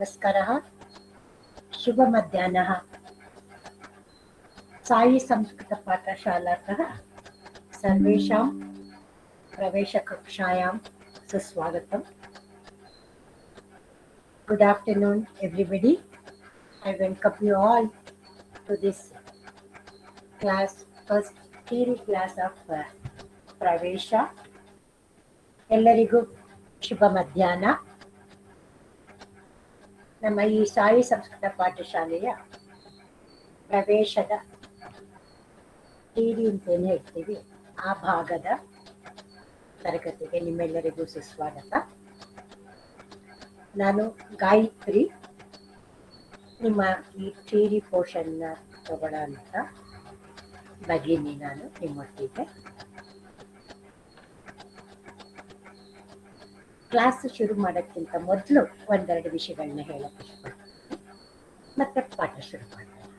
ನಮಸ್ಕಾರः ಶುಭ ಮಧ್ಯಾಹ್ನः साई संस्कृत पाठशालातः सर्वेषां प्रवेशकक्षायां सुस्वागतम्. Good afternoon everybody. I welcome you all to this first theory class of Pravesha. ಎಲ್ಲರಿಗೂ ಶುಭ ಮಧ್ಯಾಹ್ನ. ನಮ್ಮ ಈ ಸಾಯಿ ಸಂಸ್ಕೃತ ಪಾಠಶಾಲೆಯ ಪ್ರವೇಶದ ಥಿಯರಿ ಅಂತೇನು ಹೇಳ್ತೀವಿ ಆ ಭಾಗದ ತರಗತಿಗೆ ನಿಮ್ಮೆಲ್ಲರಿಗೂ ಸುಸ್ವಾಗತ. ನಾನು ಗಾಯತ್ರಿ, ನಿಮ್ಮ ಈ ಥಿಯರಿ ಪೋರ್ಷನ್ನ ತಗೊಳ್ಳೋಂಥ ಭಗಿನಿ. ನಾನು ನಿಮ್ಮೊಟ್ಟಿಗೆ ಕ್ಲಾಸ್ ಶುರು ಮಾಡೋಕ್ಕಿಂತ ಮೊದಲು ಒಂದೆರಡು ವಿಷಯಗಳನ್ನ ಹೇಳಕ್ಕೆ ಇಷ್ಟಪಡ್ತೀನಿ, ಮತ್ತೆ ಪಾಠ ಶುರು ಮಾಡ್ತೀನಿ.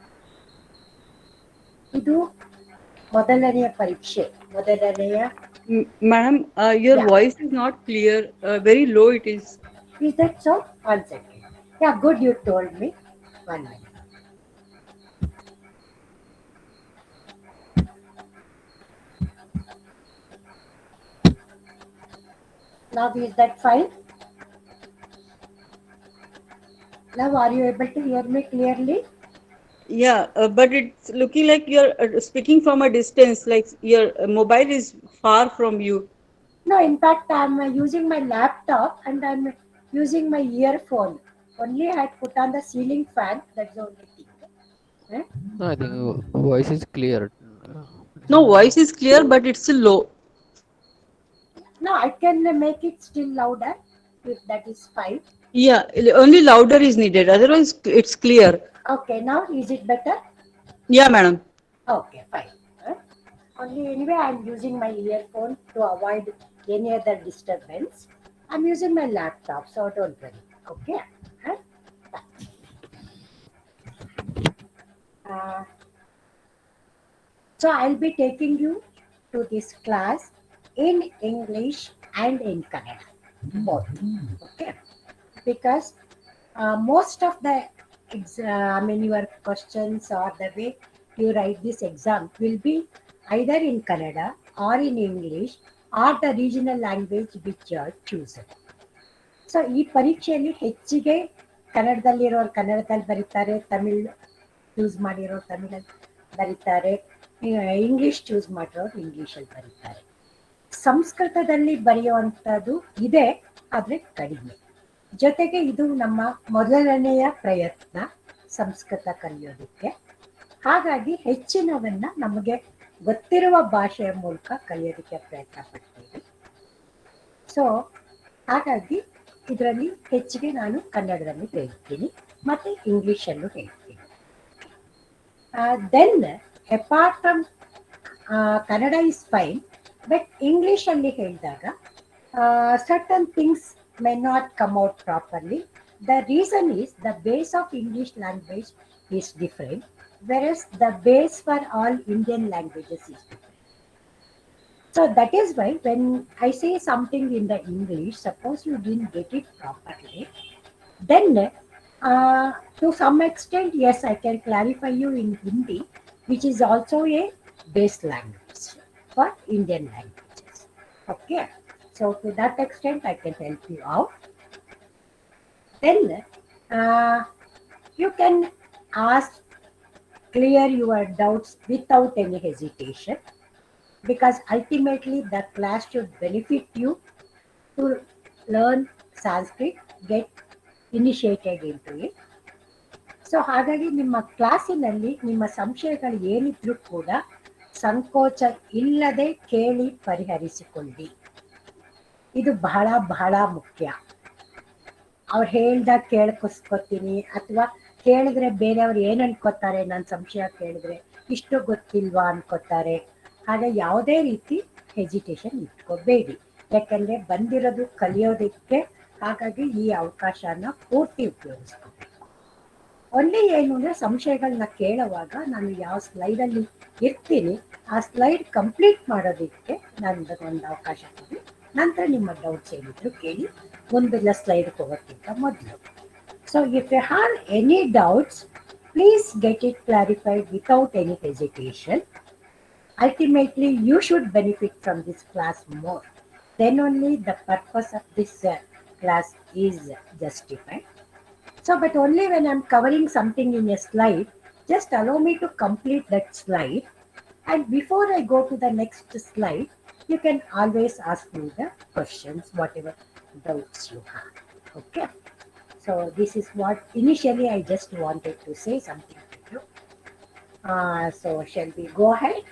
ಇದು ಮೊದಲನೆಯ ಪರೀಕ್ಷೆ, ಮೊದಲನೆಯ. Madam, your voice is not clear. Very low it is. Is that so? 1 second. Yeah, good, you told me. 1 minute. Now is that fine? Now are you able to hear me clearly? Yeah, but it's looking like you're speaking from a distance, like your mobile is far from you. No, in fact, I'm using my laptop and I'm using my earphone. Only I had put on the ceiling fan, that's the only thing. Eh? No, I think voice is clear. No, voice is clear, but it's still low. No, I can make it still louder if that is fine. Yeah, only louder is needed. Otherwise, it's clear. Okay, now is it better? Yeah, madam. Okay, fine. Only anyway, I'm using my earphone to avoid any other disturbance. I'm using my laptop, so don't worry. Okay. So I'll be taking you to this class in English and in Kannada, both. Okay. Because most of the your questions or the way you write this exam will be either in Kannada or in English or the regional language which you are chosen. So ಈ ಪರೀಕ್ಷೆಯಲ್ಲಿ ಹೆಚ್ಚಿಗೆ ಕನ್ನಡದಲ್ಲಿರೋರು ಕನ್ನಡದಲ್ಲಿ ಬರೀತಾರೆ, Tamil choose ಮಾಡಿರೋರು ತಮಿಳಲ್ಲಿ ಬರೀತಾರೆ, English choose ಮಾಡಿರೋರು ಇಂಗ್ಲಿಷಲ್ಲಿ ಬರೀತಾರೆ. ಸಂಸ್ಕೃತದಲ್ಲಿ ಬರೆಯುವಂಥದ್ದು ಇದೆ, ಆದರೆ ಕಡಿಮೆ. ಜೊತೆಗೆ ಇದು ನಮ್ಮ ಮೊದಲನೆಯ ಪ್ರಯತ್ನ ಸಂಸ್ಕೃತ ಕಲಿಯೋದಕ್ಕೆ. ಹಾಗಾಗಿ ಹೆಚ್ಚಿನವನ್ನ ನಮಗೆ ಗೊತ್ತಿರುವ ಭಾಷೆಯ ಮೂಲಕ ಕಲಿಯೋದಕ್ಕೆ ಪ್ರಯತ್ನ ಪಡ್ತೀವಿ. ಸೊ ಹಾಗಾಗಿ ಇದರಲ್ಲಿ ಹೆಚ್ಚಿಗೆ ನಾನು ಕನ್ನಡದಲ್ಲಿ ಹೇಳ್ತೀನಿ ಮತ್ತು ಇಂಗ್ಲೀಷಲ್ಲೂ ಹೇಳ್ತೀನಿ. Then apart from Kannada is fine, but ಇಂಗ್ಲೀಷಲ್ಲಿ ಹೇಳಿದಾಗ certain things may not come out properly. The reason is the base of English language is different, whereas the base for all Indian languages is different. So that is why when I say something in the English, suppose you didn't get it properly, then to some extent, yes, I can clarify you in Hindi, which is also a base language for Indian languages. Okay. So to that extent, I can help you out. Then you can clear your doubts without any hesitation, because ultimately the class should benefit you to learn Sanskrit, get initiated into it. So ಹಾಗಾಗಿ ನಿಮ್ಮ ಕ್ಲಾಸಿನಲ್ಲಿ ನಿಮ್ಮ ಸಂಶಯಗಳು ಏನಿದ್ರೂ ಕೂಡ ಸಂಕೋಚ ಇಲ್ಲದೆ ಕೇಳಿ ಪರಿಹರಿಸಿಕೊಳ್ಳಿ. ಇದು ಬಹಳ ಬಹಳ ಮುಖ್ಯ. ಅವ್ರು ಹೇಳ್ದಾಗ ಕೇಳ್ಕೊಸ್ಕೊತೀನಿ, ಅಥವಾ ಕೇಳಿದ್ರೆ ಬೇರೆಯವ್ರು ಏನು ಅನ್ಕೋತಾರೆ, ನನ್ನ ಸಂಶಯ ಕೇಳಿದ್ರೆ ಇಷ್ಟು ಗೊತ್ತಿಲ್ವಾ ಅನ್ಕೋತಾರೆ. ಹಾಗೆ ಯಾವುದೇ ರೀತಿ ಹೆಜಿಟೇಷನ್ ಇಟ್ಕೋಬೇಡಿ, ಯಾಕಂದರೆ ಬಂದಿರೋದು ಕಲಿಯೋದಕ್ಕೆ. ಹಾಗಾಗಿ ಈ ಅವಕಾಶನ ಪೂರ್ತಿ ಉಪಯೋಗಿಸ್ಕೋಬೇಕು. ಒಳ್ಳೆ ಏನು ಅಂದರೆ ಸಂಶಯಗಳನ್ನ ಕೇಳುವಾಗ ನಾನು ಯಾವ ಸ್ಲೈಡಲ್ಲಿ ಇರ್ತೀನಿ ಆ ಸ್ಲೈಡ್ ಕಂಪ್ಲೀಟ್ ಮಾಡೋದಕ್ಕೆ ನನಗೆ ಒಂದು ಅವಕಾಶ ಕೊಡಿ. ನಂತರ ನಿಮ್ಮ ಡೌಟ್ಸ್ ಏನಿದ್ರು ಕೇಳಿ ಮುಂದಿನ ಸ್ಲೈಡ್ಗೆ ಹೋಗೋಕ್ಕಿಂತ ಮೊದಲು. So if you have any doubts, please get it clarified without any hesitation. Ultimately, you should benefit from this class more. Then only the purpose of this class is justified. So, but only when I'm covering something in a slide, just allow me to complete that slide. And before I go to the next slide, you can always ask me the questions, whatever doubts you have. Okay. So this is what initially I just wanted to say something to you. So shall we go ahead?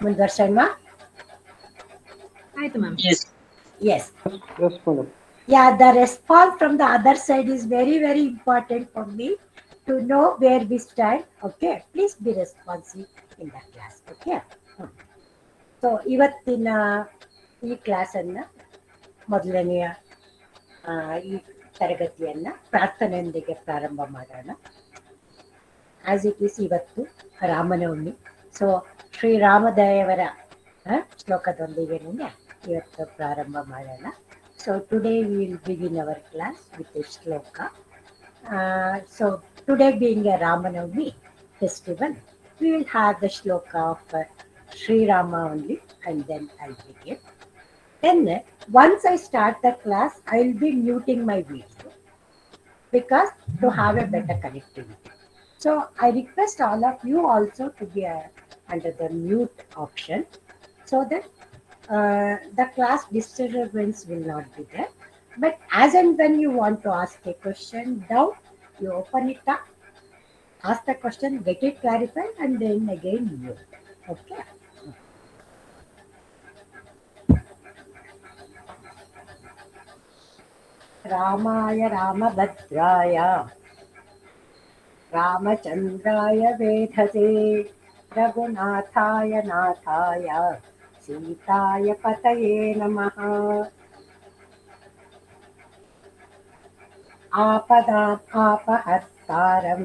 Mundarsharma? ಆಯ್ತು ma'am. Yes. Yes, madam. Yeah, the response from the other side is very, very important for me to know where we stand. Okay. Please be responsive in the class. Okay. So ಇವತ್ತಿನ ಈ ಕ್ಲಾಸನ್ನು ಮೊದಲನೆಯ ಈ ತರಗತಿಯನ್ನು ಪ್ರಾರ್ಥನೆಯೊಂದಿಗೆ ಪ್ರಾರಂಭ ಮಾಡೋಣ. As it is ಇವತ್ತು Ramanavami. So ಶ್ರೀರಾಮದೇವರ ಶ್ಲೋಕದೊಂದಿಗೆ ಇವತ್ತು ಪ್ರಾರಂಭ ಮಾಡೋಣ. So today we will begin our class with a shloka. So today being a Ramanavami festival, we will have the shloka of Sri Rama only, and then I'll begin. Then, once I start the class, I will be muting my video because to have a better connectivity. So, I request all of you also to be under the mute option so that the class disturbance will not be there. But as and when you want to ask a question, doubt, you open it up, ask the question, get it clarified, and then again mute. Okay. Ramaya Ramabhadraya Ramachandraya Vedhase Raghunathaya Nathaya Sitaya Pataye Namaha. Apadam Apahattaram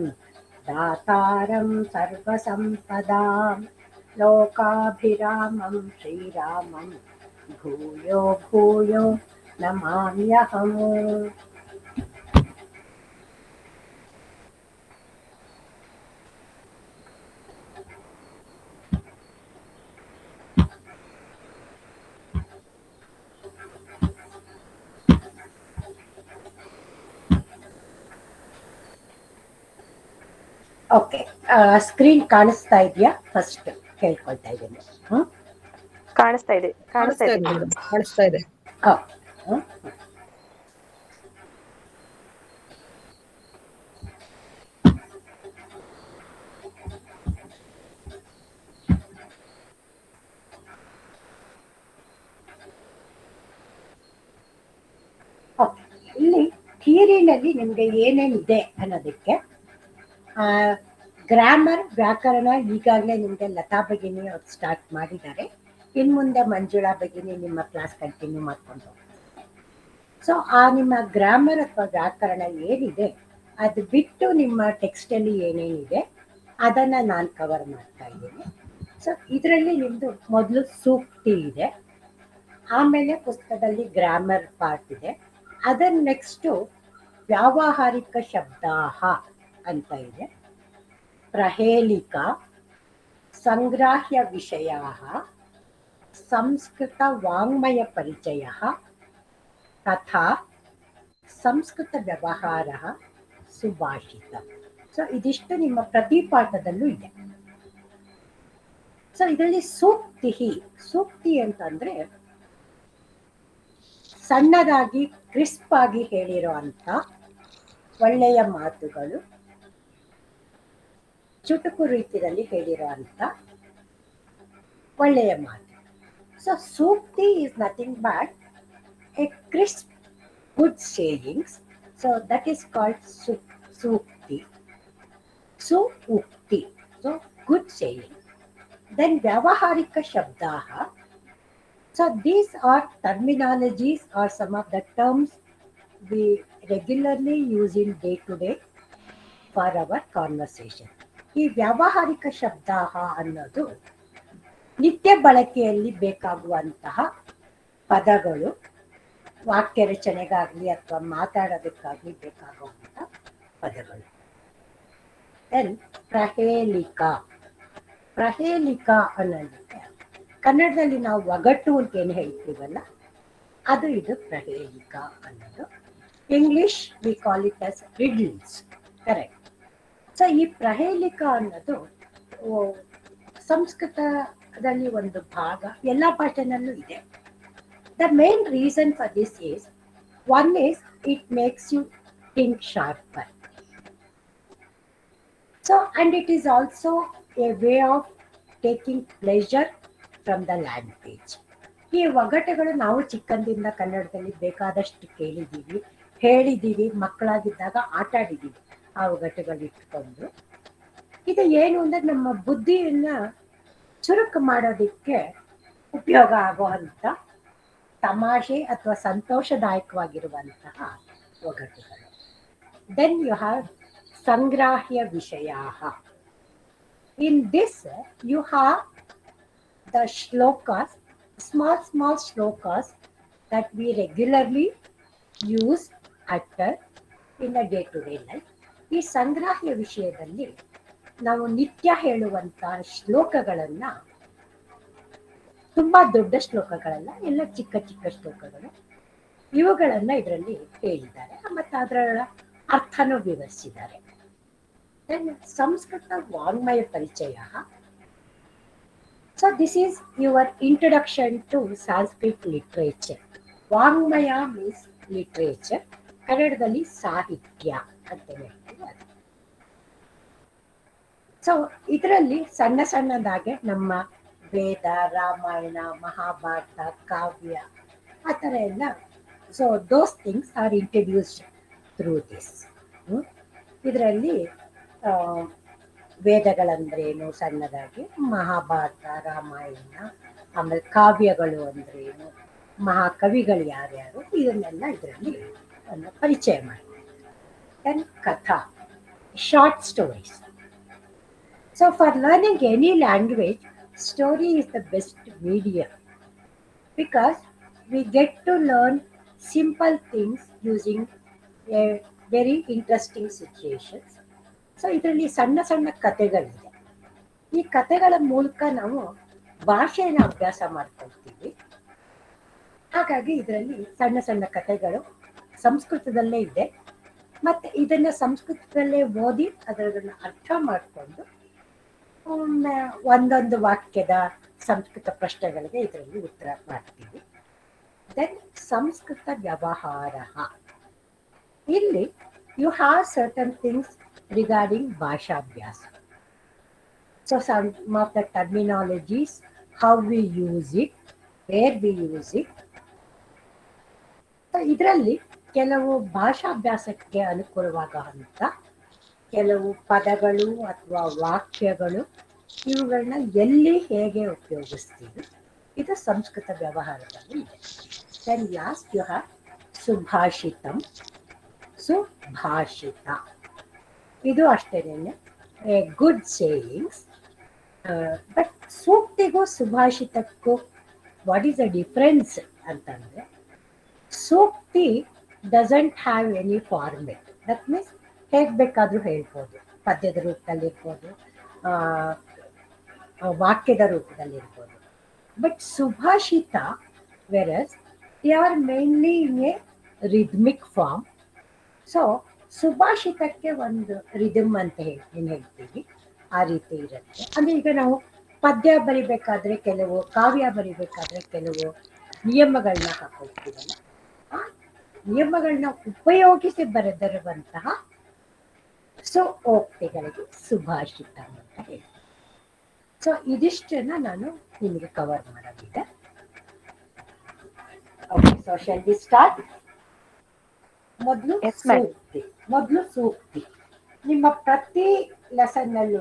Dataram Sarvasampadam Lokabhiramam Sriramam Bhuyo Bhuyo Namamyaham. Okay, screen ಕಾಣಿಸ್ತಾ ಇದೆಯಾ? First ಕೇಳ್ಕೊಳ್ತಾ ಇದ್ದೀನಿ. ಕಾಣಿಸ್ತಾ ಇದೆ madam, ಕಾಣಿಸ್ತಾ ಇದೆ. Okay, ಇಲ್ಲಿ ಥಿಯರಿನಲ್ಲಿ ನಿಮಗೆ ಏನೇನಿದೆ ಅನ್ನೋದಕ್ಕೆ ಗ್ರಾಮರ್, ವ್ಯಾಕರಣ ಈಗಾಗಲೇ ನಿಮಗೆ ಲತಾ ಭಗಿನಿ ಅವ್ರು ಸ್ಟಾರ್ಟ್ ಮಾಡಿದ್ದಾರೆ. ಇನ್ನು ಮುಂದೆ ಮಂಜುಳಾ ಭಗಿನಿ ನಿಮ್ಮ ಕ್ಲಾಸ್ ಕಂಟಿನ್ಯೂ ಮಾಡ್ಕೊಂಡು ಹೋಗ್ತಾರೆ. ಸೊ ಆ ನಿಮ್ಮ ಗ್ರಾಮರ್ ಅಥವಾ ವ್ಯಾಕರಣ ಏನಿದೆ ಅದು ಬಿಟ್ಟು ನಿಮ್ಮ ಟೆಕ್ಸ್ಟಲ್ಲಿ ಏನೇನಿದೆ ಅದನ್ನು ನಾನು ಕವರ್ ಮಾಡ್ತಾ ಇದ್ದೀನಿ. ಸೊ ಇದರಲ್ಲಿ ನಿಮ್ಮದು ಮೊದಲು ಸೂಕ್ತಿ ಇದೆ, ಆಮೇಲೆ ಪುಸ್ತಕದಲ್ಲಿ ಗ್ರಾಮರ್ ಪಾರ್ಟ್ ಇದೆ. ಅದರ ನೆಕ್ಸ್ಟು ವ್ಯಾವಹಾರಿಕ ಶಬ್ದಾಹ ಅಂತ ಇದೆ, ಪ್ರಹೇಲಿಕಾ, ಸಂಗ್ರಾಹ್ಯ ವಿಷಯಾಃ, ಸಂಸ್ಕೃತ ವಾङ्ಮಯ ಪರಿಚಯಃ, ತಥಾ ಸಂಸ್ಕೃತ ವ್ಯವಹಾರಃ, ಸುಭಾಷಿತ. ಸೊ ಇದಿಷ್ಟು ನಿಮ್ಮ ಪ್ರತಿ ಪಾಠದಲ್ಲೂ ಇದೆ. ಸೊ ಇದರಲ್ಲಿ ಸೂಕ್ತಿ ಅಂತಂದ್ರೆ ಸಣ್ಣದಾಗಿ ಕ್ರಿಸ್ಪ್ ಆಗಿ ಹೇಳಿರೋ ಅಂತ ಒಳ್ಳೆಯ ಮಾತುಗಳು, ಚುಟುಕು ರೀತಿಯಲ್ಲಿ ಹೇಳಿರೋ ಅಂತ ಒಳ್ಳೆಯ ಮಾತು. So sukti is nothing but a crisp good sayings. So that is called sukti. Sukti, so good saying. Then Vyavaharika Shabdaha. So these are terminologies or some of the terms we regularly use in day to day for our conversation. ಈ ವ್ಯಾವಹಾರಿಕ ಶಬ್ದಾಹ ಅನ್ನೋದು ನಿತ್ಯ ಬಳಕೆಯಲ್ಲಿ ಬೇಕಾಗುವಂತಹ ಪದಗಳು, ವಾಕ್ಯ ರಚನೆಗಾಗಲಿ ಅಥವಾ ಮಾತಾಡೋದಕ್ಕಾಗಲಿ ಬೇಕಾಗುವಂಥ ಪದಗಳು. ದೆನ್ ಪ್ರಹೇಲಿಕಾ. ಪ್ರಹೇಲಿಕಾ ಅನ್ನೋದಕ್ಕೆ ಕನ್ನಡದಲ್ಲಿ ನಾವು ಒಗಟು ಅಂತ ಏನು ಹೇಳ್ತೀವಲ್ಲ, ಅದು ಇದು ಪ್ರಹೇಲಿಕಾ ಅನ್ನೋದು. English we call it as riddles. Correct. So ಈ ಪ್ರಹೇಲಿಕಾ ಅನ್ನೋದು ಸಂಸ್ಕೃತದಲ್ಲಿ ಒಂದು ಭಾಗ, ಎಲ್ಲ ಭಾಷೆನಲ್ಲೂ ಇದೆ. The main reason for this is, one is it makes you think sharper. So and it is also a way of taking pleasure from the language. ಈ ಒಗಟುಗಳು ನಾವು ಚಿಕ್ಕಂದಿಂದ ಕನ್ನಡದಲ್ಲಿ ಬೇಕಾದಷ್ಟು ಕೇಳಿದ್ದೀವಿ, ಹೇಳಿದ್ದೀವಿ, ಮಕ್ಕಳಾಗಿದ್ದಾಗ ಆಟ ಆಡಿದ್ದೀವಿ ಆ ಒಗಟುಗಳು ಇಟ್ಕೊಂಡು. ಇದು ಏನು ಅಂದರೆ ನಮ್ಮ ಬುದ್ಧಿಯನ್ನ ಚುರುಕು ಮಾಡೋದಕ್ಕೆ ಉಪಯೋಗ ಆಗುವಂಥ ತಮಾಷೆ ಅಥವಾ ಸಂತೋಷದಾಯಕವಾಗಿರುವಂತಹ ಒಗಟುಗಳು. ದೆನ್ ಯು ಹ್ಯಾವ್ ಸಂಗ್ರಾಹ್ಯ ವಿಷಯ. In this you have the shlokas, small shlokas that we regularly use, utter in a day-to-day life. ಈ ಸಂಗ್ರಾಹ್ಯ ವಿಷಯದಲ್ಲಿ ನಾವು ನಿತ್ಯ ಹೇಳುವಂಥ ಶ್ಲೋಕಗಳನ್ನ, ತುಂಬಾ ದೊಡ್ಡ ಶ್ಲೋಕಗಳಲ್ಲ, ಎಲ್ಲ ಚಿಕ್ಕ ಚಿಕ್ಕ ಶ್ಲೋಕಗಳು, ಇವುಗಳನ್ನ ಇದರಲ್ಲಿ ಹೇಳಿದ್ದಾರೆ ಮತ್ತು ಅದರ ಅರ್ಥನೂ ವಿವರಿಸಿದ್ದಾರೆ. ಸಂಸ್ಕೃತ ವಾಂಗ್ಮಯ ಪರಿಚಯ. So this is your introduction to Sanskrit literature. ವಾಂಗ್ಮಯ means literature. ಕನ್ನಡದಲ್ಲಿ ಸಾಹಿತ್ಯ ಅಂತ ಹೇಳ್ತೀವಿ. ಸೊ ಇದರಲ್ಲಿ ಸಣ್ಣ ಸಣ್ಣದಾಗೆ ನಮ್ಮ ವೇದ, ರಾಮಾಯಣ, ಮಹಾಭಾರತ, ಕಾವ್ಯ, ಆ ಥರ ಎಲ್ಲ. So those things are introduced through this. ಇದರಲ್ಲಿ ವೇದಗಳಂದ್ರೇನು ಸಣ್ಣದಾಗಿ, ಮಹಾಭಾರತ, ರಾಮಾಯಣ, ಆಮೇಲೆ ಕಾವ್ಯಗಳು ಅಂದ್ರೇನು, ಮಹಾಕವಿಗಳು ಯಾರ್ಯಾರು, ಇದನ್ನೆಲ್ಲ ಇದರಲ್ಲಿ ಪರಿಚಯ ಮಾಡ್ತೀವಿ. ದೆನ್ ಕಥಾ, short stories. So for learning any language, story is the best medium, because we get to learn simple things using a very interesting situations. So ಇದರಲ್ಲಿ ಸಣ್ಣ ಸಣ್ಣ ಕಥೆಗಳಿದೆ. ಈ ಕಥೆಗಳ ಮೂಲಕ ನಾವು ಭಾಷೆಯನ್ನು ಅಭ್ಯಾಸ ಮಾಡ್ಕೊಳ್ತೀವಿ. ಹಾಗಾಗಿ ಇದರಲ್ಲಿ ಸಣ್ಣ ಸಣ್ಣ ಕಥೆಗಳು ಸಂಸ್ಕೃತದಲ್ಲೇ ಇದೆ, ಮತ್ತು ಇದನ್ನು ಸಂಸ್ಕೃತದಲ್ಲೇ ಓದಿ ಅದನ್ನು ಅರ್ಥ ಮಾಡಿಕೊಂಡು ಒಂದೊಂದು ವಾಕ್ಯದ ಸಂಸ್ಕೃತ ಪ್ರಶ್ನೆಗಳಿಗೆ ಇದರಲ್ಲಿ ಉತ್ತರ ಮಾಡ್ತೀವಿ. ದೆನ್ ಸಂಸ್ಕೃತ ವ್ಯವಹಾರ. ಇಲ್ಲಿ you have certain things regarding Bhashabhyasa. So some of the terminologies, how we use it, where we use it. So ಇದರಲ್ಲಿ ಕೆಲವು ಭಾಷಾಭ್ಯಾಸಕ್ಕೆ ಅನುಕೂಲವಾಗುವಂಥ ಕೆಲವು ಪದಗಳು ಅಥವಾ ವಾಕ್ಯಗಳು, ಇವುಗಳನ್ನ ಎಲ್ಲಿ ಹೇಗೆ ಉಪಯೋಗಿಸ್ತೀವಿ, ಇದು ಸಂಸ್ಕೃತ ವ್ಯವಹಾರದಲ್ಲಿ ಇದೆ. Then last you have subhashitam, subhashita. ಇದು ಅಷ್ಟೇನೆ ಗುಡ್ ಸೇಯಿಂಗ್ಸ್. ಬಟ್ ಸೂಕ್ತಿಗೂ ಸುಭಾಷಿತಕ್ಕೂ ವಾಟ್ ಈಸ್ ದ ಡಿಫ್ರೆನ್ಸ್ ಅಂತಂದರೆ, sukti doesn't have any format. That means ಹೇಗೆ ಬೇಕಾದರೂ ಹೇಳ್ಬೋದು, ಪದ್ಯದ ರೂಪದಲ್ಲಿರ್ಬೋದು, ವಾಕ್ಯದ ರೂಪದಲ್ಲಿರ್ಬೋದು. But subhashita, verses they are mainly in a rhythmic form. So ಸುಭಾಷಿತಕ್ಕೆ ಒಂದು ರಿದಮ್ ಅಂತ ಏನು ಹೇಳ್ತೀವಿ, ಆ ರೀತಿ ಇರುತ್ತೆ. ಅಂದರೆ ಈಗ ನಾವು ಪದ್ಯ ಬರಿಬೇಕಾದ್ರೆ, ಕೆಲವು ಕಾವ್ಯ ಬರಿಬೇಕಾದ್ರೆ ಕೆಲವು ನಿಯಮಗಳನ್ನ ಹಾಕೊಳ್ತೀವಲ್ಲ, ಆ ನಿಯಮಗಳನ್ನ ಉಪಯೋಗಿಸಿ ಬರೆದಿರುವಂತಹ ಸೂಕ್ತಿಗಳಿಗೆ ಸುಭಾಷಿತ ಅಂತ ಹೇಳ್ತೀವಿ. ಸೊ ಇದಿಷ್ಟನ್ನ ನಾನು ನಿಮಗೆ ಕವರ್ ಮಾಡೋದಿದೆ. Okay, so shall we start? ಮೊದಲು ಸೂಕ್ತಿ. ನಿಮ್ಮ ಪ್ರತಿ ಲೆಸನ್ನಲ್ಲೂ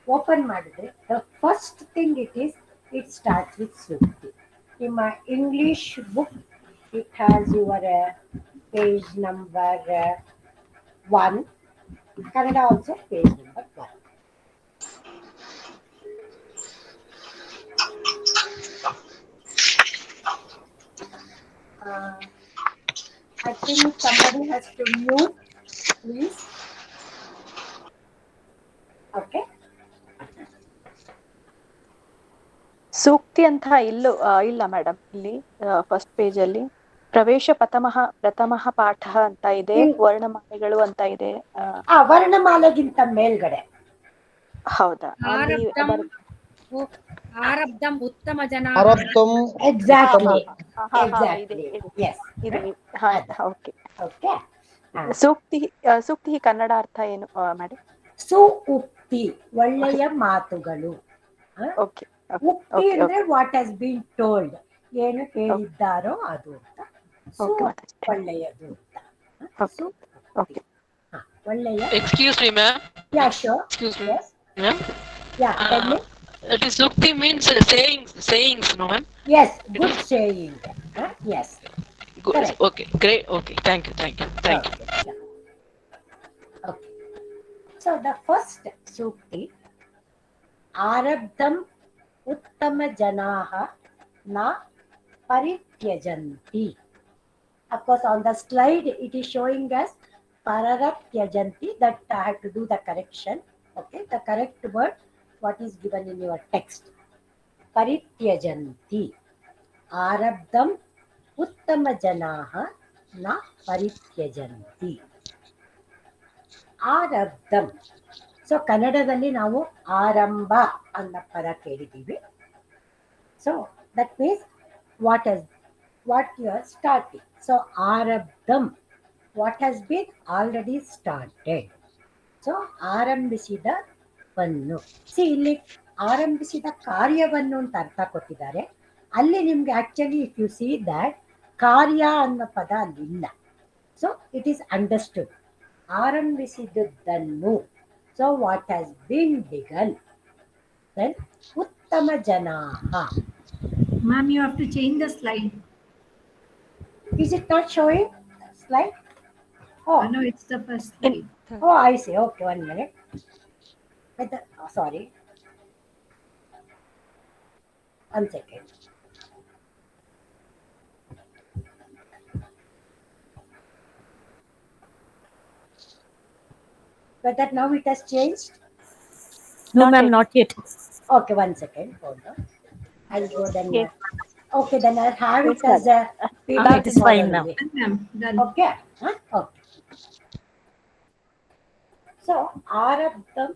ಓಪನ್ ಮಾಡಿದ್ರೆ the first thing it starts with sukti. ನಿಮ್ಮ English book, it has your page number 1. Kannada also page number 1. think somebody has to mute, please. Okay. ಸೂಕ್ತಿ ಅಂತ ಇಲ್ಲ ಮೇಡಮ್. ಇಲ್ಲಿ ಫಸ್ಟ್ ಪೇಜ್ ಅಲ್ಲಿ ಪ್ರವೇಶ ಪ್ರಥಮ ಪಾಠ ಅಂತ ಇದೆ, ವರ್ಣಮಾಲೆಗಳು ಅಂತ ಇದೆ. ವರ್ಣಮಾಲೆಗಿಂತ ಮೇಲ್ಗಡೆ. ಹೌದಾ? ಅಲ್ಲಿ ಆರಬ್ಧಂ ಉತ್ತಮ ಜನ. ಎಕ್ಸಾಕ್ಟ್ಲಿ. ಸೂಕ್ತಿ ಕನ್ನಡ ಅರ್ಥ ಏನು ಮೇಡಮ್? ಸುಉಕ್ತಿ, ಒಳ್ಳೆಯ ಮಾತುಗಳು. ಉಕ್ತಿ ಅಂದ್ರೆ ವಾಟ್ ಹ್ಯಾಸ್ ಬೀನ್ ಟೋಲ್ಡ್, ಏನು ಹೇಳಿದ್ದಾರೋ ಅದು ಅಂತ. ಒಳ್ಳೆಯದು ಅಂತ. ಒಳ್ಳೆಯ. Excuse me, ma'am. Yeah, sure. Excuse me, yes. ma'am. Yeah, tell me. It is Sukti means sayings, no, ma'am? Yes, good saying. Yes. Good. Correct. Okay, great. Okay, thank you. Yeah. Okay. So the first sukti, Arabdam uttama janaha na parityajanti. Of course, on the slide it is showing us pararatyajanti. That I have to do the correction. Okay, the correct word, what is given in your text. Parityajanti. Arabdam uttama janaha na parityajanti. ಆರಬ್ಧಂ. So ಕನ್ನಡದಲ್ಲಿ ನಾವು ಆರಂಭ ಅನ್ನೋ ಪದ ಕೇಳಿದ್ದೀವಿ. So that means what you are starting. So ಆರಬ್ಧಂ, what has been already started. So ಆರಂಭಿಸಿದ ವನ್ನು. ಇಲ್ಲಿ ಆರಂಭಿಸಿದ ಕಾರ್ಯವನ್ನು ಅಂತ ಅರ್ಥ ಕೊಟ್ಟಿದ್ದಾರೆ. ಅಲ್ಲಿ ನಿಮ್ಗೆ actually if you see that ಕಾರ್ಯ ಅನ್ನೋ ಪದ ಅಲ್ಲಿಲ್ಲ. So it is understood. ಆರಂಭಿಸಿದುದನ್ನು. So what has been began. Then ಉತ್ತಮ ಜನಾಹ. Ma'am, you have to change the slide. Is it not showing slide? Oh no, it's the first slide. Oh, I see. Okay, 1 minute. Sorry. 1 second. Whether now it has changed? No, ma'am, not yet. Okay, 1 second. Hold on. I'll go then. Okay, then I'll have it as a PDF. It is fine now. Done. Okay. Okay. So, Arabdam,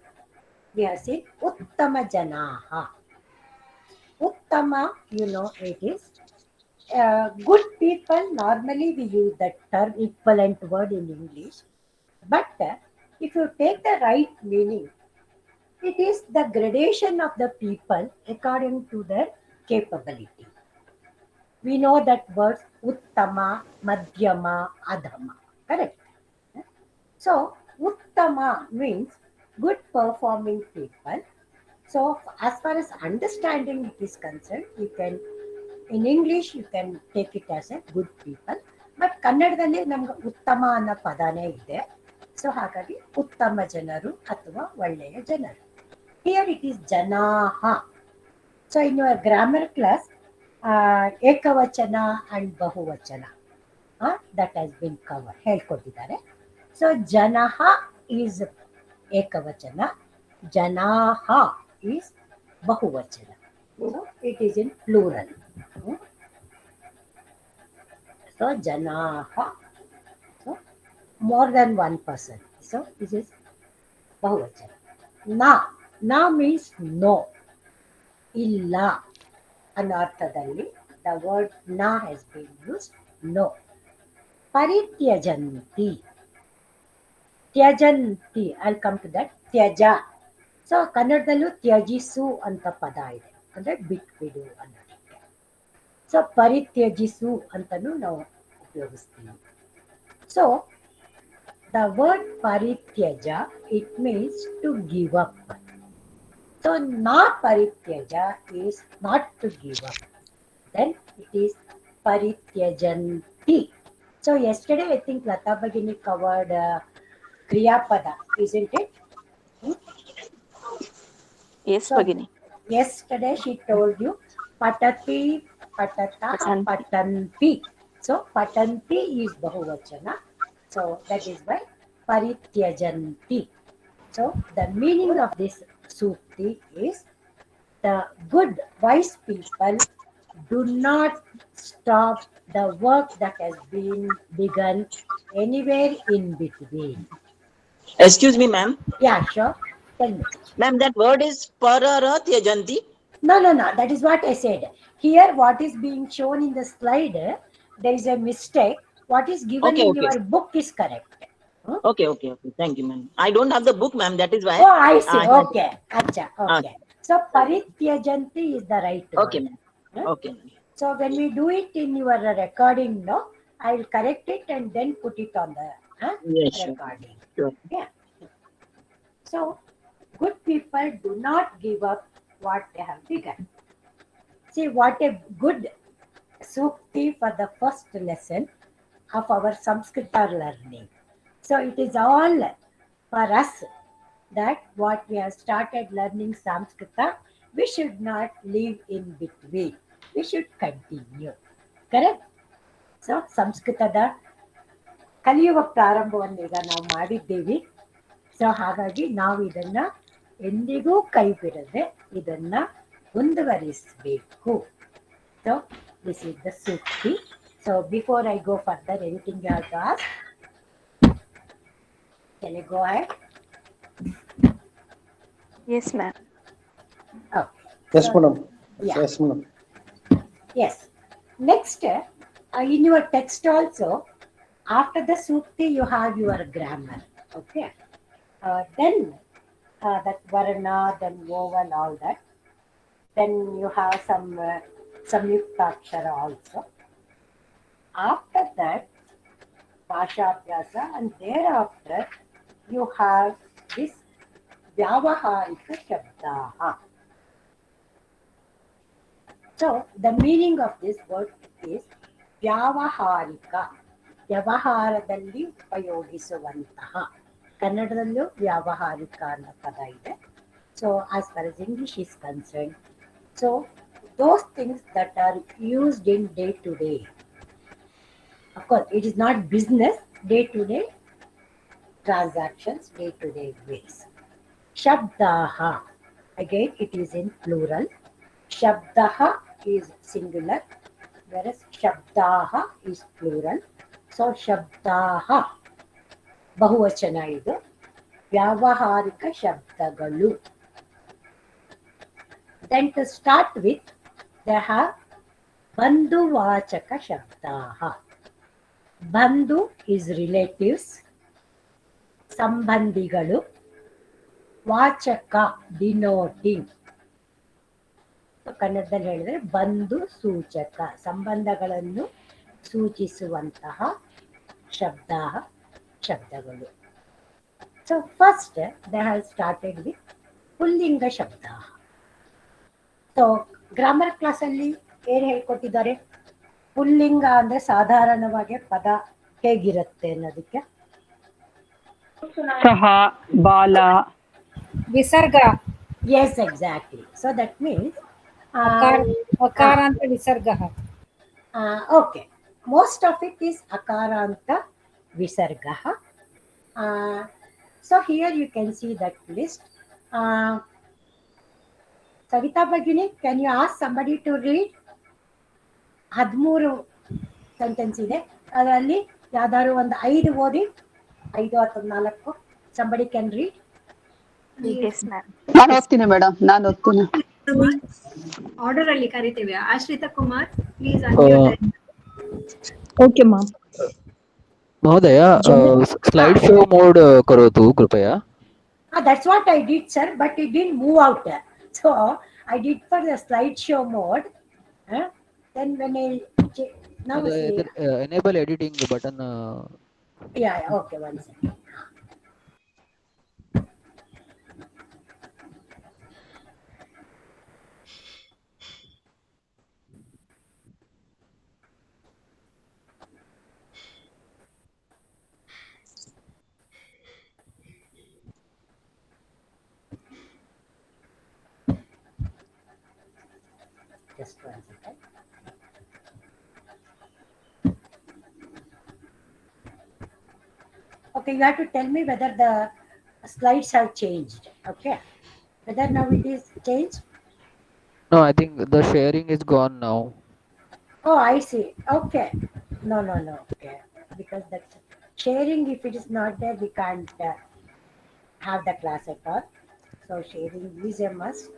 we have seen Uttama Janaha. Uttama, you know, it is good people. Normally, we use that term, equivalent word in English. But if you take the right meaning, it is the gradation of the people according to their capability. We know that words Uttama, Madhyama, Adhama. Correct? So, Uttama means good performing people. So, as far as understanding it is concerned, you can, in English, you can take it as a good people. But ಕನ್ನಡದಲ್ಲಿ ನಮ್ಗೆ ಉತ್ತಮ ಅನ್ನೋ ಪದಾನೇ ಇದೆ. So ಹಾಗಾಗಿ ಉತ್ತಮ ಜನರು ಅಥವಾ ಒಳ್ಳೆಯ ಜನರು. Here it is ಜನಾಹ. So in your grammar class, ಏಕವಚನ and ಬಹುವಚನ that has been covered. ಹೇಳ್ಕೊಟ್ಟಿದ್ದಾರೆ. So ಜನಃ is ಏಕವಚನ, ಜನಾಹ is ಬಹುವಚನ. So it is in plural. So janaha. So more than one person. So this is bahuvachana. Na means no. Illa ಅನ್ನೋ ಅರ್ಥದಲ್ಲಿ the word na has been used. No. Parityajanti. Tyajanti. I'll come to that. Tyaja. So ಕನ್ನಡದಲ್ಲೂ ತ್ಯಜಿಸು ಅಂತ ಪದ ಇದೆ, ಅಂದರೆ ಬಿಟ್ಬಿಡು ಅನ್ನೋದಕ್ಕೆ. So ಪರಿತ್ಯಜಿಸು ಅಂತಲೂ ನಾವು ಉಪಯೋಗಿಸ್ತೀವಿ. ಸೊ ದ ವರ್ಡ್ ಪರಿತ್ಯಜ, it means to give up. So ನಾ ಪರಿತ್ಯಜ is not to give up. Then it is ಪರಿತ್ಯಜಂತಿ. So yesterday I think Lata Bhagini covered ಕ್ರಿಯಾಪದ, isn't it? Yes, so, Bhagini. Yesterday she told you patati, patata, patanti. So patanti is bahuvachana. So that is why parityajanti. So the meaning of this sukti is the good wise people do not stop the work that has been begun anywhere in between. Excuse me, ma'am. Yeah, sure. Tell me. Ma'am, that word is pararatyajanti. No, no, no. That is what I said. Here, what is being shown in the slide, there is a mistake. What is given Okay, in okay. your book is correct. Hmm? Okay. Thank you, ma'am. I don't have the book, ma'am. That is why. Oh, I see. Yes. Okay. Acha. Okay. Okay, So, parityajanti is the right okay, word. ma'am. Huh? Okay, ma'am. So, when we do it in your recording, no, I will correct it and then put it on the Yes, sure. recording. Sure. Yeah. So, good people do not give up what they have begun. See, what a good sukti for the first lesson of our Samskrita learning. So it is all for us that what we have started learning Samskrita, we should not leave in between. We should continue. Correct? So ಸಂಸ್ಕೃತದ ಕಲಿಯುವ ಪ್ರಾರಂಭವನ್ನು ಈಗ ನಾವು ಮಾಡಿದ್ದೀವಿ. So ಹಾಗಾಗಿ ನಾವು ಇದನ್ನ ಎಂದಿಗೂ ಕೈ ಬಿಡದೆ ಇದನ್ನ ಮುಂದುವರಿಸಬೇಕು. So this is the sukti. So before I go further, anything you have to ask? Can I go ahead? Yes, ma'am. Oh, Yes, so, madam. yeah, Yes, madam. yes. Next, in your text also, after the sukti, you have your grammar. Okay. Then that varna, then vowel, all that. Then you have some samyuktakshara also. After that, Bhashabhyasa, and thereafter you have this Vyavaharika Shabdaha. So the meaning of this word is Vyavaharika. ವ್ಯವಹಾರದಲ್ಲಿ ಉಪಯೋಗಿಸುವಂತಹ ಕನ್ನಡದಲ್ಲೂ ವ್ಯಾವಹಾರಿಕ ಅನ್ನೋ ಪದ ಇದೆ. So as for as English is concerned, so those things that are used in day to day. Of course, it is not business, day to day transactions, day to day ways. Shabdaha, again it is in plural. Shabdaha is singular, whereas Shabdaha is plural. So Shabdaha ಬಹುವಚನ ಇದು. ವ್ಯಾವಹಾರಿಕ ಶಬ್ದಗಳು. Then to start with, they have ಬಂಧುವಾಚಕ ಶಬ್ದಾಹ. ಬಂಧು is relatives, ಸಂಬಂಧಿಗಳು, ವಾಚಕ ಡಿನೋಟಿಂಗ್. ಕನ್ನಡದಲ್ಲಿ ಹೇಳಿದ್ರೆ ಬಂಧು ಸೂಚಕ, ಸಂಬಂಧಗಳನ್ನು ಸೂಚಿಸುವಂತಹ ಶಬ್ದಗಳು. So first they have started with ಪುಲ್ಲಿಂಗ ಶಬ್ದ. ಸೊ ಗ್ರಾಮರ್ ಕ್ಲಾಸಲ್ಲಿ ಏನು ಹೇಳ್ಕೊಟ್ಟಿದ್ದಾರೆ? ಪುಲ್ಲಿಂಗ ಅಂದ್ರೆ ಸಾಧಾರಣವಾಗಿ ಪದ ಹೇಗಿರುತ್ತೆ ಅನ್ನೋದಕ್ಕೆ ಸಹ, ಬಾಲ, ವಿಸರ್ಗ, yes, exactly. So that means ಅಕಾರಾಂತ ವಿಸರ್ಗ. okay, most of it is akaranta visarga. So here you can see that list. Savita Bhagini, can you ask somebody to read? 13 sentence ಇದೆ, ಅದರಲ್ಲಿ ಯಾವ್ದಾದ್ರು ಒಂದು 5 ಓದಿ, 5 ಅಥವಾ 4. somebody can read. Yes, ma'am. ನಾನು ಓದ್ತೀನಿ madam, ನಾನು ಓದ್ತೀನಿ. ಆರ್ಡರ್ ಅಲ್ಲಿ ಕರಿತೇವೆ. Ashritha Kumar, please unmute. Okay ma'am. महोदय, स्लाइड शो मोड करोतु कृपया. That's what I did, sir, but it didn't move out. So I did for the slideshow mode. Then when I now see, enable editing button. yeah, okay, one second. Just one second. Okay, you have to tell me whether the slides have changed. Okay, whether now it is changed. No, I think the sharing is gone now. Oh, I see. Okay. No, no, no. Okay, because that sharing, if it is not there, we can't have the class at all. So sharing is a must.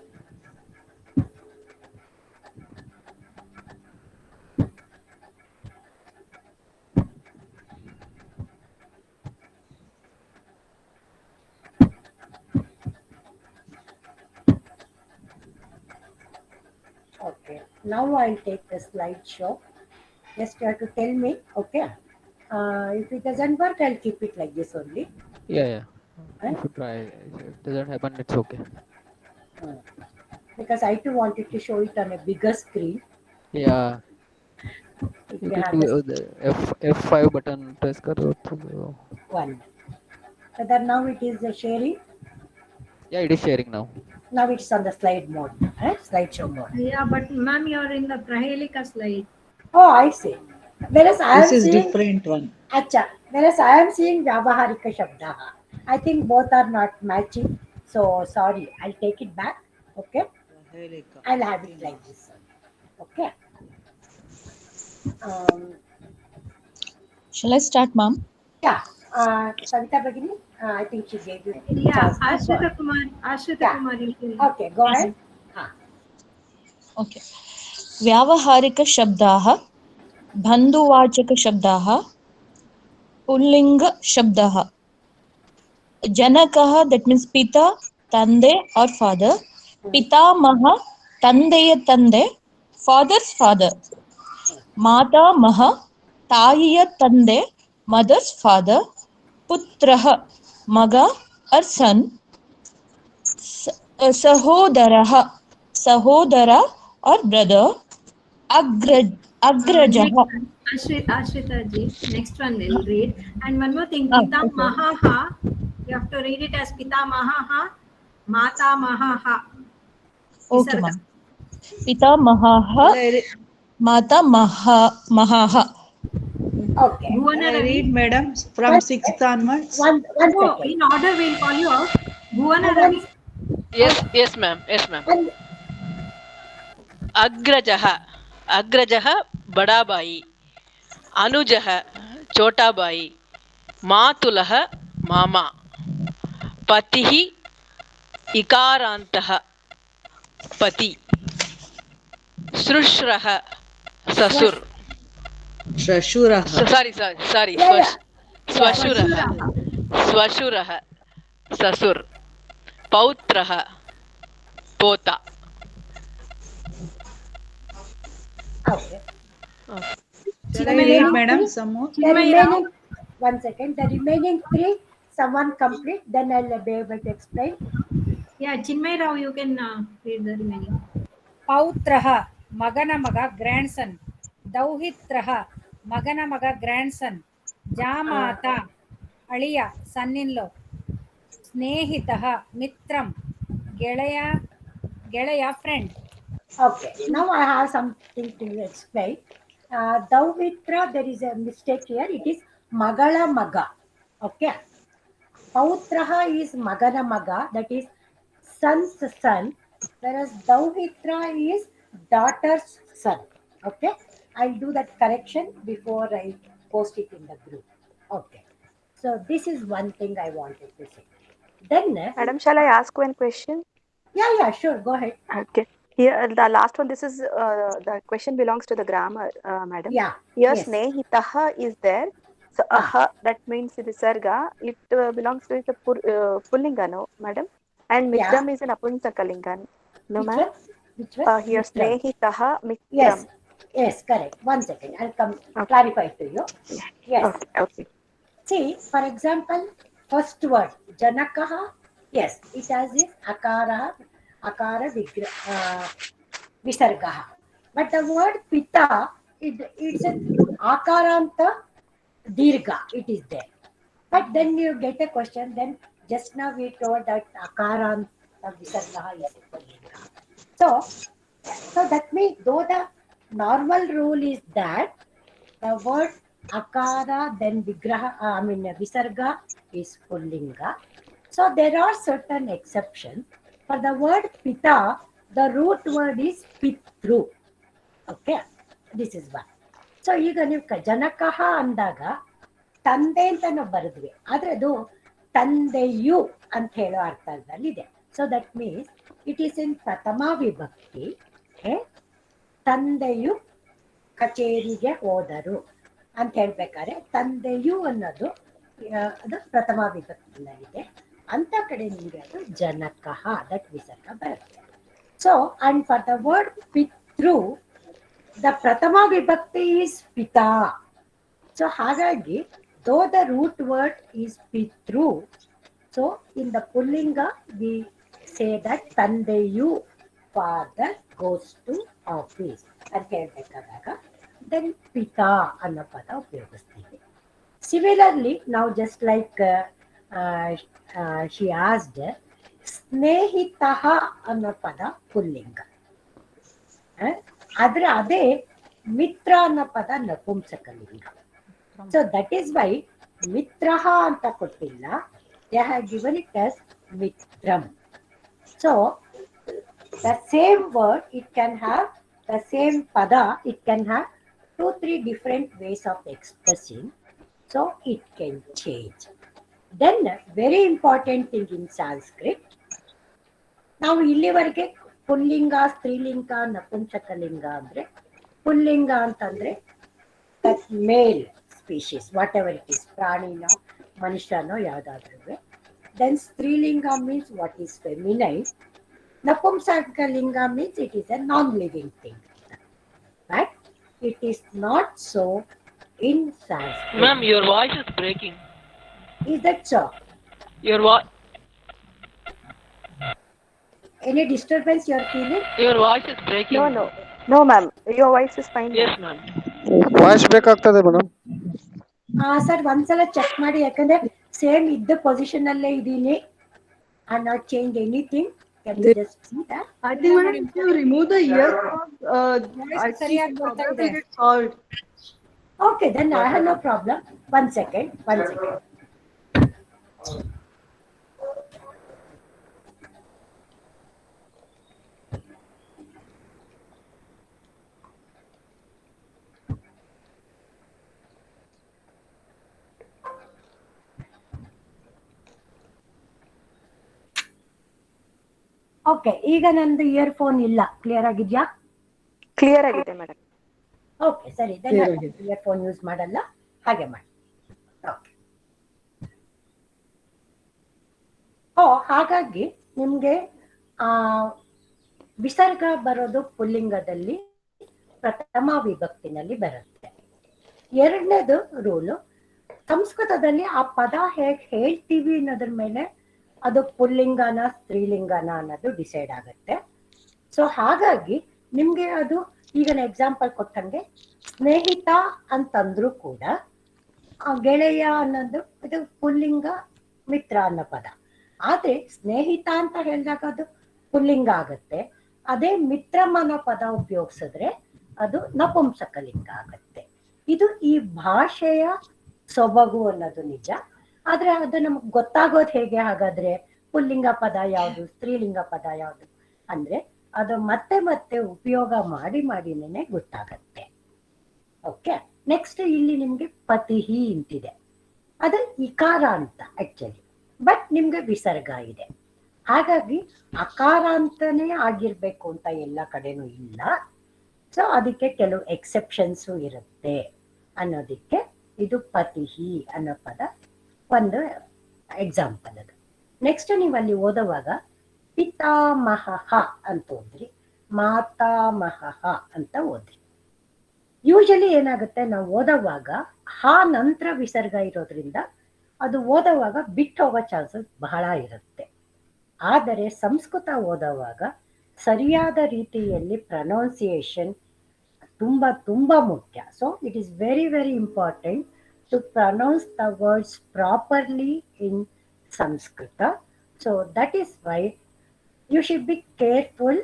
Okay. Now I'll take the slideshow. Just you have to tell me. Okay. If it doesn't work, I'll keep it like this only. Yeah, yeah. Eh? If you try, if it doesn't happen, it's okay. Uh, because I too wanted to show it on a bigger screen. Yeah, If you you can have do this the F5 button press karo to. one. Whether now it is sharing. Yeah, it is sharing now. Now it's on the slide mode. Slideshow mode. Yeah, but ma'am, you're in the Prahelika slide. Oh, I see. Whereas I This am is seeing different one. Acha. Whereas I am seeing Vyavaharika Shabdaha. I think both are not matching. So sorry. I'll take it back. Okay. I'll have it like this. Okay. Um, Shall I start, ma'am? yeah. Savita Bhagini, I think she gave you Yeah, chance. Now go ahead. Ashrita Yeah. Kumar, you can Okay. Go please. ahead. Okay. व्यावहारिकशब्दाः बन्धुवाचकशब्दाः पुल्लिङ्गशब्दाः जनकः that means पिता ತಂದೆ or father पितामह ತಂದೆಯ ತಂದೆ father's father ಮಾತಾಮಹ ತಾಯಿಯ ತಂದೆ mother's father पुत्रः ಮಗ or son सहोदरः सहोदर or brother अग्रजः Next, Ashrita ji, next one will read. And one more thing, Pita okay. Mahaha, you have to read it as Pita Mahaha, Mata Mahaha. Okay, Visarga. ma'am. पितामहः माता महाः Okay. Bhuvana Can I Ravi. read, madam, from One, 6th onwards? one No, second. in order we'll call you out. Bhuvana One, Ravi. Yes, yes, ma'am. Yes, ma'am. one, अग्रजः अग्रजः बडाबाई अनुजः छोटाबाई मातुलः मामा पतिः इकारान्तः पति श्रुश्रः ससुर Shashurah. sorry yeah, yeah. स्वशुरः Swashuraha. स्वशुरः ससुर पौत्रः पोता Okay. Shall The I read, remaining madam, three, some more? the remaining, one second, the remaining three, someone complete, then I'll be able to explain. Yeah, Chinmay Rao, you can read the remaining. ಪೌತ್ರಃ ಮಗನ ಮಗ grandson ದೌಹಿತ್ರಃ ಮಗನ ಮಗ grandson ಜಾಮಾತ ಅಳಿಯ ಸನ್ನಿನ್ಲೋ ಸ್ನೇಹಿತಃ ಮಿತ್ರಂ ಗೆಳೆಯ ಗೆಳೆಯ friend Okay, now I have something to explain. Dauvitra, there is a mistake here. It is Magala Maga. Okay. Pautraha is Magana Maga, that is son's son, whereas Dauvitra is daughter's son. Okay. I'll do that correction before I post it in the group. Okay. So this is one thing I wanted to say. Then, Madam, shall I ask one question? yeah, sure. Go ahead. Okay. Here, the last one, this is the question belongs to the grammar, madam. Yeah. Here, Yes. snehitaha is there. So, aha, that means the sarga. It belongs to the pullinga, no, madam? And Yeah. mitram is an apunsakalinga. No, Which ma'am? one? Which one? Here, Mitram. snehitaha mitram. Yes. Yes, correct. One second. I'll come Okay. clarify to you. Yes. Okay. See, for example, first word, Janakaha. Yes, it has this akara visargaha. But the word pita, it's an akaranta dirga. It is there. But then you get a question. Then just now we told that akaranta visargaha is dirga. So that means though the normal rule is that the word Akara, then Vigraha, Visarga is Pullinga. So there are certain exceptions. For the word Pita, the root word is Pitru. Okay, this is one. So ಈಗ ನೀವು ಜನಕಃ ಅಂದಾಗ ತಂದೆ ಅಂತ ನಾವು ಬರೆದ್ವಿ, ಆದ್ರೆ ಅದು ತಂದೆಯು ಅಂತ ಹೇಳೋ ಅರ್ಥದಲ್ಲಿ ಇದೆ. So that means it is in ಪ್ರಥಮ ವಿಭಕ್ತಿ. ತಂದೆಯು ಕಚೇರಿಗೆ ಹೋದರು ಅಂತ ಹೇಳ್ಬೇಕಾದ್ರೆ ತಂದೆಯು ಅನ್ನೋದು ಅದು ಪ್ರಥಮ ವಿಭಕ್ತಿನಲ್ಲಿದೆ. ಅಂತ ಕಡೆ ನಿಮಗೆ ಅದು ಜನಕಃ ದಟ್ ವಿಸರ್ಗ ಬರುತ್ತೆ. So and for the word Pitru, the Pratama Vibhakti is Pita. So ಹಾಗಾಗಿ though the root word is Pitru, so in the Pullinga we say that Tandeyu, father goes to office ಅಂತ ಹೇಳ್ಬೇಕಾದಾಗ then Pita ಅನ್ನೋ ಪದ ಉಪಯೋಗಿಸ್ತೀವಿ. Similarly, now just like she asked, Snehitaha ಅನ್ನೋ ಪದ ಪುಲ್ಲಿಂಗ. ಆದ್ರೆ ಅದೇ ಮಿತ್ರ ಅನ್ನೋ ಪದ ನಪುಂಸಕಲಿಂಗ. ಸೊ ದಟ್ ಈಸ್ ವೈ ಮಿತ್ರಹ ಅಂತ ಕೊಟ್ಟಿಲ್ಲ, they have given it as ಮಿತ್ರಂ. So the same word it can have the same ಪದ, it can have 2-3 different ways of expressing, so it can change. Then very important thing in Sanskrit, ನಾವು ಇಲ್ಲಿವರೆಗೆ ಪುಲ್ಲಿಂಗ, ಸ್ತ್ರೀಲಿಂಗ, ನಪುಂಸಕಲಿಂಗ ಅಂದ್ರೆ, ಪುಲ್ಲಿಂಗ ಅಂತಂದ್ರೆ that male species whatever it is, ಪ್ರಾಣಿನೋ ಮನುಷ್ಯನೋ ಯಾವ್ದಾದ್ರು. ದೆನ್ ಸ್ತ್ರೀಲಿಂಗ ಮೀನ್ಸ್ ವಾಟ್ ಈಸ್ ಫೆಮಿನೈನ್. ನಪುಂಸಕಲಿಂಗ means it is a non living thing. But it is not so in Sanskrit. Ma'am, your voice is breaking. Is that so? Your voice. Any disturbance you are feeling? Your voice is breaking. No ma'am, your voice is fine. Yes ma'am. Voice break ಆಗ್ತದೆ madam. Sir ಒಂದ್ಸಲ check ಮಾಡಿ, ಯಾಕಂದ್ರೆ same ಇದ್ದ position ಅಲ್ಲೇ ಇದೀನಿ. I not change anything. Can you just see that? I think madam, if you remove the earphones, I think ಸರಿಯಾಗಿ ಬರ್ತಾ ಇದೆ. it gets solved. Okay, then I have no problem. One second. Okay, ಈಗ ನಂದು earphone ಇಲ್ಲ, clear ಆಗಿದ್ಯಾ? Clear ಆಗಿದೆ madam. Okay ಸರಿ, earphone use ಮಾಡಲ್ಲ, ಹಾಗೆ ಮಾಡಿ. ಹಾಗಾಗಿ ನಿಮ್ಗೆ ವಿಸರ್ಗ ಬರೋದು ಪುಲ್ಲಿಂಗದಲ್ಲಿ ಪ್ರಥಮ ವಿಭಕ್ತಿನಲ್ಲಿ ಬರುತ್ತೆ. ಎರಡನೇದು ರೂಲು, ಸಂಸ್ಕೃತದಲ್ಲಿ ಆ ಪದ ಹೇಗೆ ಹೇಳ್ತೀವಿ ಅನ್ನೋದ್ರ ಮೇಲೆ ಅದು ಪುಲ್ಲಿಂಗನ ಸ್ತ್ರೀಲಿಂಗನ ಅನ್ನೋದು ಡಿಸೈಡ್ ಆಗುತ್ತೆ. ಸೊ ಹಾಗಾಗಿ ನಿಮ್ಗೆ ಅದು ಈಗ ಎಕ್ಸಾಂಪಲ್ ಕೊಟ್ಟಂಗೆ ಸ್ನೇಹಿತ ಅಂತಂದ್ರೂ ಕೂಡ ಗೆಳೆಯ ಅನ್ನೋದು ಇದು ಪುಲ್ಲಿಂಗ, ಮಿತ್ರ ಅನ್ನೋ ಪದ. ಆದ್ರೆ ಸ್ನೇಹಿತ ಅಂತ ಹೇಳಿದಾಗ ಅದು ಪುಲ್ಲಿಂಗ ಆಗುತ್ತೆ. ಅದೇ ಮಿತ್ರಂ ಅನ್ನೋ ಪದ ಉಪಯೋಗಿಸಿದ್ರೆ ಅದು ನಪುಂಸಕಲಿಂಗ ಆಗುತ್ತೆ. ಇದು ಈ ಭಾಷೆಯ ಸೊಬಗು ಅನ್ನೋದು ನಿಜ. ಆದ್ರೆ ಅದು ನಮ್ಗೆ ಗೊತ್ತಾಗೋದು ಹೇಗೆ? ಹಾಗಾದ್ರೆ ಪುಲ್ಲಿಂಗ ಪದ ಯಾವುದು, ಸ್ತ್ರೀಲಿಂಗ ಪದ ಯಾವುದು ಅಂದ್ರೆ ಅದು ಮತ್ತೆ ಮತ್ತೆ ಉಪಯೋಗ ಮಾಡಿನೇ ಗೊತ್ತಾಗತ್ತೆ. ಓಕೆ, ನೆಕ್ಸ್ಟ್ ಇಲ್ಲಿ ನಿಮ್ಗೆ ಪತಿಹಿ ಅಂತಿದೆ, ಅದು ಇಕಾರ ಅಂತ ಆಕ್ಚುಲಿ, ಬಟ್ ನಿಮ್ಗೆ ವಿಸರ್ಗ ಇದೆ. ಹಾಗಾಗಿ ಅಕಾರ ಅಂತಾನೆ ಆಗಿರ್ಬೇಕು ಅಂತ ಎಲ್ಲ ಕಡೆನೂ ಇಲ್ಲ. ಸೊ ಅದಕ್ಕೆ ಕೆಲವು ಎಕ್ಸೆಪ್ಷನ್ಸು ಇರುತ್ತೆ ಅನ್ನೋದಕ್ಕೆ ಇದು ಪತಿಹಿ ಅನ್ನೋ ಪದ ಒಂದು ಎಕ್ಸಾಂಪಲ್. ಅದು ನೆಕ್ಸ್ಟ್ ನೀವು ಅಲ್ಲಿ ಓದುವಾಗ ಪಿತಾಮಹ ಅಂತ ಓದ್ರಿ, ಮಾತಾಮಹ ಅಂತ ಓದ್ರಿ. ಯೂಶಲಿ ಏನಾಗುತ್ತೆ, ನಾವು ಓದುವಾಗ ಹಾ ನಂತರ ವಿಸರ್ಗ ಇರೋದ್ರಿಂದ ಅದು ಓದುವಾಗ ಬಿಟ್ಟು ಹೋಗೋ ಚಾನ್ಸಸ್ ಬಹಳ ಇರುತ್ತೆ. ಆದರೆ ಸಂಸ್ಕೃತ ಓದುವಾಗ ಸರಿಯಾದ ರೀತಿಯಲ್ಲಿ ಪ್ರೊನೌನ್ಸಿಯೇಷನ್ ತುಂಬಾ ತುಂಬಾ ಮುಖ್ಯ. So it is very very important to pronounce the words properly in Sanskrita. So that is why you should be careful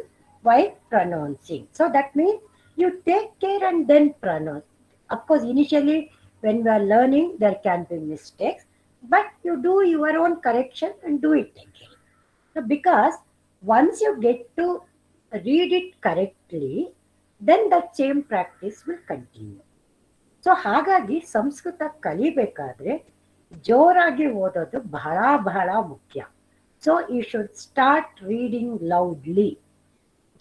while pronouncing. So that means you take care and then pronounce. Of course, initially When we are learning, there can be mistakes, but you do your own correction and do it again. So because once you get to read it correctly, then that same practice will continue. So ಹಾಗಾಗಿ ಸಂಸ್ಕೃತ ಕಲಿಬೇಕಾದ್ರೆ ಜೋರಾಗಿ ಓದೋದು ಬಹಳ ಬಹಳ ಮುಖ್ಯ. So you should start reading loudly.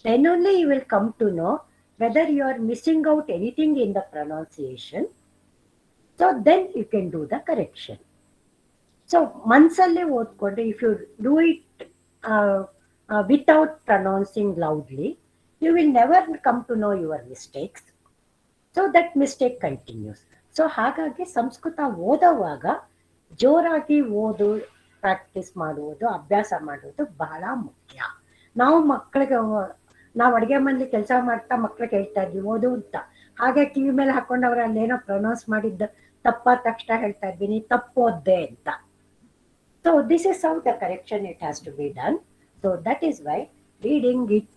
Then only you will come to know whether you are missing out anything in the pronunciation. So then you can do the correction. So ಮನ್ಸಲ್ಲೇ ಓದ್ಕೊಂಡು if you do it without pronouncing loudly, you will never come to know your mistakes. So that mistake continues. So ಹಾಗಾಗಿ ಸಂಸ್ಕೃತ ಓದುವಾಗ ಜೋರಾಗಿ ಓದು practice ಮಾಡುವುದು, ಅಭ್ಯಾಸ ಮಾಡುವುದು ಬಹಳ ಮುಖ್ಯ. ನಾವು ಮಕ್ಕಳಿಗೆ ನಾವು ಅಡುಗೆ ಮನೇಲಿ ಕೆಲಸ ಮಾಡ್ತಾ ಮಕ್ಳಿಗೆ ಹೇಳ್ತಾ ಇದ್ವಿ ಓದು ಅಂತ. ಹಾಗೆ ಕಿವಿ ಮೇಲೆ ಹಾಕೊಂಡು ಅವ್ರು ಅಲ್ಲೇನೋ ಪ್ರೊನೌನ್ಸ್ ಮಾಡಿದ್ದ ತಪ್ಪಾದ ತಕ್ಷಣ ಹೇಳ್ತಾ ಇದ್ದೀನಿ ತಪ್ಪು ಓದ್ದೆ ಅಂತ. So this is how the correction it has to be done. So that is why reading it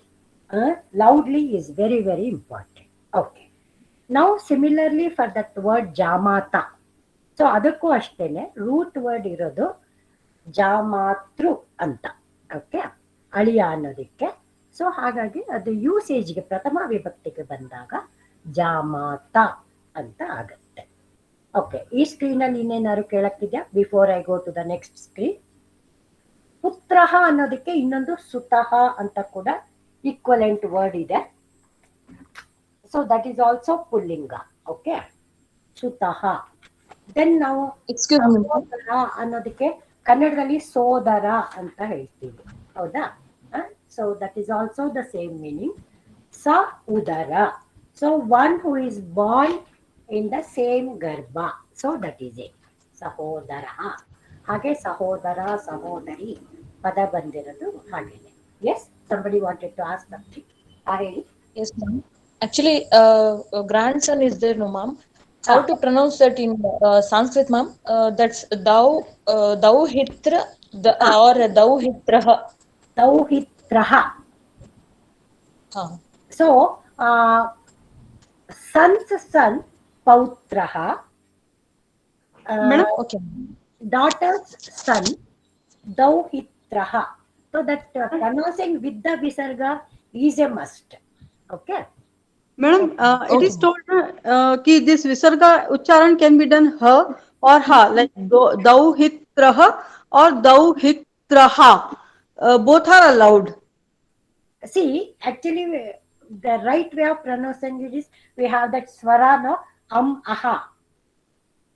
loudly is very very important. Okay. Now similarly for that word jamata, so ಅದಕ್ಕೂ ಅಷ್ಟೇನೆ ರೂಟ್ ವರ್ಡ್ ಇರೋದು ಜಾಮಾತೃ ಅಂತ. Okay, ಅಳಿಯ ಅನ್ನೋದಕ್ಕೆ. So ಹಾಗಾಗಿ ಅದು ಯೂಸೇಜ್ಗೆ ಪ್ರಥಮ ವಿಭಕ್ತಿಗೆ ಬಂದಾಗ ಜಾಮಾತ ಅಂತ ಆಗತ್ತೆ. ಓಕೆ, ಈ ಸ್ಕ್ರೀನಲ್ಲಿ ಇನ್ನೇನಾದ್ರು ಕೇಳಕ್ಕಿದ್ಯಾ before I go to the next screen? ಪುತ್ರಃ ಅನ್ನೋದಕ್ಕೆ ಇನ್ನೊಂದು ಸುತಃ ಅಂತ ಕೂಡ ಈಕ್ವಲೆಂಟ್ ವರ್ಡ್ ಇದೆ. So that is also pullinga. Okay, sutaha. Then now ಸಹೋದರ ಅನ್ನೋದಕ್ಕೆ ಕನ್ನಡದಲ್ಲಿ ಸೋದರ ಅಂತ ಹೇಳ್ತೀವಿ, ಹೌದಾ? So that is also the same meaning. Sa udara. So one who is born in the same garbha. So that is it. ಸಹೋದರ. ಹಾಗೆ ಸಹೋದರ ಸಹೋದರಿ ಪದ ಬಂದಿರೋದು ಹಾಗೇನೆ. Yes, somebody wanted to ask something. ಹೇಳಿ. Yes, ma'am. Actually, grandson is there, no, ma'am. How to pronounce that in Sanskrit, ma'am? That's thou hitra or thou hitraha. Thou hitraha. So, son's son, pautraha. Okay. Daughter's son, thou hitraha. So that pronouncing with the visarga is a must. Okay. Madam, it is told कि this visarga uchcharan can be done ha or ha, like thou hitraha or thou hitraha. Both are allowed. See, actually, the right way of pronouncing it is we have that swara, no, aha.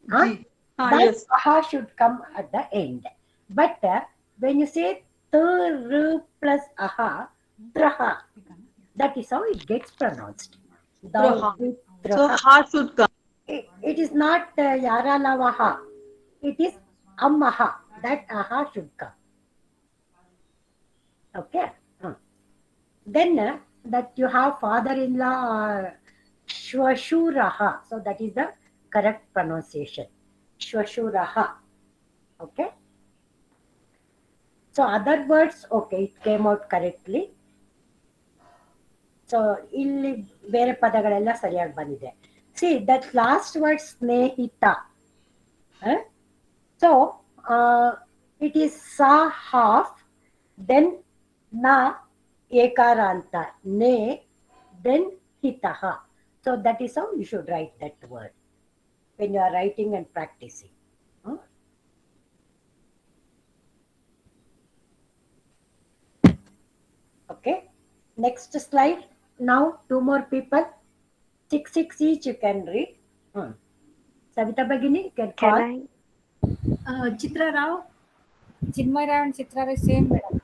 That yes. aha should come at the end. But when you say tr plus aha, traha, that is how it gets pronounced. So ha should come. It is not yara lavaha. It is amaha. That aha should come. Okay. Then that you have father-in-law shwashuraha. So that is the correct pronunciation. Shwashuraha. Okay. So other words, okay, it came out correctly. So ಇಲ್ಲಿ ಬೇರೆ ಪದಗಳೆಲ್ಲ ಸರಿಯಾಗಿ ಬಂದಿದೆ. See that last word ಸ್ನೇಹಿತ. So it is ಸಾ half, then ನ ಏಕಾರ ಅಂತ ನೇ, ದೆನ್ ಹಿತಃ. So that is how you should write that word when you are writing and practising. Okay, next slide. Now two more people, 6 each you can read. Savita Bhagini, you can call. Chitra Rao. Chinmay Rao and Chitra Rao same, madam.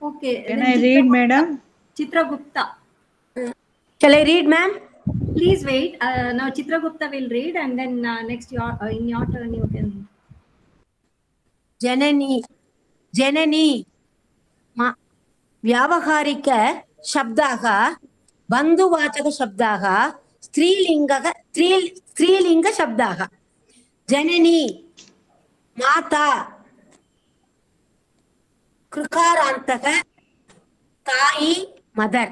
Okay. Can I read, madam? Chitra Gupta. Shall I read, ma'am? Please wait. Now Chitra Gupta will read, and then next in your turn you can. Janani. Janani. व्यावहारिक शब्दाः बन्धुवाचक शब्दाः स्त्रीलिंग शब्दाः. जननी माता कृकारान्तक तायि mother.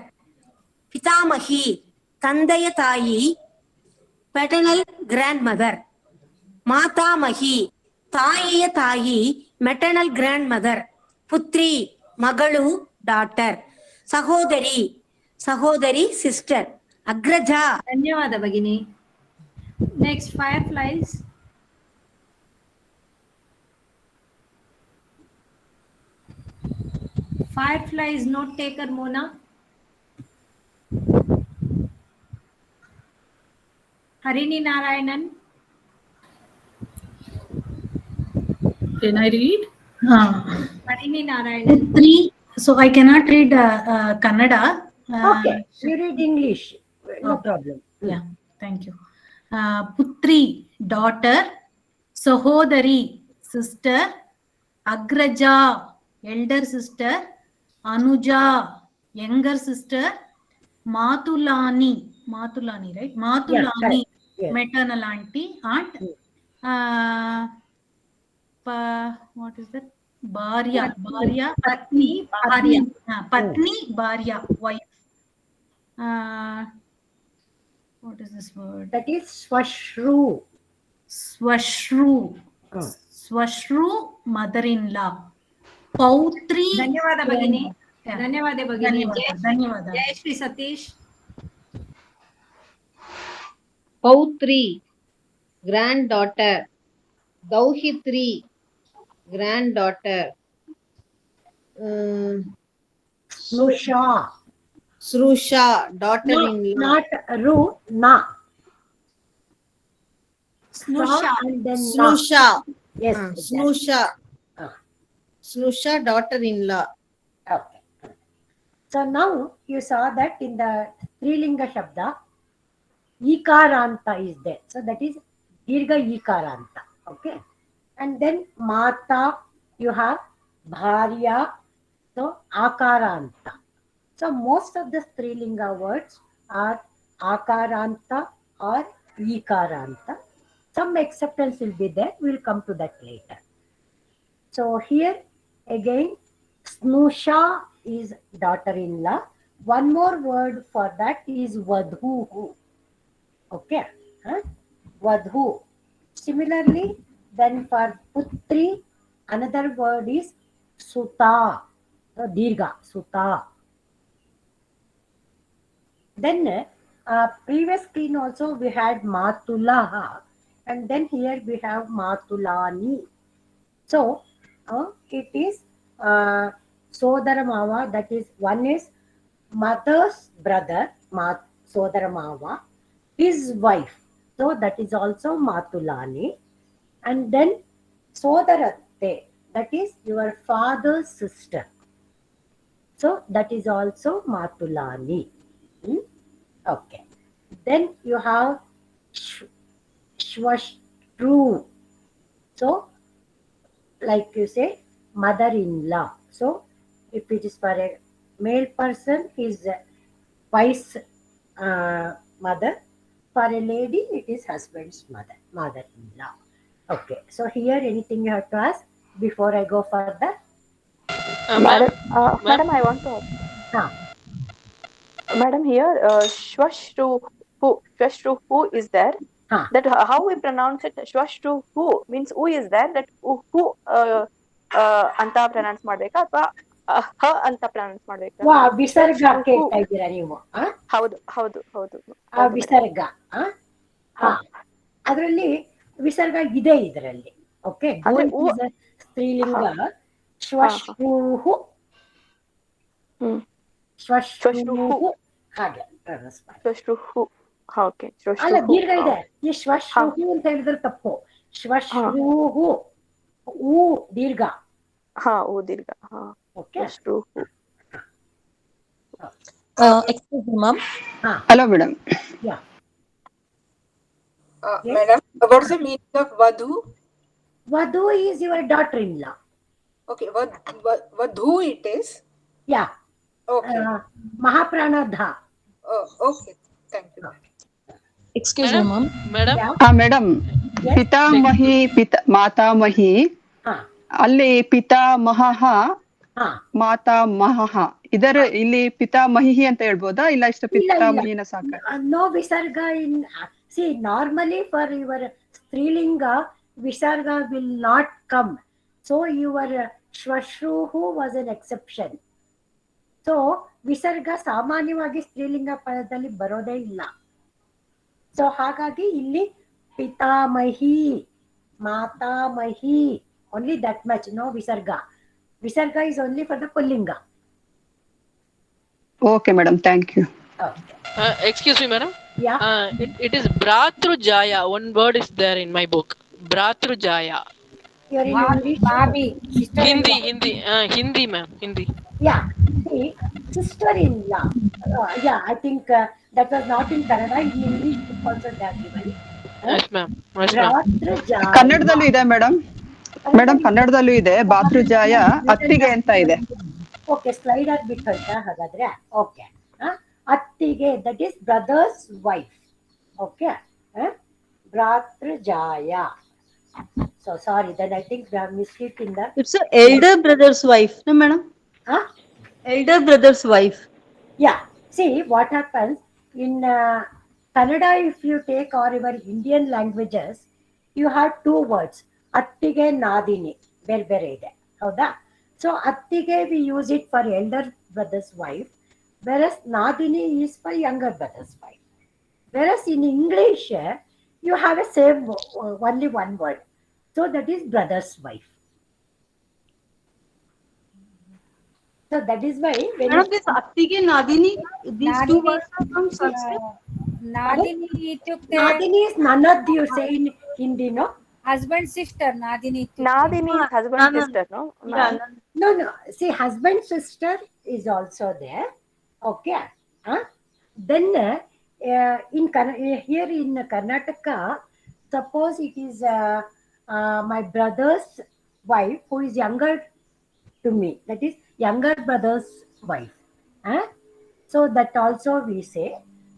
पितामही तंदय तायि paternal grandmother. Matamahi, ತಾಯಿಯ ತಾಯಿ, maternal grandmother. Putri, ಮಗಳು, daughter. ಸಹೋದರಿ, ಸಹೋದರಿ, sister. ಅಗ್ರಜ. ಧನ್ಯವಾದ ಭಗಿನಿ. Next, fireflies. Fireflies note taker Mona. Harini Narayanan. Can I read? Harini Narayanan. Putri. So I cannot read Kannada. Okay, you read English. No problem. Yeah, thank you. Putri, daughter. Sahodari, sister. Agraja, elder sister. Anuja, younger sister. Matulani, right? Matulani, yes. maternal auntie, aunt. What is that? Bharya, Patni, Bharya, wife. What is this word? That is Swashru. Swashru, mother-in-law. Pautri. ಧನ್ಯವಾದ ಭಗಿನಿ. ಧನ್ಯವಾದ ಭಗಿನಿ. ಧನ್ಯವಾದ. Jayashree Satish. Pautri, granddaughter. Gauhitri, granddaughter. Srusha, daughter-in-law. Not Ru, Na. Snusha. Snusha. Yes. Snusha. Snusha, daughter-in-law. Okay. So now you saw that in the Strilinga Shabda, Ikaranta is there. So that is Dirga Ikaranta. Okay. And then Mata, you have Bharya, so Akaranta. So most of the Strilinga words are Akaranta or Ikaranta. Some exceptions will be there. We'll come to that later. So here again, Snusha is daughter-in-law. One more word for that is Vadhu. Okay. Vadhu. Similarly, then for Putri, another word is Suta. So Dirga, Suta. Then previous screen also we had Matulaha, and then here we have Matulani. So it is Sodaramava, that is one is mother's brother, Sodaramava, his wife. So that is also Matulani. And then Sodaratte, that is your father's sister. So that is also Matulani. Okay. Then you have Shwashru. So like you say, mother-in-law. So if it is for a male person, his wife's mother. For a lady, it is husband's mother-in-law. Okay. So here, anything you have to ask before I go further? Madam, I want to ask. Madam, here Shwashruhu is there. That how we pronounce it? Shwashruhu means who is there? That who anta pronounce ಮಾಡಬೇಕಾ ಅಥವಾ ಹ ಅಂತ pronounce ಮಾಡಬೇಕಾ? ವಿಸರ್ಗ ಕೇಳ್ತಾ ಇದ್ದೀರಾ ನೀವು? ಹೌದು. ವಿಸರ್ಗ ಅದರಲ್ಲಿ ವಿಸರ್ಗ ಇದೆ ಇದರಲ್ಲಿ. ಓಕೆ. ಸ್ತ್ರೀಲಿಂಗ ಶ್ವಶ್ರೂಹು. ಶ್ವಶ್ರೂಹು ಹಾಗೆ ಶ್ವಶ್ರೂಹು. ಓಕೆ. ಅಲ್ಲ, ದೀರ್ಘ ಇದೆ. ಈ ಶ್ವಶ್ರೂಹು ಅಂತ ಹೇಳಿದ್ರೆ ತಪ್ಪು. ಶ್ವಶ್ರೂಹು ಊ ದೀರ್ಘ. ಊ ದೀರ್ಘ. Okay. ಶ್ವಶ್ರೂಹು. Excuse me, ma'am. Hello, madam. Yeah. Madam, what is the meaning of Vadhu? Vadhu is your daughter-in-law. Okay, Vadhu it is? Yeah. Okay. Mahapranadha. Okay, thank you. Excuse me, ma'am. Madam? Madam, ಪಿತಾಮಹಿ ಮಾತಾಮಹಿ ಅಲ್ಲಿ ಪಿತಾಮಹ ಮಾತಾಮಹ ಇದರ ಇಲ್ಲಿ ಪಿತಾಮಹಿ ಅಂತ ಹೇಳ್ಬೋದಾ? ಇಲ್ಲ ಇಷ್ಟ ಪಿತಾಮಹಿನ ಸಾಕ? No visarga in See, normally for your Strilinga, Visarga will not come. So your Shwashruhu was an exception. So ವಿಸರ್ಗ ಸಾಮಾನ್ಯವಾಗಿ ಸ್ತ್ರೀಲಿಂಗ ಪದದಲ್ಲಿ ಬರೋದೇ ಇಲ್ಲ. ಸೊ ಹಾಗಾಗಿ ಇಲ್ಲಿ ಪಿತಾಮಹಿ, ಮಾತಾಮಹಿ, only that much, no visarga. Visarga is only for the pullinga. Okay, madam. Thank you. Okay. Excuse me, madam. Yeah. It is Bhratrujaya. One word is there in my book. Bhratrujaya. You're in English? Babi, Hindi, ma'am. Hindi. Yeah. See, sister-in-law. Yeah, I think that was not in Kannada. In English book also they are given. Yes, ma'am. Yes, ma'am. Bhratrujaya. ಕನ್ನಡದಲ್ಲೂ ಇದೆ madam. Madam ಕನ್ನಡದಲ್ಲೂ ಇದೆ. ಭಾತೃಜಾಯ ಅತ್ತಿಗೆ ಅಂತ ಇದೆ. Okay, slide ಆಗ್ಬಿಟ್ಟು ಹೋಯ್ತಾ ಹಾಗಾದ್ರೆ? ಓಕೆ, ಅತ್ತಿಗೆ, that is brother's wife. Okay, ಭ್ರಾತೃಜಾಯ. So sorry, then I think we have missed it in that. It's a elder brother's wife, no madam? Huh? Elder brother's wife. Yeah. See what happens in Kannada, if you take or your Indian languages, you have two words, attige, nadini, ಬೇರೆ ಇದೆ, ಹೌದಾ? So attige we use it for elder brother's wife, whereas nadini is for younger brother's wife. Whereas in English you have a same only one word, so that is brother's wife. So that is why when Madam, this attige, nadini, these two words are from Sanskrit. Nadini itukte. Nadini is nanad, you say in Hindi, no? Husband sister, Nadini. Nadini is husband sister, no? No. See, husband sister is also there. Okay. Then here in Karnataka, suppose it is my brother's wife who is younger to me. That is younger brother's wife. So that also we say.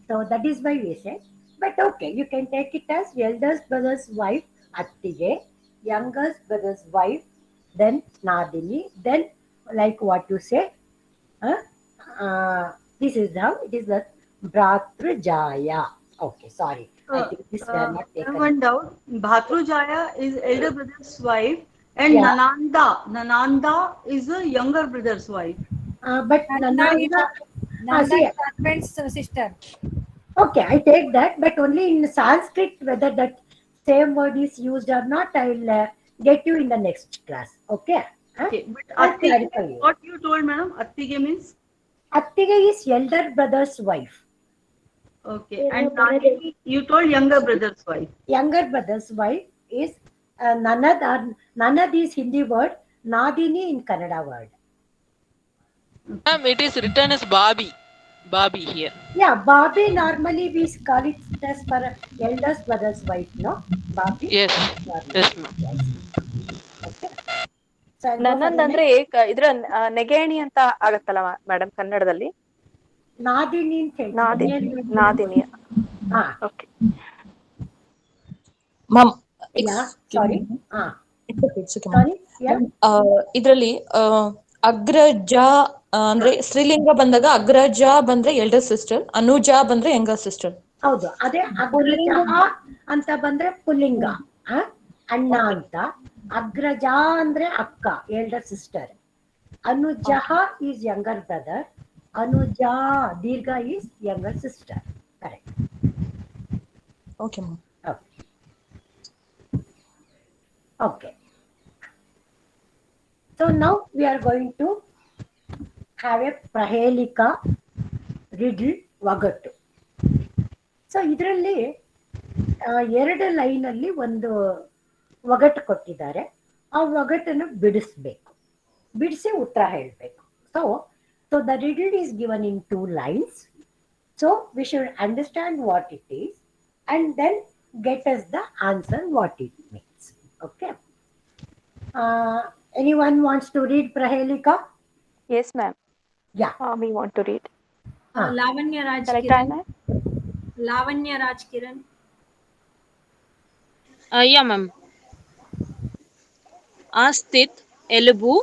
So that is why we say. But okay, you can take it as eldest brother's wife, attige, youngest brother's wife, then nadini, then like what you say. This is how it is the Bhratrujaya. Okay, sorry. I think this we are not taken. One doubt. Bhatrujaya is elder brother's wife, and Nananda is a younger brother's wife. But Nanda is husband's sister. Okay, I take that, but only in Sanskrit, whether that same word is used or not, I will get you in the next class. Okay? Okay, but attige, what you told, madam? Attige means? Attige is elder brother's wife. Okay, and nadini, you told younger brother's wife. Younger brother's wife is nanad, or nanad is Hindi word, nadini in Kannada word. Ma'am, it is written as Babi. Babi here. Yeah, Babi normally we call it as for eldest brother's wife, no? Babi? Yes. Yes, ma'am. Okay. ನನ್ನಂದ್ ಅಂದ್ರೆ ಇದ್ರ ನೆಗೇಣಿ ಅಂತ ಆಗತ್ತಲ್ಲ madam ಕನ್ನಡದಲ್ಲಿ? ನಾದಿನಿ ಅಂತ ಹೇಳಿ. ನಾದಿನಿ. Okay ma'am, ಸಾರಿ. ಇದರಲ್ಲಿ ಅಗ್ರಜ ಅಂದ್ರೆ ಸ್ತ್ರೀಲಿಂಗ ಬಂದಾಗ ಅಗ್ರಜ ಬಂದ್ರೆ ಎಲ್ಡರ್ ಸಿಸ್ಟರ್, ಅನುಜ ಬಂದ್ರೆ ಯಂಗರ್ ಸಿಸ್ಟರ್. ಹೌದು, ಅದೇ ಅಗ್ರಜ ಅಂತ ಬಂದ್ರೆ ಪುಲ್ಲಿಂಗ, ಅಣ್ಣ ಅಂತ. ಅಗ್ರಜ ಅಂದ್ರೆ ಅಕ್ಕ, ಎಲ್ಡರ್ ಸಿಸ್ಟರ್. ಅನುಜ ಈಸ್ ಯಂಗರ್ ಬ್ರದರ್. ಅನುಜ ದೀರ್ಘ is younger sister. Correct. Okay ma'am. Okay. So now we are going to have a prahelika riddle ಒಗಟು. ಸೊ ಇದರಲ್ಲಿ 2 ಲೈನಲ್ಲಿ ಒಂದು ಒಗಟು ಕೊಟ್ಟಿದ್ದಾರೆ. ಆ ಒಗಟನ್ನು ಬಿಡಿಸಿ ಉತ್ತರ ಹೇಳಬೇಕು. So the riddle is given in 2 lines. So we should understand what it is and then get us the answer what it means. Okay. Anyone wants to read prahelika? Yes, ma'am. Yeah. We want to read. Lavanya Raj Kiran. Lavanya Raj Kiran. Yeah, ma'am. Astit, elubu,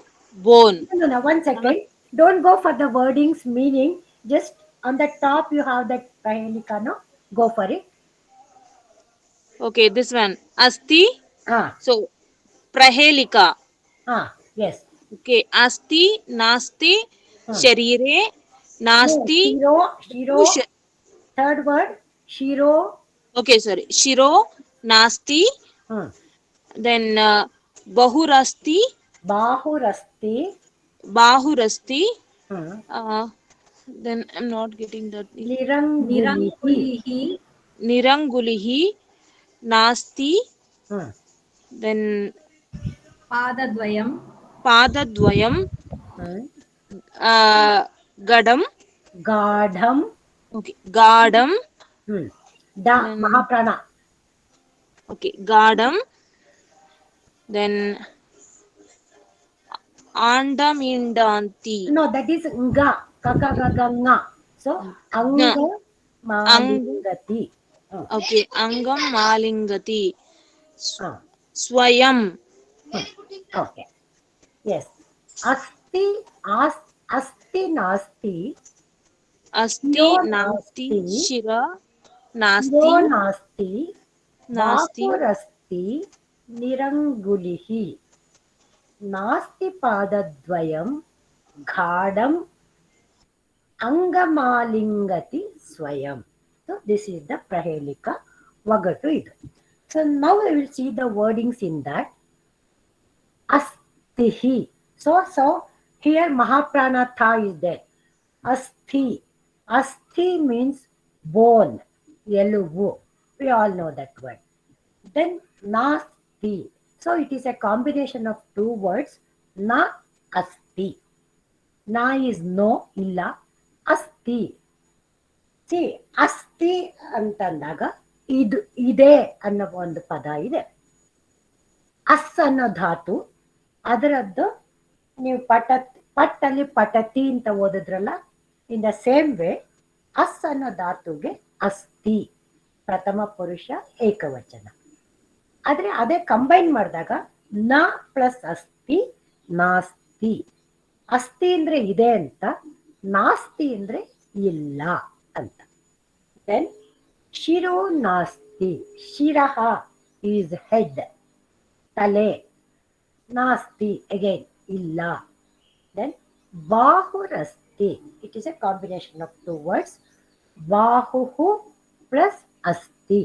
bone. No, 1 second. Don't go for the wordings meaning. Just on the top you have that prahelika, no? Go for it. Okay, this one. Asti. Ah. So, Prahelika. Ah, yes. Okay, Asti, Nasti, Sharire, No, Nasti. Shiro. Third word, Shiro. Okay, sorry. Shiro, Nasti. Then Bahurasti. Bahurasti. Bahurasti. Then I'm not getting that. Nirangulihi. Nirangulihi. Nasti. Then Padadvayam. Padadvayam. Gadam. Gadham. Okay, Gadam. Da, Mahaprana. Okay, Gadam. Then Andamindanti. No, that is Nga. Kakagaganga. So, Anga Malingati. Okay, Angam Malingati. Swayam. Okay. Yes. Asti, Asti Nasti. Asti Nasti. Shira Nasti. Shiro Nasti. Nasti. Bahurasti. Nirangulihi. Nasti Padadvayam. Ghadam. Angamalingati Swayam. So this is the Prahelika Vagatu idu. So now we will see the wordings in that. Astihi. So here Mahaprana Tha is there. Asti. Asti means bone. Eluvu. We all know that word. Then Nasti. So it is a combination of two words. Na Asti. Na is no, illa. Asti. See, ಅಸ್ಥಿ ಅಂತಂದಾಗ ಇದೆ ಅನ್ನೋ ಒಂದು ಪದ ಇದೆ. Us ಅನ್ನೋ ಧಾತು, ಅದರದ್ದು ನೀವು ಪಟ್ಟಲ್ಲಿ ಪಟತಿ ಅಂತ ಓದಿದ್ರಲ್ಲ, ಇನ್ ದ ಸೇಮ್ ವೇ ಅಸ್ ಅನ್ನೋ ಧಾತುಗೆ ಅಸ್ಥಿ ಪ್ರಥಮ ಪುರುಷ ಏಕವಚನ. ಆದ್ರೆ ಅದೇ ಕಂಬೈನ್ ಮಾಡಿದಾಗ ನ ಪ್ಲಸ್ ಅಸ್ಥಿ ನಾಸ್ತಿ. ಅಸ್ಥಿ ಅಂದ್ರೆ ಇದೆ ಅಂತ, ನಾಸ್ತಿ ಅಂದ್ರೆ ಇಲ್ಲ ಅಂತ. Then Shiro Nasti. Shiraha is head. Tale. Nasti again illa. Then Bahurasti. It is a combination of two words. Bahuhu plus asti.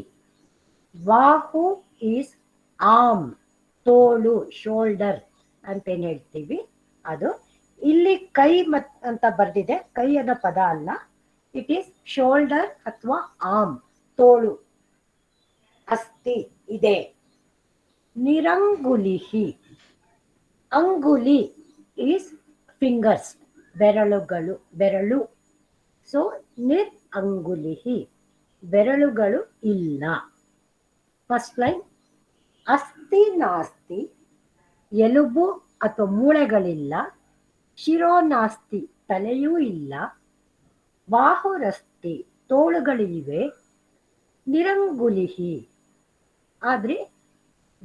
Bahu is arm. Tolu, shoulder ಅಂತ ಏನ್ ಹೇಳ್ತೀವಿ ಅದು. ಇಲ್ಲಿ ಕೈ ಅಂತ ಬರ್ದಿದೆ, ಕೈ ಅನ್ನೋ ಪದ ಅಲ್ಲ. ಇಟ್ ಈಸ್ ಶೋಲ್ಡರ್ ಅಥವಾ ಆರ್ಮ್, ತೋಳು. ಅಸ್ಥಿ ಇದೆ. ನಿರಂಗುಲಿಹಿ. ಅಂಗುಲಿ ಈಸ್ ಫಿಂಗರ್ಸ್, ಬೆರಳುಗಳು, ಬೆರಳು. ಸೊ ನಿರ್ ಅಂಗುಲಿಹಿ, ಬೆರಳುಗಳು ಇಲ್ಲ. ಫಸ್ಟ್ ಲೈನ್ ಅಸ್ಥಿ ನಾಸ್ತಿ, ಎಲುಬು ಅಥವಾ ಮೂಳೆಗಳಿಲ್ಲ. ಶಿರೋ ನಾಸ್ತಿ, ತಲೆಯೂ ಇಲ್ಲ. ಬಾಹುರಸ್ತಿ, ತೋಳುಗಳಿವೆ. ನಿರಂಗುಲಿಹಿ, ಆದ್ರೆ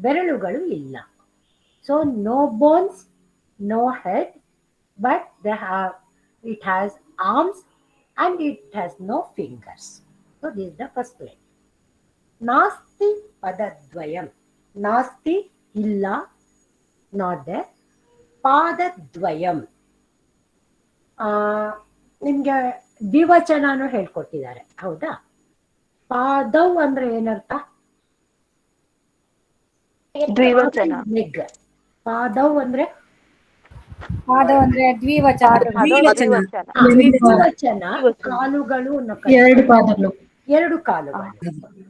ಬೆರಳುಗಳು ಇಲ್ಲ. So no bones, no head, but it has arms and it has no fingers. So this the first line. ನಾಸ್ತಿ ಪದದ್ವಯಂ. ನಾಸ್ತಿ ಇಲ್ಲ, ನಾಟ್ ದೇರ್. ಪಾದದ್ವಯಂ, ನಿಮ್ಗೆ ದ್ವಿವಚನನು ಹೇಳ್ಕೊಟ್ಟಿದ್ದಾರೆ, ಹೌದಾ? ಪಾದವ್ ಅಂದ್ರೆ ಏನರ್ಥ? ದ್ವಿವಚನ. ಪಾದವ್ ಅಂದ್ರೆ ದ್ವಿವಚನ. ದ್ವಿವಚನ. ಕಾಲುಗಳು ಅನ್ನೋ ಎರಡು ಪಾದಗಳು. ಎರಡು ಕಾಲುಗಳು.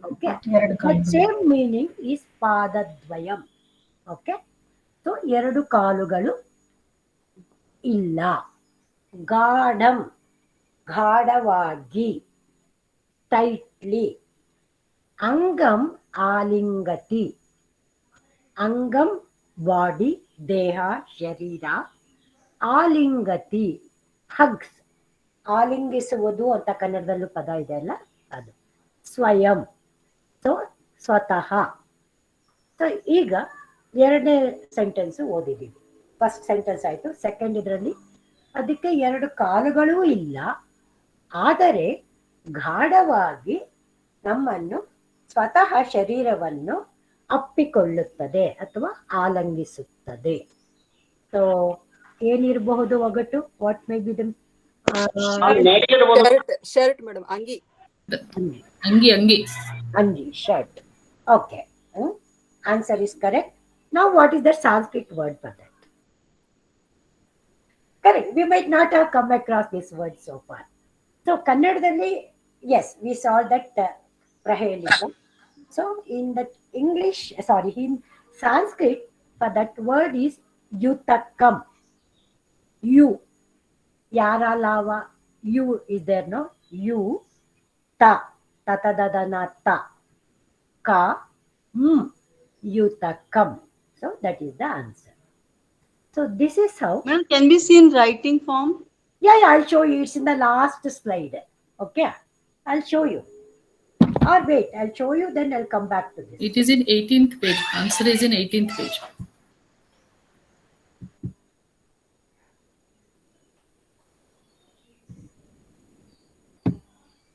ಓಕೆ, ಸೇಮ್ ಮೀನಿಂಗ್ ಈಸ್ ಪಾದದ್ವಯಂ. ಓಕೆ, ಸೊ ಎರಡು ಕಾಲುಗಳು ಇಲ್ಲ. ಗಾಢಂ, ಗಾಢವಾಗಿ, ಟೈಟ್ಲಿ. ಅಂಗಂ ಆಲಿಂಗತಿ. ಅಂಗಂ ಬಾಡಿ, ದೇಹ, ಶರೀರ. ಆಲಿಂಗತಿ ಹಗ್ಸ್, ಆಲಿಂಗಿಸುವುದು ಅಂತ ಕನ್ನಡದಲ್ಲೂ ಪದ ಇದೆ ಅಲ್ಲ, ಅದು. ಸ್ವಯಂ, ಸೊ ಸ್ವತಃ. ಸೊ ಈಗ ಎರಡನೇ ಸೆಂಟೆನ್ಸ್ ಓದಿದ್ದೀವಿ. ಫಸ್ಟ್ ಸೆಂಟೆನ್ಸ್ ಆಯ್ತು. ಸೆಕೆಂಡ್ ಇದರಲ್ಲಿ ಅದಕ್ಕೆ ಎರಡು ಕಾಲುಗಳೂ ಇಲ್ಲ, ಆದರೆ ಗಾಢವಾಗಿ ನಮ್ಮನ್ನು ಸ್ವತಃ ಶರೀರವನ್ನು ಅಪ್ಪಿಕೊಳ್ಳುತ್ತದೆ ಅಥವಾ ಆಲಂಗಿಸುತ್ತದೆ. ಸೊ ಏನಿರಬಹುದು ಒಗಟು? What may be the shirt madam, ಅಂಗಿ. ಅಂಗಿ, shirt. Okay. Answer is correct. Now what is the Sanskrit word for that? Correct. We might not have come across this word so far. So Kannadadalli, yes, we saw that Prahelika. So in the in Sanskrit, for that word is Yutakam. You. Yara lava. You is there, no? You. Ta. Tatadadana ta. Ka. Yutakam. So that is the answer. So this is how. Ma'am, can we see in writing form? Yeah, I'll show you. It's in the last slide. Okay, I'll show you. Or wait, I'll show you, then I'll come back to this. It is in 18th page. Answer is in 18th page.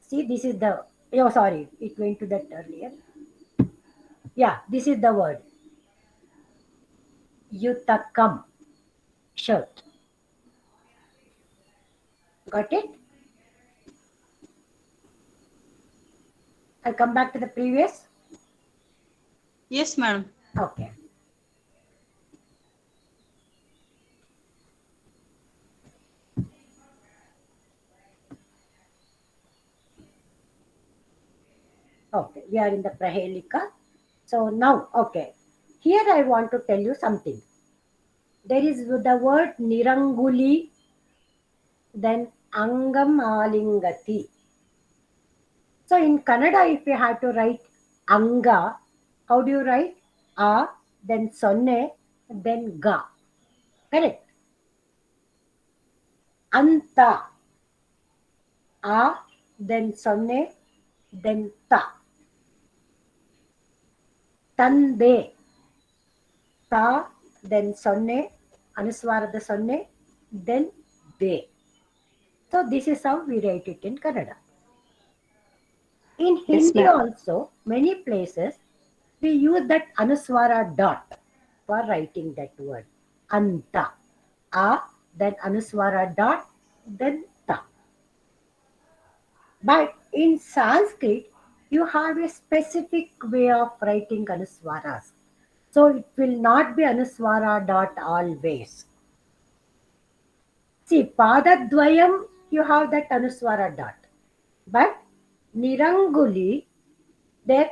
See, this is the. Oh, sorry, it went to that earlier. Yeah, this is the word. Yutakam. Shirt. Got it? I'll come back to the previous. Yes, madam. Okay. Okay, we are in the Prahelika. So now, okay, here I want to tell you something. There is the word Niranguli, then Angam Alingati. So in Kannada, if you have to write Anga, how do you write? A, then Sonne, then Ga. Correct? Anta. A, then Sonne, then Ta. Tande. Ta, then Sonne, Anuswarada Sonne, then De. So this is how we write it in Kannada. In Hindi also, many places, we use that Anuswara dot for writing that word. Anta. A, then Anuswara dot, then Ta. But in Sanskrit, you have a specific way of writing Anuswaras. So it will not be Anuswara dot always. See, Padadvayam, you have that Anuswara dot. But Niranguli, there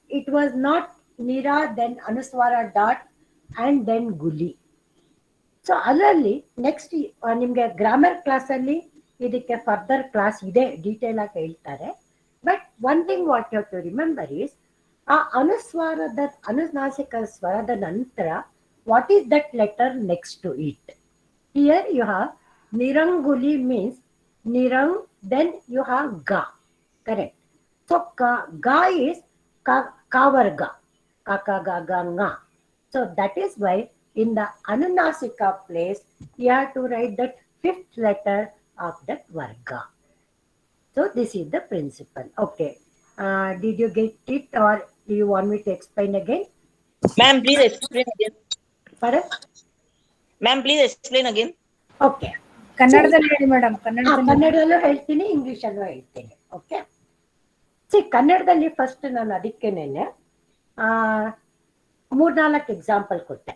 it was not Nira, then Anuswara dot, and then Guli. So ಅದರಲ್ಲಿ next ನಿಮಗೆ grammar ಕ್ಲಾಸಲ್ಲಿ ಇದಕ್ಕೆ further class ಇದೆ, detail ಆಗಿ ಹೇಳ್ತಾರೆ. But one thing what you to remember is ಆ ಅನುನಾಸಿಕ ಸ್ವರದ ನಂತರ what is that letter next to it. Here you have ನಿರಂಗುಲಿ ಮೀನ್ಸ್ ನಿರಂಗ್, ದೆನ್ ಯು ಹ್ಯಾವ್ ಗಾ. ಕರೆಕ್ಟ್. ಸೊ ಗಾ ಈಸ್ ಕಾವರ್ಗ, ಕಾ. So that is why in the Anunasika place, you have to write that fifth letter of that Varga. So this is the principle. Okay. Did you get it, or do you want me to explain again? Ma'am, please explain again. Pardon? Ma'am, please explain again. Okay. ಕನ್ನಡದಲ್ಲಿ ಹೇಳಿ madam. ಕನ್ನಡದಲ್ಲೂ ಹೇಳ್ತೀನಿ, ಇಂಗ್ಲಿಷಲ್ಲೂ ಹೇಳ್ತೀನಿ. Okay. C, ಕನ್ನಡದಲ್ಲಿ first ನಾನು ಅದಕ್ಕೇನೆ 3-4 example ಕೊಟ್ಟೆ.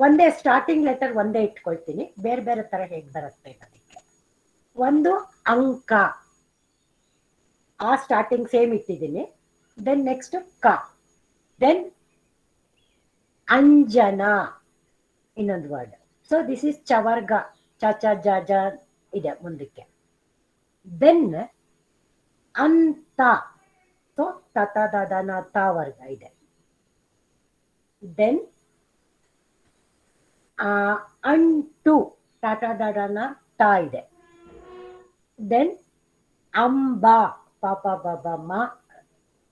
ಒಂದೇ ಸ್ಟಾರ್ಟಿಂಗ್ ಲೆಟರ್ ಒಂದೇ ಇಟ್ಕೊಳ್ತೀನಿ, ಬೇರೆ ಬೇರೆ ತರ ಹೇಗೆ ಬರುತ್ತೆ ಅದಕ್ಕೆ. ಒಂದು ಅಂಕ, ಆ ಸ್ಟಾರ್ಟಿಂಗ್ ಸೇಮ್ ಇಟ್ಟಿದ್ದೀನಿ. ದೆನ್ ನೆಕ್ಸ್ಟ್ ಕ, ದೆನ್ ಅಂಜನ ಇನ್ನೊಂದು ವರ್ಡ್. ಸೊ ದಿಸ್ ಇಸ್ ಚವರ್ಗ, ಚ ಜ ಇದೆ ಮುಂದಕ್ಕೆ. ದೆನ್ ಅಂತ, ಸೊ ತದನ ತ ವರ್ಗ ಇದೆ. ದೆನ್ ಅಂಟು, ಟಾಟಾದನ ತ ಇದೆ. ದೆನ್ ಅಂಬ, ಪಾಪ ಬಬ ಮ,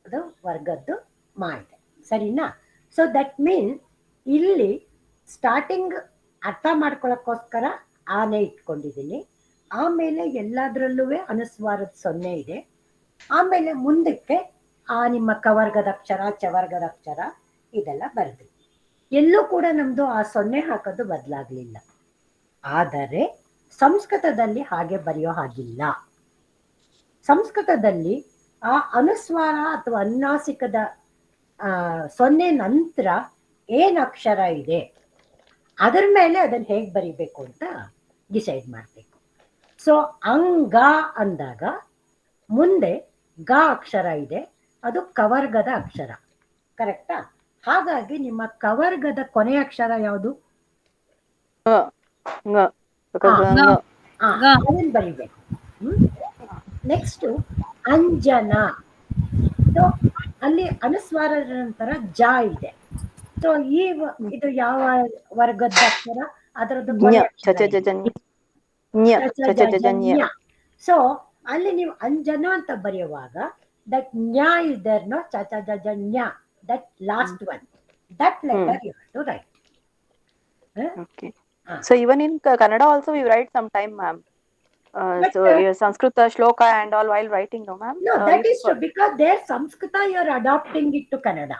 ಅದು ವರ್ಗದ್ದು ಮಾ ಇದೆ. ಸರಿನಾ? ಸೊ ದಟ್ ಮೀನ್ಸ್ ಇಲ್ಲಿ ಸ್ಟಾರ್ಟಿಂಗ್ ಅರ್ಥ ಮಾಡ್ಕೊಳ್ಳೋಕ್ಕೋಸ್ಕರ ಆನೆ ಇಟ್ಕೊಂಡಿದ್ದೀನಿ. ಆಮೇಲೆ ಎಲ್ಲದರಲ್ಲೂ ಅನುಸ್ವಾರದ ಸೊನ್ನೆ ಇದೆ. ಆಮೇಲೆ ಮುಂದಕ್ಕೆ ನಿಮ್ಮ ಕವರ್ಗದ ಅಕ್ಷರ, ಚವರ್ಗದ ಅಕ್ಷರ ಇದೆಲ್ಲ ಬರೆದ್ವಿ. ಎಲ್ಲೂ ಕೂಡ ನಮ್ದು ಆ ಸೊನ್ನೆ ಹಾಕೋದು ಬದಲಾಗ್ಲಿಲ್ಲ. ಆದರೆ ಸಂಸ್ಕೃತದಲ್ಲಿ ಹಾಗೆ ಬರೆಯೋ ಹಾಗಿಲ್ಲ. ಸಂಸ್ಕೃತದಲ್ಲಿ ಆ ಅನುಸ್ವಾರ ಅಥವಾ ಅನುನಾಸಿಕದ ಸೊನ್ನೆ ನಂತರ ಏನ್ ಅಕ್ಷರ ಇದೆ ಅದರ ಮೇಲೆ ಅದನ್ನ ಹೇಗೆ ಬರಿಬೇಕು ಅಂತ ಡಿಸೈಡ್ ಮಾಡಬೇಕು. ಸೊ ಅಂಗ ಅಂದಾಗ ಮುಂದೆ ಗ ಅಕ್ಷರ ಇದೆ, ಅದು ಕವರ್ಗದ ಅಕ್ಷರ, ಕರೆಕ್ಟಾ? ಹಾಗಾಗಿ ನಿಮ್ಮ ಕವರ್ಗದ ಕೊನೆ ಅಕ್ಷರ ಯಾವುದು? ಅದನ್ನ ಬರಿಬೇಕು. ನೆಕ್ಸ್ಟ್ ಅಂಜನ. ಸೊ ಅಲ್ಲಿ ಅನುಸ್ವಾರದ ನಂತರ ಜ ಇದೆ. ಸೊ ಇದು ಯಾವ ವರ್ಗದ ಅಕ್ಷರ? ಅದರದ್ದು ಕೊನೆ ಅಕ್ಷರ ಸೊ ಅಲ್ಲಿ ನೀವು ಅಂಜನ ಅಂತ ಬರೆಯುವಾಗ ದಟ್ ನ್ಯಾ ಇಸ್ ದೇರ್, ನೋ ಚ ಚ ಜ ಜ ನ್ಯಾ, that last one, that letter you have to write. Okay. So even in Kannada also we write sometime, ma'am. So Sanskrita shloka and all while writing, no, ma'am? No, that is true, because there Sanskrita you are adopting it to Kannada.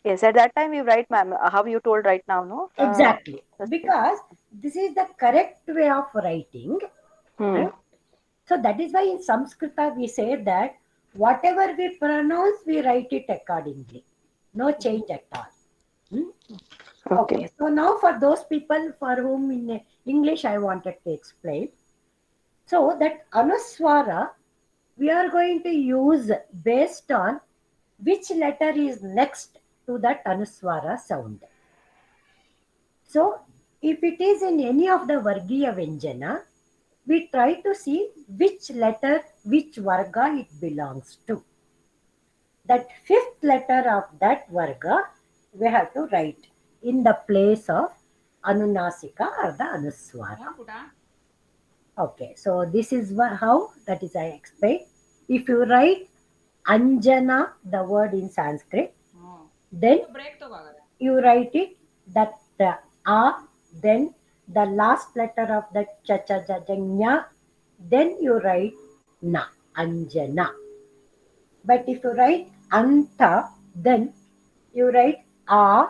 Yes, at that time we write, ma'am, how you told right now, no? Exactly, because this is the correct way of writing. Right? So that is why in Sanskrita we say that whatever we pronounce, we write it accordingly. No change at all. Okay. So now for those people for whom in English I wanted to explain. So that anuswara we are going to use based on which letter is next to that anuswara sound. So if it is in any of the Vargiya Vyanjana, we try to see which letter, which varga it belongs to. That fifth letter of that varga we have to write in the place of Anunasika or the Anuswara. Okay, so this is how, that is I explain. If you write Anjana, the word in Sanskrit, then you write it that A, then the last letter of that cha cha ja ja nya, then you write na, Anjana. But if you write Anta, then you write A,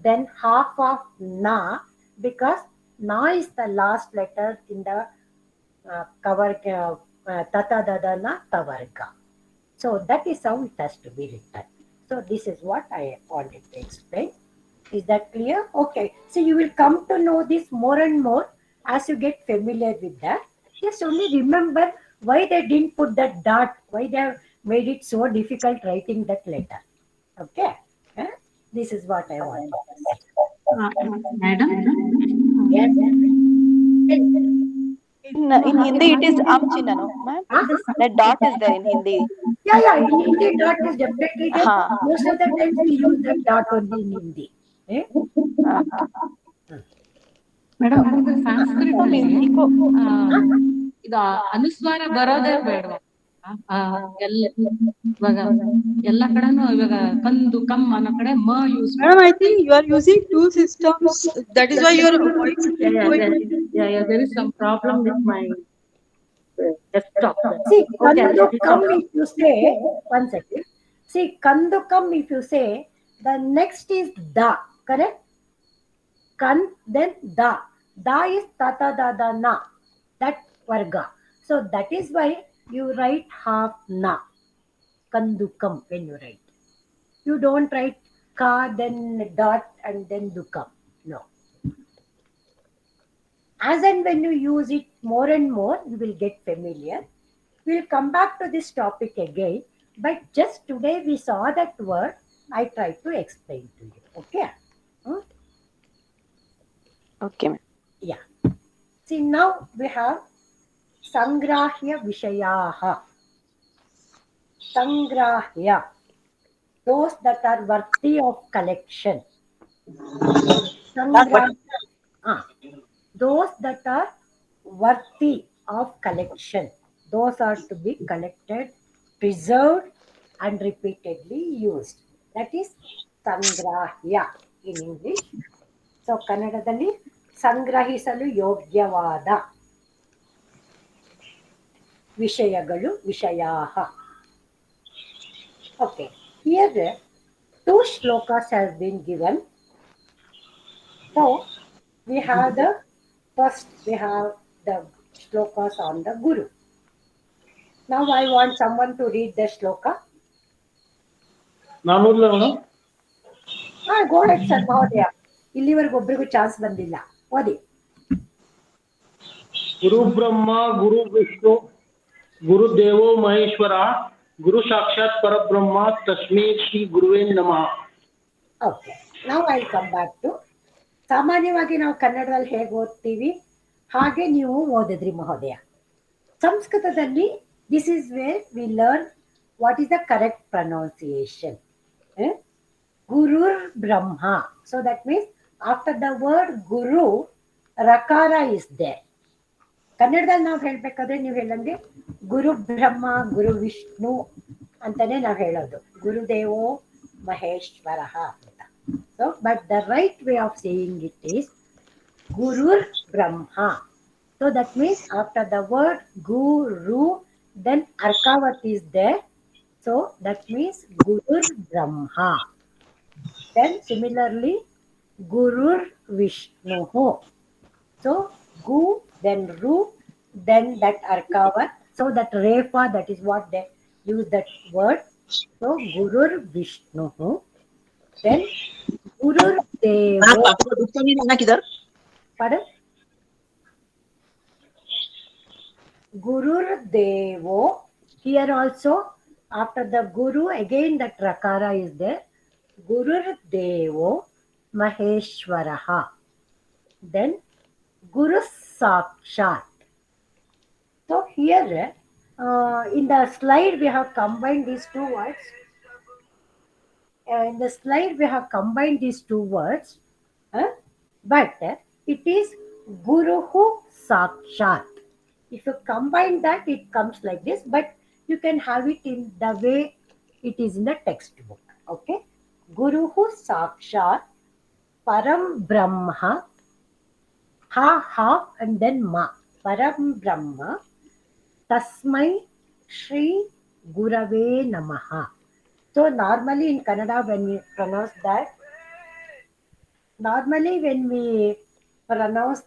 then half of na, because na is the last letter in the tata dadana tavarga. So that is how it has to be written. So this is what I wanted to explain. Is that clear? Okay. So you will come to know this more and more as you get familiar with that. Just only remember why they didn't put that dot, why they have made it so difficult writing that letter. Okay. This is what I wanted to say. Madam? Yes. In Hindi it is amchina, no, ma'am? That dot is there in Hindi. Yeah, in Hindi dot is definitely there. Most of the times we use that dot only in Hindi. Madam Sanskrit ಇದು ಅನುಸ್ವಾರ ಬರೋದೇ ಬೇಡವಾ? ಇವಾಗ ಎಲ್ಲ ಕಡೆನೂ ಇವಾಗ ಕಂದು come ಅನ್ನೋ ಕಡೆ ಮ use. Madam, I think you are using two systems. That is why your voice is there is some problem with my desktop. See, kandu kam if you say, one second. See, kandu kam if you say, the next is da, correct? Kan, then da. Da is tata dada na, that varga. So that is why you write half na, kandukam when you write. You don't write ka, then dot, and then dukam. No. As and when you use it more and more, you will get familiar. We'll come back to this topic again, but just today we saw that word. I tried to explain to you. Okay? Okay, ma'am. Yeah. See, now we have Sangrahya Vishayaha. Sangrahya. Those that are worthy of collection. Those that are worthy of collection. Those are to be collected, preserved, and repeatedly used. That is Sangrahya in English. So, Kannadadalli ಸಂಗ್ರಹಿಸಲು ಯೋಗ್ಯವಾದ. Vishayagalu, Vishayaha. Okay, here two shlokas have been given. So we have the first, we have the shlokas on the Guru. Now I want someone to read the shloka. Go ahead, sir, Mahodaya. ಇಲ್ಲಿವರೆಗೂ ಒಬ್ಬರಿಗೂ chance ಬಂದಿಲ್ಲ, ಓದಿ. ಗುರು ಬ್ರಹ್ಮ ಗುರು ವಿಷ್ಣು ಗುರು ದೇವೋ ಮಹೇಶ್ವರ ಗುರು ಸಾಕ್ಷಾತ್ ಪರಬ್ರಹ್ಮ ತಸ್ಮೈ ಶ್ರೀ ಗುರುವೇ ನಮಃ. Okay, ನಾವು ಐ ಕಮ್ ಬ್ಯಾಕ್ ಟು ಸಾಮಾನ್ಯವಾಗಿ ನಾವು ಕನ್ನಡದಲ್ಲಿ ಹೇಗೆ ಓದ್ತೀವಿ ಹಾಗೆ ನೀವು ಓದಿದ್ರಿ ಮಹೋದಯ. ಸಂಸ್ಕೃತದಲ್ಲಿ this is where we learn what is the correct pronunciation. ಗುರುರ್ ಬ್ರಹ್ಮ, so that means after the word ಗುರು ರಕಾರ ಇಸ್ ದೇರ್. ಕನ್ನಡದಲ್ಲಿ ನಾವು ಹೇಳ್ಬೇಕಾದ್ರೆ ನೀವು ಹೇಳಂಗೆ ಗುರು ಬ್ರಹ್ಮ ಗುರು ವಿಷ್ಣು ಅಂತಾನೆ ನಾವು ಹೇಳೋದು, ಗುರುದೇವೋ ಮಹೇಶ್ವರ ಅಂತ. So but the right way of saying it is ಗುರುರ್ ಬ್ರಹ್ಮ. So that means after the word guru then arkavat is there, so that means gurur brahma. Then similarly gurur vishnu, so gu then ru then that arkavat, so that refa, that is what they use that word. So gurur vishnu, then gurur devo. Pardon? Gurur devo, here also after the guru again that rakara is there, gurur devo maheshwaraha, then guru sakshat. So here in the slide we have combined these two words. In the slide we have combined these two words, but it is guruhu sakshat. If you combine that, it comes like this, but you can have it in the way it is in the textbook. Okay, guruhu sakshat param brahma, ha and then ma, param brahma tasmai shri gurave namaha. So normally in Kannada when we pronounce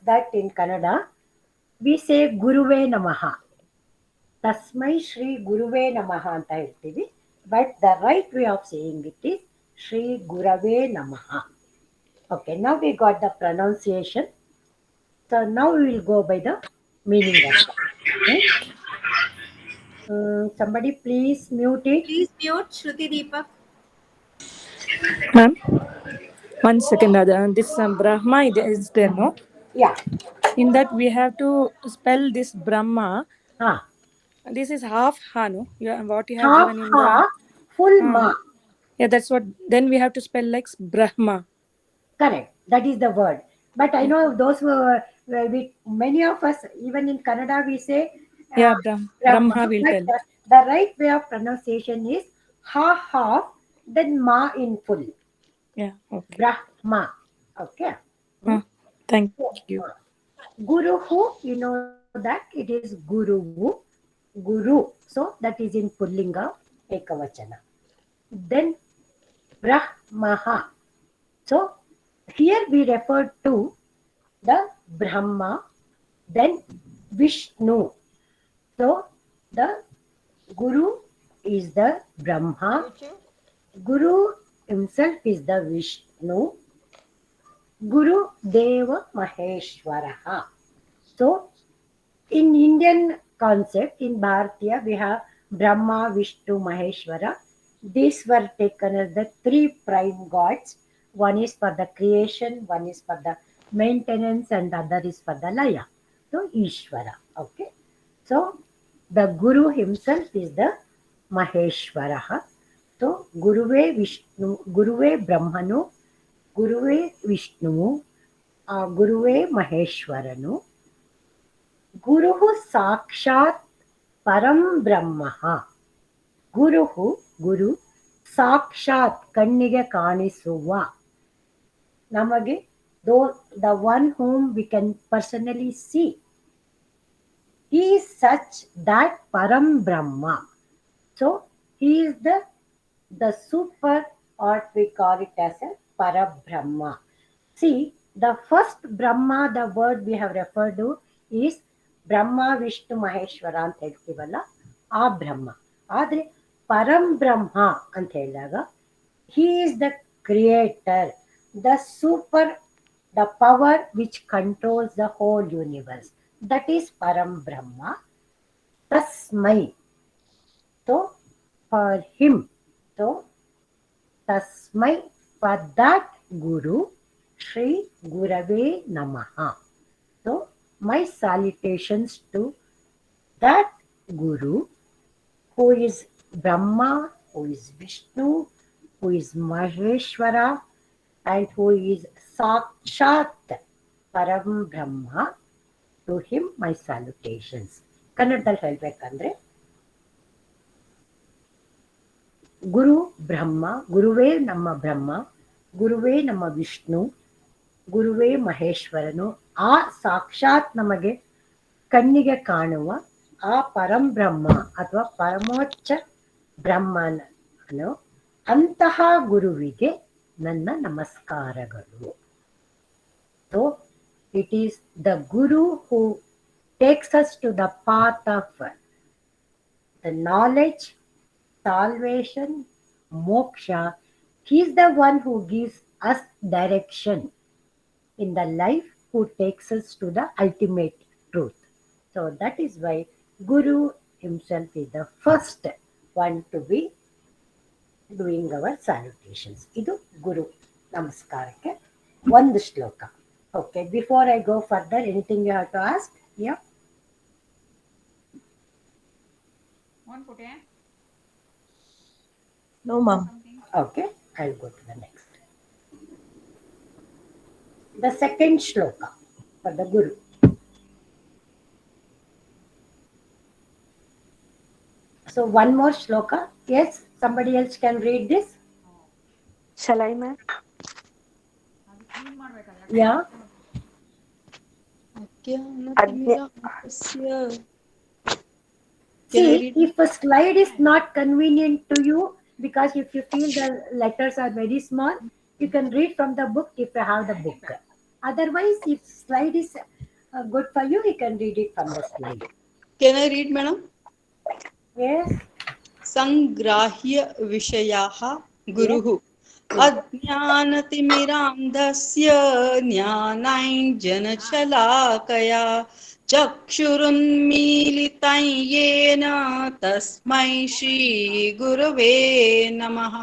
that in Kannada we say ಗುರುವೇ ನಮಃ, ತಸ್ಮೈ ಶ್ರೀ ಗುರುವೇ ನಮಃ ಅಂತ ಹೇಳ್ತೀವಿ. But the right way of saying it is ಶ್ರೀ ಗುರವೇ ನಮಃ. Okay, now we got the pronunciation. So now we will go by the meaning of that. Somebody please mute it. Please mute Shruti Deepak. Ma'am, one second. This Brahma is there, no? Yeah. In that we have to spell this Brahma. Ah. This is half ha, no? What you have Half given in ha, the full ma. Yeah, that's what. Then we have to spell like Brahma. Correct. That is the word. But I know those who many of us, even in Kannada, we say yeah, Brahma will but tell. The right way of pronunciation is ha half, then ma in full. Yeah. Okay. Brahma. Okay. Thank you. Guruhu, you know that it is guruvu, guru. So that is in pullinga, ekavachana. Then brahmaha. So here we refer to the Brahma, then Vishnu. So the Guru is the Brahma, Guru himself is the Vishnu, Guru Deva Maheshwaraha. So in Indian concept, in Bharatiya, we have Brahma, Vishnu, Maheshwara. These were taken as the three prime gods. One is for the creation, one is for the maintenance, and the other is for the laya. So Ishvara. Okay. So the Guru himself is the Maheshwaraha. So Guruve Vishnu, Guruve Brahmanu, Guruve Vishnu, Guruve Maheshwaranu, Guruhu Sakshat Param Brahmaha. Guruhu, Guru, Sakshat, ಕಣ್ಣಿಗೆ ಕಾಣಿಸುವ, ನಮಗೆ the one whom we can personally see. He is such that Param Brahma. So he is the super, or we call it as a Parabrahma. See, the first Brahma, the word we have referred to is Brahma, Vishnu, Maheshwara ಅಂತ ಹೇಳ್ತೀವಲ್ಲ, ಆ ಬ್ರಹ್ಮ. ಆದ್ರೆ ಪರಂ ಬ್ರಹ್ಮ ಅಂತ ಹೇಳಿದಾಗ he is the creator, the super, the power which controls the whole universe. That is Param Brahma. Tasmai. So for him. So Tasmai, for that Guru, Shri Gurave Namaha. So my salutations to that Guru, who is Brahma, who is Vishnu, who is Maheshwara, and who is Sakshat Param Brahma. To him my salutations. ಕನ್ನಡದಲ್ಲಿ ಹೇಳ್ಬೇಕಂದ್ರೆ, ಗುರು ಬ್ರಹ್ಮ, ಗುರುವೇ ನಮ್ಮ ಬ್ರಹ್ಮ, ಗುರುವೇ ನಮ್ಮ ವಿಷ್ಣು, ಗುರುವೇ ಮಹೇಶ್ವರನು, ಆ ಸಾಕ್ಷಾತ್ ನಮಗೆ ಕಣ್ಣಿಗೆ ಕಾಣುವ ಆ ಪರಂ ಬ್ರಹ್ಮ ಅಥವಾ ಪರಮೋಚ್ಚ ಬ್ರಹ್ಮನು, ಅಂತಹ ಗುರುವಿಗೆ ನನ್ನ ನಮಸ್ಕಾರಗಳು. So it is the Guru who takes us to the path of the knowledge, salvation, moksha. He is the one who gives us direction in the life, who takes us to the ultimate truth. So that is why Guru himself is the first one to be doing our salutations. Idu Guru Namaskarakke ಒಂದು ಶ್ಲೋಕ. Okay, before I go further, anything you have to ask? Yeah. No, ma'am. Okay, I'll go to the next. The second shloka for the Guru. So one more shloka. Yes, somebody else can read this. Shall I, ma'am? Yeah. See, if a slide is not convenient to you, because if you feel the letters are very small, you can read from the book if you have the book. Otherwise, if slide is good for you, you can read it from the slide. Can I read, madam? Yes. संग्राह्य विषयाः गुरुः अज्ञानतिमिरान्धस्य ज्ञानाञ्जनशलाकया चक्षुरुन्मीलितं येन तस्मै श्रीगुरवे नमः.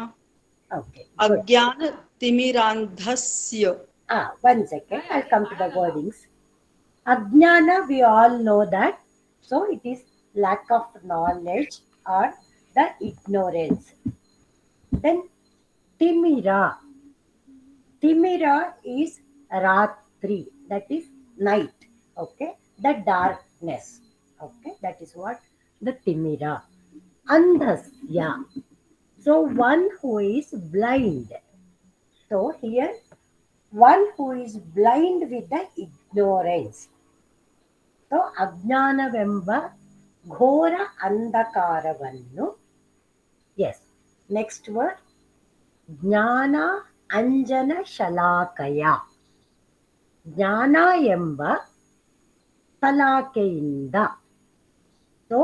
Okay. अज्ञानतिमिरान्धस्य. One second, I'll come to the wordings. Ajnana, we all know that. So it is lack of knowledge or the ignorance. Then Timira. Timira is Ratri, that is night. Okay, the darkness. Okay, that is what the Timira. Andhasya. So one who is blind. So here, one who is blind with the ignorance. So ಅಜ್ಞಾನವೆಂಬ ಘೋರ ಅಂಧಕಾರವನ್ನು. Yes. Next word. ಜ್ಞಾನ ಅಂಜನ ಶಲಾಕಯ. ಜ್ಞಾನ ಎಂಬ ಶಲಾಕೆಯಿಂದ. So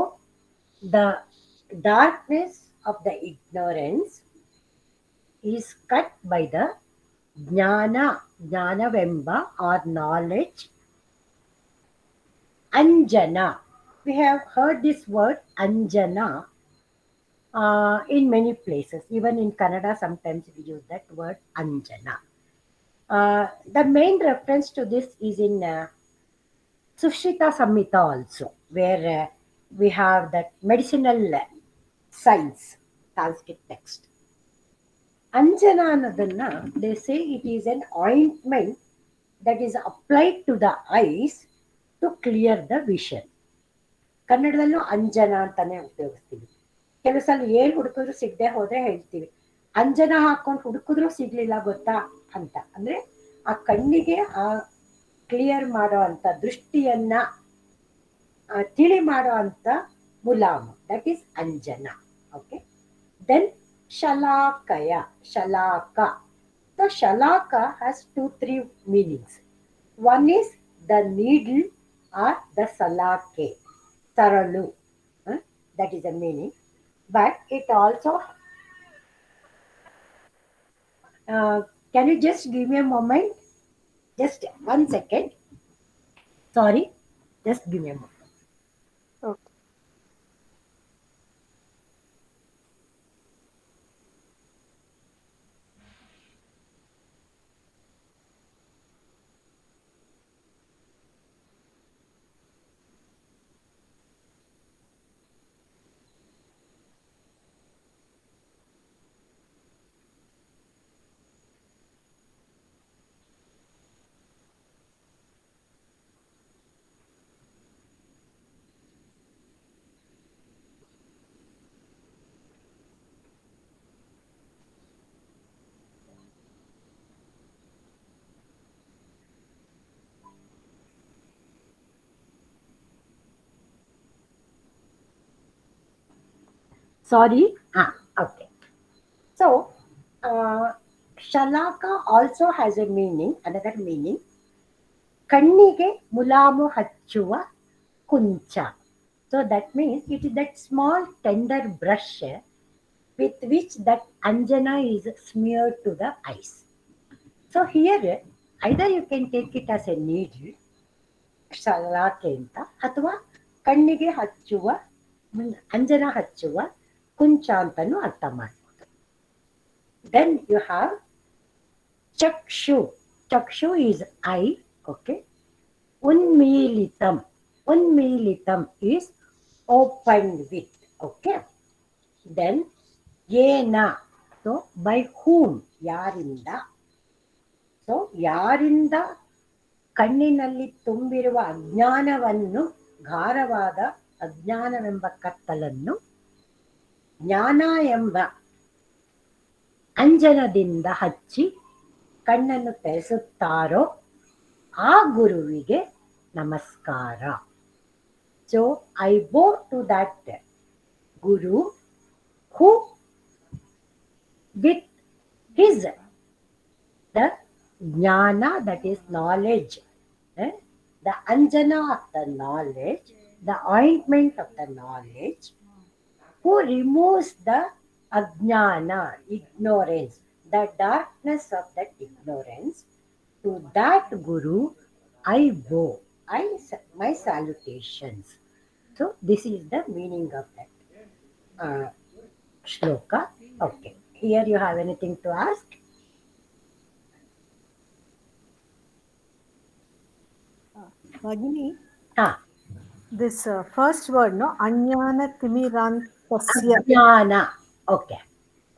the darkness of the ignorance is cut by the ಜ್ಞಾನ, ಜ್ಞಾನವೆಂಬ or knowledge. Anjana. We have heard this word Anjana in many places. Even in Kannada, sometimes we use that word Anjana. The main reference to this is in Sushita Samhita also, where we have that medicinal science Sanskrit text. Anjana anadana, they say it is an ointment that is applied to the eyes to clear the vision. ಕನ್ನಡದಲ್ಲೂ ಅಂಜನ ಅಂತಾನೆ ಉಪಯೋಗಿಸ್ತೀವಿ. ಕೆಲವು ಸಲ ಏನ್ ಹುಡುಕಿದ್ರು ಸಿಗದೆ ಹೋದ್ರೆ ಹೇಳ್ತೀವಿ, ಅಂಜನ ಹಾಕೊಂಡು ಹುಡುಕಿದ್ರು ಸಿಗ್ಲಿಲ್ಲ ಗೊತ್ತಾ ಅಂತ. ಅಂದ್ರೆ ಆ ಕಣ್ಣಿಗೆ ಆ ಕ್ಲಿಯರ್ ಮಾಡೋ ಅಂತ ದೃಷ್ಟಿಯನ್ನ tili mado anta mulamu, that is anjana. Okay. Then shalakaya, shalaka. The shalaka has 2-3 meanings. One is the needle or the salake, saralu. That is the meaning. But it also, can you just give me a moment? Just 1 second. Sorry, just give me a moment. Okay. Sorry. Okay. So, shalaka also has a meaning, another meaning. Kannige mulamu hachchuva kuncha. So that means it is that small tender brush with which that anjana is smeared to the eyes. So here, either you can take it as a needle, shalake anta, ಅಥವಾ ಕಣ್ಣಿಗೆ ಹಚ್ಚುವ ಅಂಜನ ಹಚ್ಚುವ ಕುಂಚ ಅಂತನೂ ಅರ್ಥ ಮಾಡ್ಬೋದು. Then you have chakshu. Chakshu is eye. Okay. Unmilitam. Unmilitam is opened with. Okay. Then yena. So by whom? Yarinda. So ಯಾರಿಂದ ಕಣ್ಣಿನಲ್ಲಿ ತುಂಬಿರುವ ಅಜ್ಞಾನವನ್ನು, ಘಾರವಾದ ಅಜ್ಞಾನವೆಂಬ ಕತ್ತಲನ್ನು ಜ್ಞಾನ ಎಂಬ ಅಂಜನದಿಂದ ಹಚ್ಚಿ ಕಣ್ಣನ್ನು ತೆರೆಸುತ್ತಾರೋ ಆ ಗುರುವಿಗೆ ನಮಸ್ಕಾರ. So I bow to that guru who with his the jnana, that is knowledge, the anjana of the knowledge, the ointment of the knowledge, who removes the ajnana, ignorance, the darkness of that ignorance. To that guru I bow, my salutations. So this is the meaning of that shloka. Okay, here you have anything to ask? Bhagini, this first word, no, Anyana Timirantasya. Ajnana. Okay.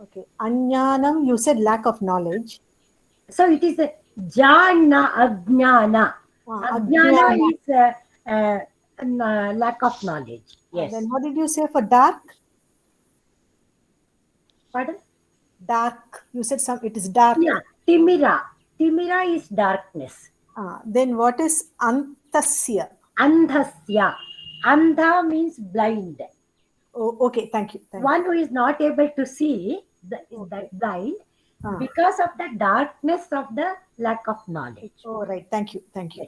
Okay. Anyanam, you said lack of knowledge. So it is a jana, ajnana. Ajnana is lack of knowledge. Yes. Then what did you say for dark? Pardon? Dark. You said it is dark. Yeah. Timira. Timira is darkness. Then what is antasya? Andhasya. Andha means blind. Oh, okay. Thank you. One who is not able to see is that blind because of the darkness of the lack of knowledge. Oh, right. Thank you. Thank you.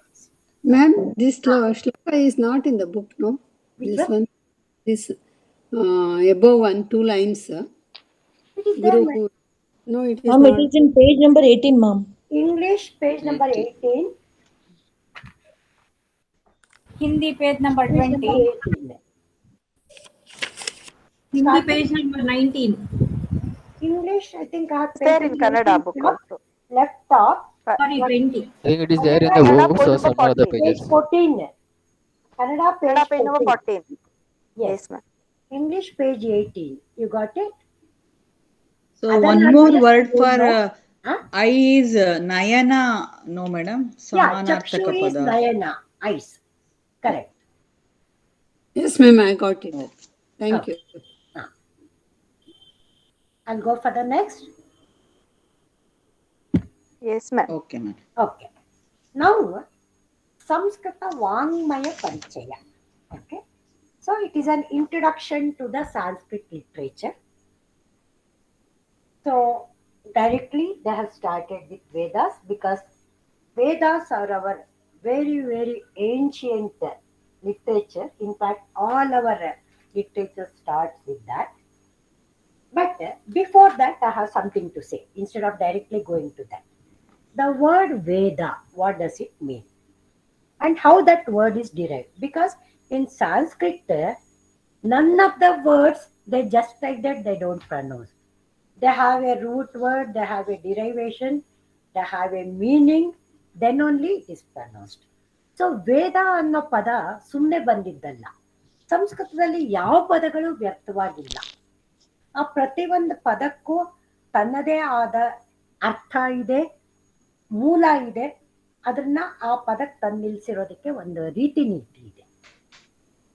Ma'am, this shloka is not in the book, no? Which this one? This above 2 lines. It is Guru there, who, no, it is Ma'am, not. it is in page number 18, ma'am. English page number 18. Hindi page number 20. Hindi page number 19. English, I think I have There in Kannada book also. left top. Sorry, 20. I think it is there in the book, so some other pages. Page 14. Kannada page 14. number 14. Yes, ma'am. English page 18. You got it? So Other one more languages word I don't for know. eye is nayana. No, madam. Yeah, chakshu is nayana, eyes. Correct. Yes, ma'am, I got it. Thank you. I'll go for the next. Yes, ma'am. Okay, ma'am. Okay. Now, Samskrita Vangmaya Parichaya. Okay. So it is an introduction to the Sanskrit literature. So directly they have started with Vedas because Vedas are our very, very ancient literature. In fact, all our literature starts with that. But before that, I have something to say instead of directly going to that. The word Veda, what does it mean? And how that word is derived? Because in Sanskrit, none of the words, they just like that, they don't pronounce. They have a root word, they have a derivation, they have a meaning, then only it is pronounced. So ವೇದ ಅನ್ನೋ ಪದ ಸುಮ್ಮನೆ ಬಂದಿದ್ದಲ್ಲ. ಸಂಸ್ಕೃತದಲ್ಲಿ ಯಾವ ಪದಗಳು ವ್ಯರ್ಥವಾಗಿಲ್ಲ. ಆ ಪ್ರತಿಯೊಂದು ಪದಕ್ಕೂ ತನ್ನದೇ ಆದ ಅರ್ಥ ಇದೆ, ಮೂಲ ಇದೆ. ಅದನ್ನ ಆ ಪದಕ್ಕೆ ತಂದು ನಿಲ್ಸಿರೋದಕ್ಕೆ ಒಂದು ರೀತಿ ನೀತಿ ಇದೆ.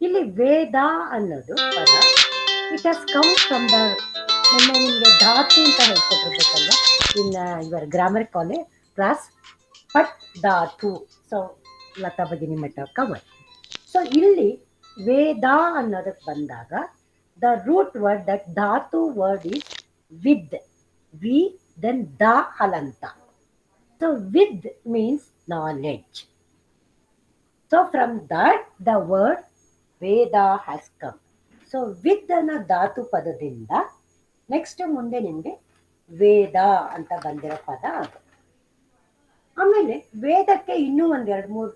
ಇಲ್ಲಿ ವೇದ ಅನ್ನೋದು ಪದ, it has come from the, ನಿನ್ನೆ ನಿಮಗೆ ಧಾತು ಅಂತ ಹೇಳ್ಕೊಟ್ಟಿರ್ಬೇಕಲ್ವಾ ಇನ್ ಯುವರ್ ಗ್ರಾಮರ್ ಕ್ಲಾಸ್, ಪಟ್ ಧಾತು. ಸೊ ಲತಾ ಭಗಿನಿ ಮೆಟ ಕವರ್. ಸೊ ಇಲ್ಲಿ ವೇದ ಅನ್ನೋದಕ್ಕೆ ಬಂದಾಗ ದ ರೂಟ್ ವರ್ಡ್, ದಟ್ ಧಾತು ವರ್ಡ್ ಈಸ್ ವಿದ್, ವಿ ದೆನ್ ದ ಹಲಂತ. ಸೊ ವಿದ್ means knowledge. So from that the word ವೇದ ಹ್ಯಾಸ್ ಕಮ್. ಸೊ ವಿದ್ ಅನ್ನೋ ಧಾತು ಪದದಿಂದ ನೆಕ್ಸ್ಟ್ ಮುಂದೆ ನಿಮಗೆ ವೇದ ಅಂತ ಬಂದಿರೋ ಪದ ಅದು. ಆಮೇಲೆ ವೇದಕ್ಕೆ ಇನ್ನೂ ಒಂದೆರಡು ಮೂರು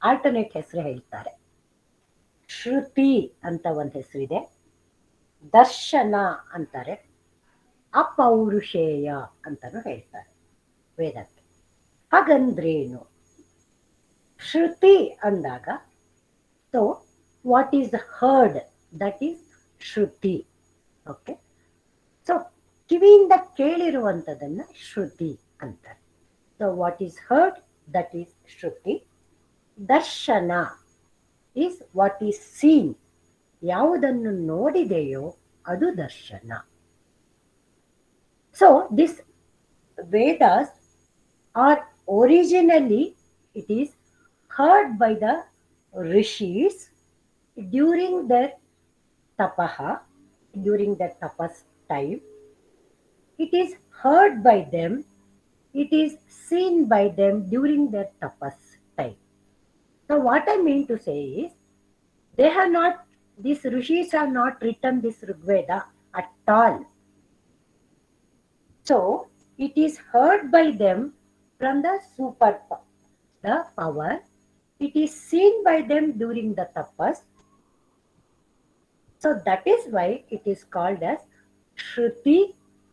ಆಲ್ಟರ್ನೇಟ್ ಹೆಸರು ಹೇಳ್ತಾರೆ. ಶ್ರುತಿ ಅಂತ ಒಂದು ಹೆಸರಿದೆ, ದರ್ಶನ ಅಂತಾರೆ, ಅಪೌರುಷೇಯ ಅಂತಾನು ಹೇಳ್ತಾರೆ ವೇದಕ್ಕೆ. ಹಾಗಂದ್ರೇನು? ಶ್ರುತಿ ಅಂದಾಗ so what is heard, that is ಶ್ರುತಿ. ಓಕೆ, ಸೊ ಕಿವಿಯಿಂದ ಕೇಳಿರುವಂಥದ್ದನ್ನ ಶ್ರುತಿ ಅಂತಾರೆ. So what is heard, that is ಶ್ರುತಿ. ದರ್ಶನ ಈಸ್ ವಾಟ್ ಈಸ್ ಸೀನ್, ಯಾವುದನ್ನು ನೋಡಿದೆಯೋ ಅದು ದರ್ಶನ. So this Vedas are originally it is heard by the rishis during their tapaha, during their tapas time. It is heard by them, it is seen by them during their tapas time. So what I mean to say is, they have not, these rishis have not written this Rigveda at all. So it is heard by them from the super, the power. It is seen by them during the tapas. So that is why it is called as Shruti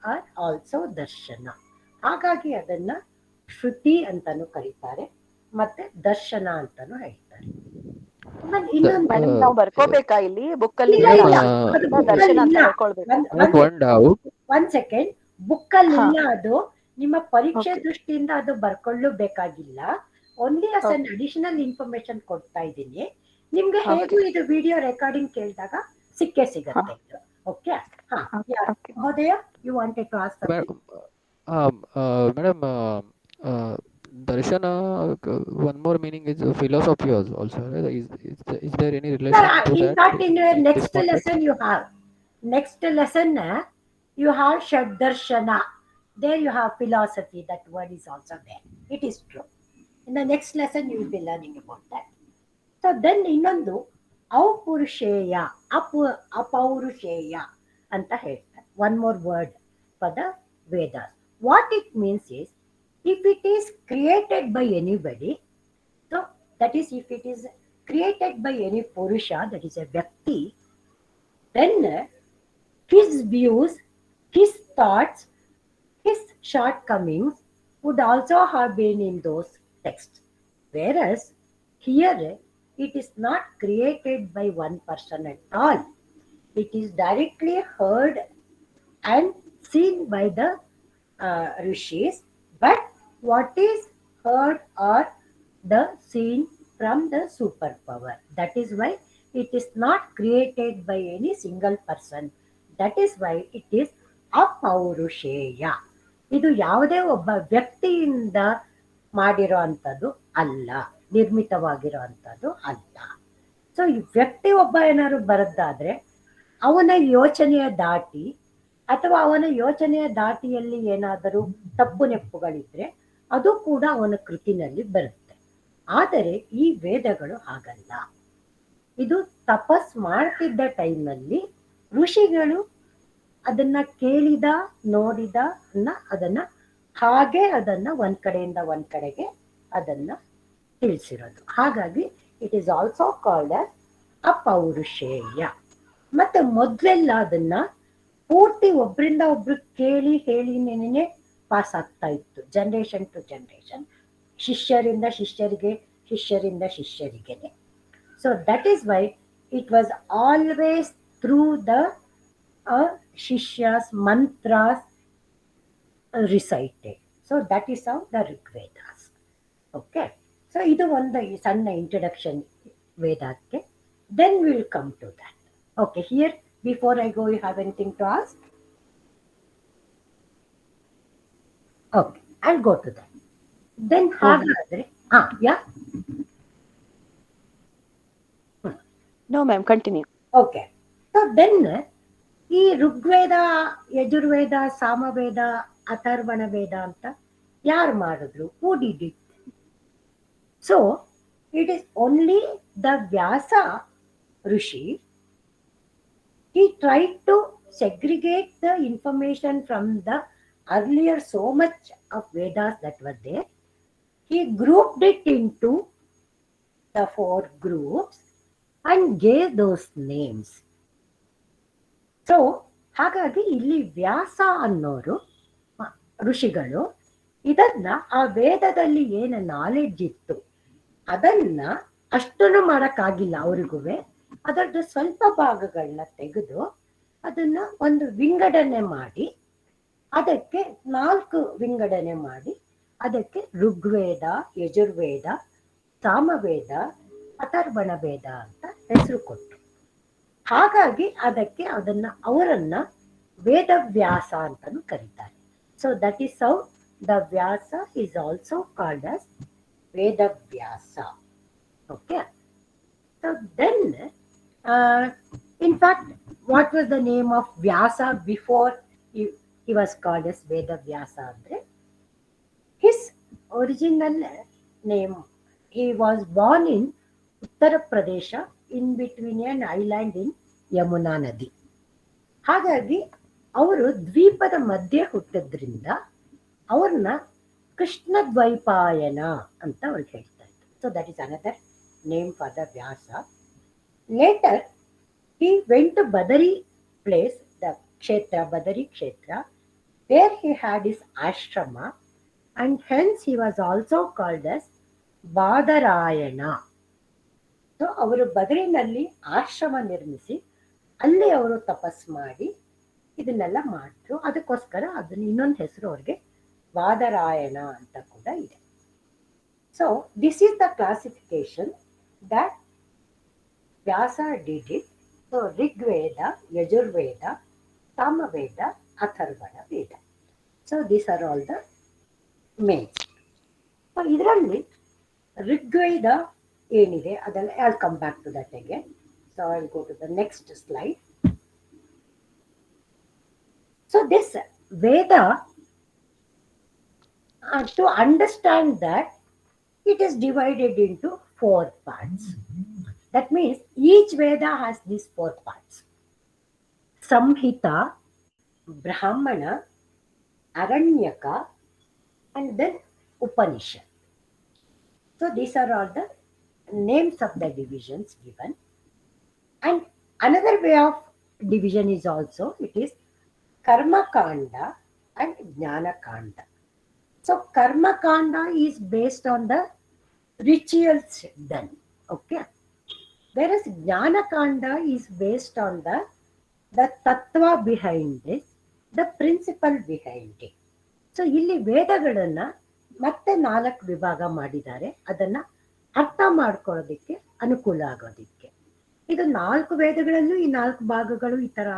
or also Darshana. ಹಾಗಾಗಿ ಅದನ್ನ ಶ್ರುತಿ ಅಂತಾನು ಕರೀತಾರೆ ಮತ್ತೆ ದರ್ಶನ ಅಂತಾನು ಹೇಳ್ತಾರೆ. Madam ನಾವು ಬರ್ಕೋಬೇಕಾ ಇಲ್ಲಿ ಬುಕ್ ಅಲ್ಲಿ ದರ್ಶನ ಅಂತ ಹೇಳ್ಕೊಳ್ಬೇಕು? ಒಂದ್ ಸೆಕೆಂಡ್, ಬುಕ್ ಅಲ್ಲಿ ಇಲ್ಲ, ಅದು ನಿಮ್ಮ ಪರೀಕ್ಷೆ ದೃಷ್ಟಿಯಿಂದ ಅದು ಬರ್ಕೊಳ್ಳು ಬೇಕಾಗಿಲ್ಲ. ಓನ್ಲಿ ಅಸ್ ಅನ್ ಅಡಿಷನಲ್ ಇನ್ಫಾರ್ಮೇಶನ್ ಕೊಡ್ತಾ ಇದ್ದೀನಿ ನಿಮ್ಗೆ. ಹೇಗೂ ಇದು ವಿಡಿಯೋ ರೆಕಾರ್ಡಿಂಗ್ ಕೇಳಿದಾಗ ಸಿಕ್ಕೇ ಸಿಗುತ್ತೆ. ಓಕೆ, ಮಹೋದಯ, you wanted to ask something? Madam, Darshana, one more meaning is philosophy also. Right? Is there any relation to in that? fact, in your next lesson you have, next lesson you have Shad Darshana. There you have philosophy. That word is also there. It is true. In the next lesson you will be learning about that. So then ಇನ್ನೊಂದು ಔಪುರುಷೇಯ, ಅಪೌರುಷೇಯ ಅಂತ ಹೇಳ್ತಾರೆ. One more word for the Vedas. What it means is, if it is created by anybody, so that is if it is created by any Purusha, that is a Vyakti, then his views, his thoughts, his shortcomings would also have been in those texts. Whereas here it is not created by one person at all. It is directly heard and seen by the rishis, but what is heard or the seen from the superpower. That is why it is not created by any single person. That is why it is ಅಪೌರುಷೇಯ. ಇದು ಯಾವುದೇ ಒಬ್ಬ ವ್ಯಕ್ತಿಯಿಂದ ಮಾಡಿರೋ ಅಂಥದ್ದು ಅಲ್ಲ, ನಿರ್ಮಿತವಾಗಿರೋ ಅಂಥದ್ದು ಅಲ್ಲ. So ಈ ವ್ಯಕ್ತಿ ಒಬ್ಬ ಏನಾದ್ರು ಬರದ್ದಾದ್ರೆ ಅವನ ಯೋಚನೆಯ ದಾಟಿ ಅಥವಾ ಅವನ ಯೋಚನೆಯ ದಾಟಿಯಲ್ಲಿ ಏನಾದರೂ ತಪ್ಪು ನೆಪ್ಪುಗಳಿದ್ರೆ ಅದು ಕೂಡ ಅವನ ಕೃತಿನಲ್ಲಿ ಬರುತ್ತೆ. ಆದರೆ ಈ ವೇದಗಳು ಹಾಗಲ್ಲ. ಇದು ತಪಸ್ ಮಾಡ್ತಿದ್ದ ಟೈಮಲ್ಲಿ ಋಷಿಗಳು ಅದನ್ನ ಕೇಳಿದ ನೋಡಿದ ಅದನ್ನ ಹಾಗೆ ಅದನ್ನ ಒಂದ್ ಕಡೆಯಿಂದ ಒಂದ್ ಕಡೆಗೆ ಅದನ್ನ ತಿಳಿಸಿರೋದು. ಹಾಗಾಗಿ it is also called as ಅಪೌರುಷೇಯ. ಮತ್ತೆ ಮೊದ್ಲೆಲ್ಲ ಅದನ್ನ ಪೂರ್ತಿ ಒಬ್ರಿಂದ ಒಬ್ರು ಕೇಳಿ ಹೇಳಿ ನೆನೆ ಪಾಸ್ ಆಗ್ತಾ ಇತ್ತು, ಜನರೇಷನ್ ಟು ಜನರೇಷನ್, ಶಿಷ್ಯರಿಂದ ಶಿಷ್ಯರಿಗೆ, ಶಿಷ್ಯರಿಂದ ಶಿಷ್ಯರಿಗೆನೆ. So that is why it was always through the shishyas mantras recited. So that is how the Rigvedas. Okay. So ಇದು ಒಂದು ಸಣ್ಣ ಇಂಟ್ರಡಕ್ಷನ್ ವೇದಕ್ಕೆ. Then we will come to that. Okay. Here, before I go, you have anything to ask? Okay. I'll go to that. Then ಹಾಗಾದ್ರೆ yeah. No, ma'am. Continue. Okay. So then ಈ ಋಗ್ವೇದ, ಯಜುರ್ವೇದ, ಸಾಮವೇದ, ಅಥರ್ವಣ ವೇದ ಅಂತ ಯಾರು ಮಾಡಿದ್ರು? Who did it? So it is only the Vyasa Rishi. He tried to segregate the information from the earlier so much of Vedas that were there. He grouped it into the 4 groups and gave those names. So ಹಾಗಾಗಿ ಇಲ್ಲಿ ವ್ಯಾಸ ಅನ್ನೋರು ಋಷಿಗಳು ಇದನ್ನ ಆ ವೇದದಲ್ಲಿ ಏನು knowledge ಇತ್ತು ಅದನ್ನ ಅಷ್ಟನ್ನು ಮಾಡಕ್ಕಾಗಿಲ್ಲ ಅವ್ರಿಗೂ. ಅದರದ್ದು ಸ್ವಲ್ಪ ಭಾಗಗಳನ್ನ ತೆಗೆದು ಅದನ್ನ ಒಂದು ವಿಂಗಡಣೆ ಮಾಡಿ, ಅದಕ್ಕೆ 4 ವಿಂಗಡಣೆ ಮಾಡಿ ಅದಕ್ಕೆ ಋಗ್ವೇದ, ಯಜುರ್ವೇದ, ಸಾಮವೇದ, ಅಥರ್ವಣ ವೇದ ಅಂತ ಹೆಸರು ಕೊಟ್ಟರು. ಹಾಗಾಗಿ ಅದಕ್ಕೆ ಅವರನ್ನ ವೇದವ್ಯಾಸ ಅಂತಾನು ಕರೀತಾರೆ. So that is how the Vyasa is also called as Vedavyasa. Okay. So then in fact what was the name of Vyasa before he was called as Vedavyasa ಅಂದ್ರೆ his original name, he was born in Uttara Pradesh in between an island in Yamuna ನದಿ. ಹಾಗಾಗಿ ಅವರು ದ್ವೀಪದ ಮಧ್ಯೆ ಹುಟ್ಟಿದ್ರಿಂದ ಅವ್ರನ್ನ ಕೃಷ್ಣ ದ್ವೈಪಾಯನ ಅಂತ ಅವ್ರು ಹೇಳ್ತಾ ಇದ್ರು. So that is another name for the Vyasa. Later he went to Badari place, the kshetra, Badari kshetra, where he had his ashrama, and hence he was also called as Badarayana. So ಅವರು ಬದರಿನಲ್ಲಿ ಆಶ್ರಮ ನಿರ್ಮಿಸಿ ಅಲ್ಲಿ ಅವರು ತಪಸ್ ಮಾಡಿ ಇದನ್ನೆಲ್ಲ ಮಾಡಿದ್ರು. ಅದಕ್ಕೋಸ್ಕರ ಅದನ್ನ ಇನ್ನೊಂದು ಹೆಸರು ಅವ್ರಿಗೆ ಬಾದರಾಯಣ ಅಂತ ಕೂಡ ಇದೆ. So this is the classification that Vyasa did it. So Rigveda, Yajurveda, Samaveda, Atharvana Veda. So these are all the mains. ಇದರಲ್ಲಿ ಋಗ್ವೇದ ಏನಿದೆ ಅದೆಲ್ಲ I will come back to that again. So I will go to the next slide. So this Veda, to understand that, it is divided into 4 parts. That means each Veda has these 4 parts: Samhita, Brahmana, Aranyaka, and then Upanishad. So these are all the names of the divisions given. And another way of division is also, it is Karma Kanda and Jnana Kanda. So Karma Kanda is based on the rituals done. Okay. Whereas Jnana Kanda is based on the tattva behind it, the principle behind it. So ಇಲ್ಲಿ ವೇದಗಳನ್ನ ಮತ್ತೆ 4 ವಿಭಾಗ ಮಾಡಿದ್ದಾರೆ, ಅದನ್ನ ಅರ್ಥ ಮಾಡ್ಕೊಳ್ಳೋದಿಕ್ಕೆ ಅನುಕೂಲ ಆಗೋದಿಕ್ಕೆ. ಇದು 4 ವೇದಗಳಲ್ಲೂ ಈ 4 ಭಾಗಗಳು, ಈ ತರ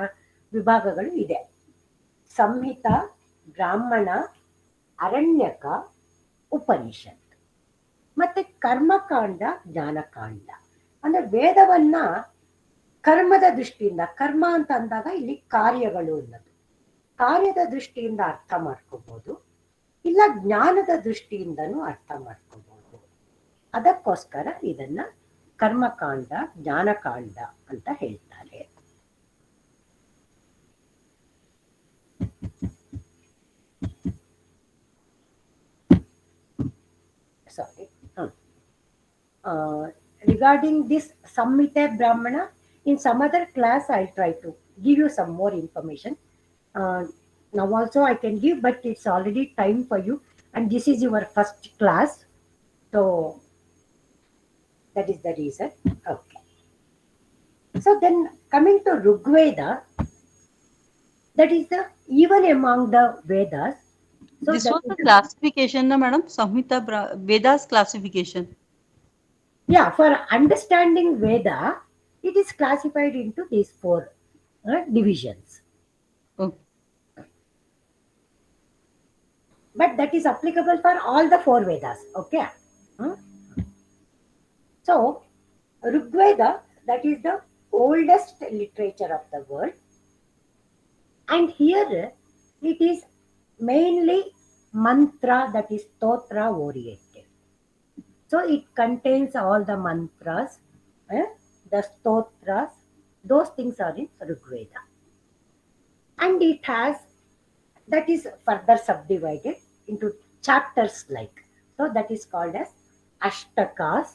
ವಿಭಾಗಗಳು ಇದೆ: ಸಂಹಿತ, ಬ್ರಾಹ್ಮಣ, ಅರಣ್ಯಕ, ಉಪನಿಷತ್. ಮತ್ತೆ ಕರ್ಮಕಾಂಡ, ಜ್ಞಾನಕಾಂಡ. ಅಂದ್ರೆ ವೇದವನ್ನ ಕರ್ಮದ ದೃಷ್ಟಿಯಿಂದ, ಕರ್ಮ ಅಂತ ಅಂದಾಗ ಇಲ್ಲಿ ಕಾರ್ಯಗಳು ಅನ್ನೋದು, ಕಾರ್ಯದ ದೃಷ್ಟಿಯಿಂದ ಅರ್ಥ ಮಾಡ್ಕೋಬಹುದು, ಇಲ್ಲ ಜ್ಞಾನದ ದೃಷ್ಟಿಯಿಂದನೂ ಅರ್ಥ ಮಾಡ್ಕೋಬಹುದು. ಅದಕ್ಕೋಸ್ಕರ ಇದನ್ನ ಕರ್ಮಕಾಂಡ, ಜ್ಞಾನಕಾಂಡ ಅಂತ ಹೇಳ್ತಾರೆ. Sorry. Regarding this Samhita Brahmana, in some other class I'll try to give you some more information. Now also I can give, but it's already time for you, and this is your first class, so that is the reason. Okay. So then coming to Rigveda, that is the even among the Vedas. So this was the classification, na madam? Samhita Vedas classification. Yeah, for understanding Veda, it is classified into these four divisions. Okay. But that is applicable for all the four Vedas. Okay. So, Rigveda, that is the oldest literature of the world. And here it is mainly mantra, that is stotra oriented. So it contains all the mantras, the stotras, those things are in Rigveda. And it has, that is further subdivided into chapters like. So that is called as Ashtakas,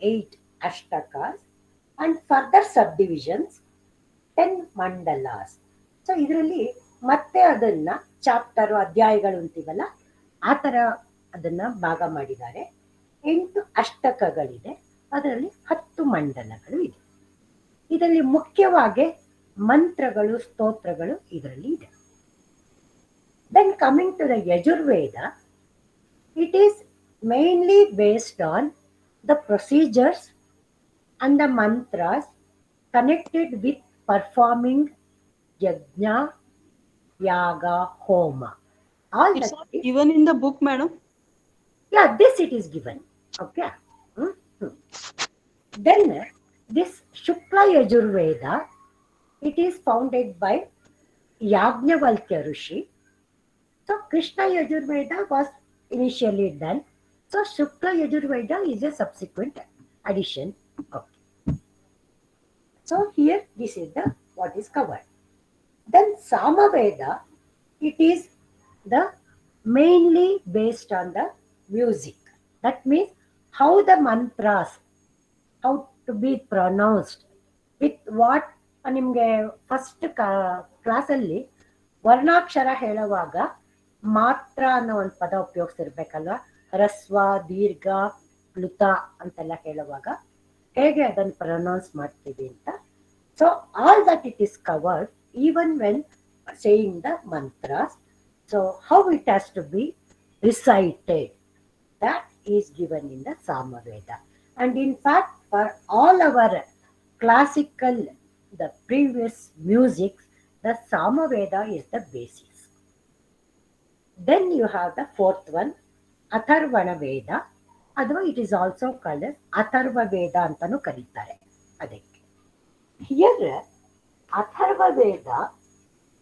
8 Ashtakas, and further subdivisions, 10 Mandalas. So ಇದರಲ್ಲಿ ಮತ್ತೆ ಅದನ್ನ chapter, ಅಧ್ಯಾಯಗಳು ಅಂತೀವಲ್ಲ, ಆ ಥರ ಅದನ್ನ ಭಾಗ ಮಾಡಿದ್ದಾರೆ. 8 ಅಷ್ಟಕಗಳಿದೆ, ಅದರಲ್ಲಿ 10 ಮಂಡಲಗಳು ಇದೆ. ಇದರಲ್ಲಿ ಮುಖ್ಯವಾಗಿ ಮಂತ್ರಗಳು, ಸ್ತೋತ್ರಗಳು ಇದರಲ್ಲಿ ಇದೆ. Then coming to the Yajurveda, it is mainly based on the procedures and the mantras connected with performing yajna, yaga, homa. All it's that is given in the book, madam? Yeah, this it is given. Okay. Then this Shukla Yajurveda, it is founded by Yajnavalkya Rishi. So Krishna Yajurveda was initially done. So Shukla Yajurveda is a subsequent addition. Okay. So here this is the what is covered. Then Samaveda, it is the mainly based on the music. That means how the mantras, how to be pronounced, with what ನಿಮಗೆ first ಕ್ಲಾಸಲ್ಲಿ ವರ್ಣಾಕ್ಷರ ಹೇಳುವಾಗ ಮಾತ್ರ ಅನ್ನೋ ಒಂದು ಪದ ಉಪಯೋಗಿಸಿರ್ಬೇಕಲ್ವಾ, ರಸ್ವ, ದೀರ್ಘ, ಪ್ಲುತ ಅಂತೆಲ್ಲ ಹೇಳುವಾಗ ಹೇಗೆ ಅದನ್ನು ಪ್ರೊನೌನ್ಸ್ ಮಾಡ್ತೀವಿ ಅಂತ. So all that it is covered even when saying the mantras. So how it has to be recited, that is given in the Samaveda. And in fact, for all our classical, the previous music, the Samaveda is the basis. Then you have the fourth one, Atharvana Veda. Otherwise it is also called as Atharva Veda antanu karitare. Adಕ್ಕೆ here Atharva Veda,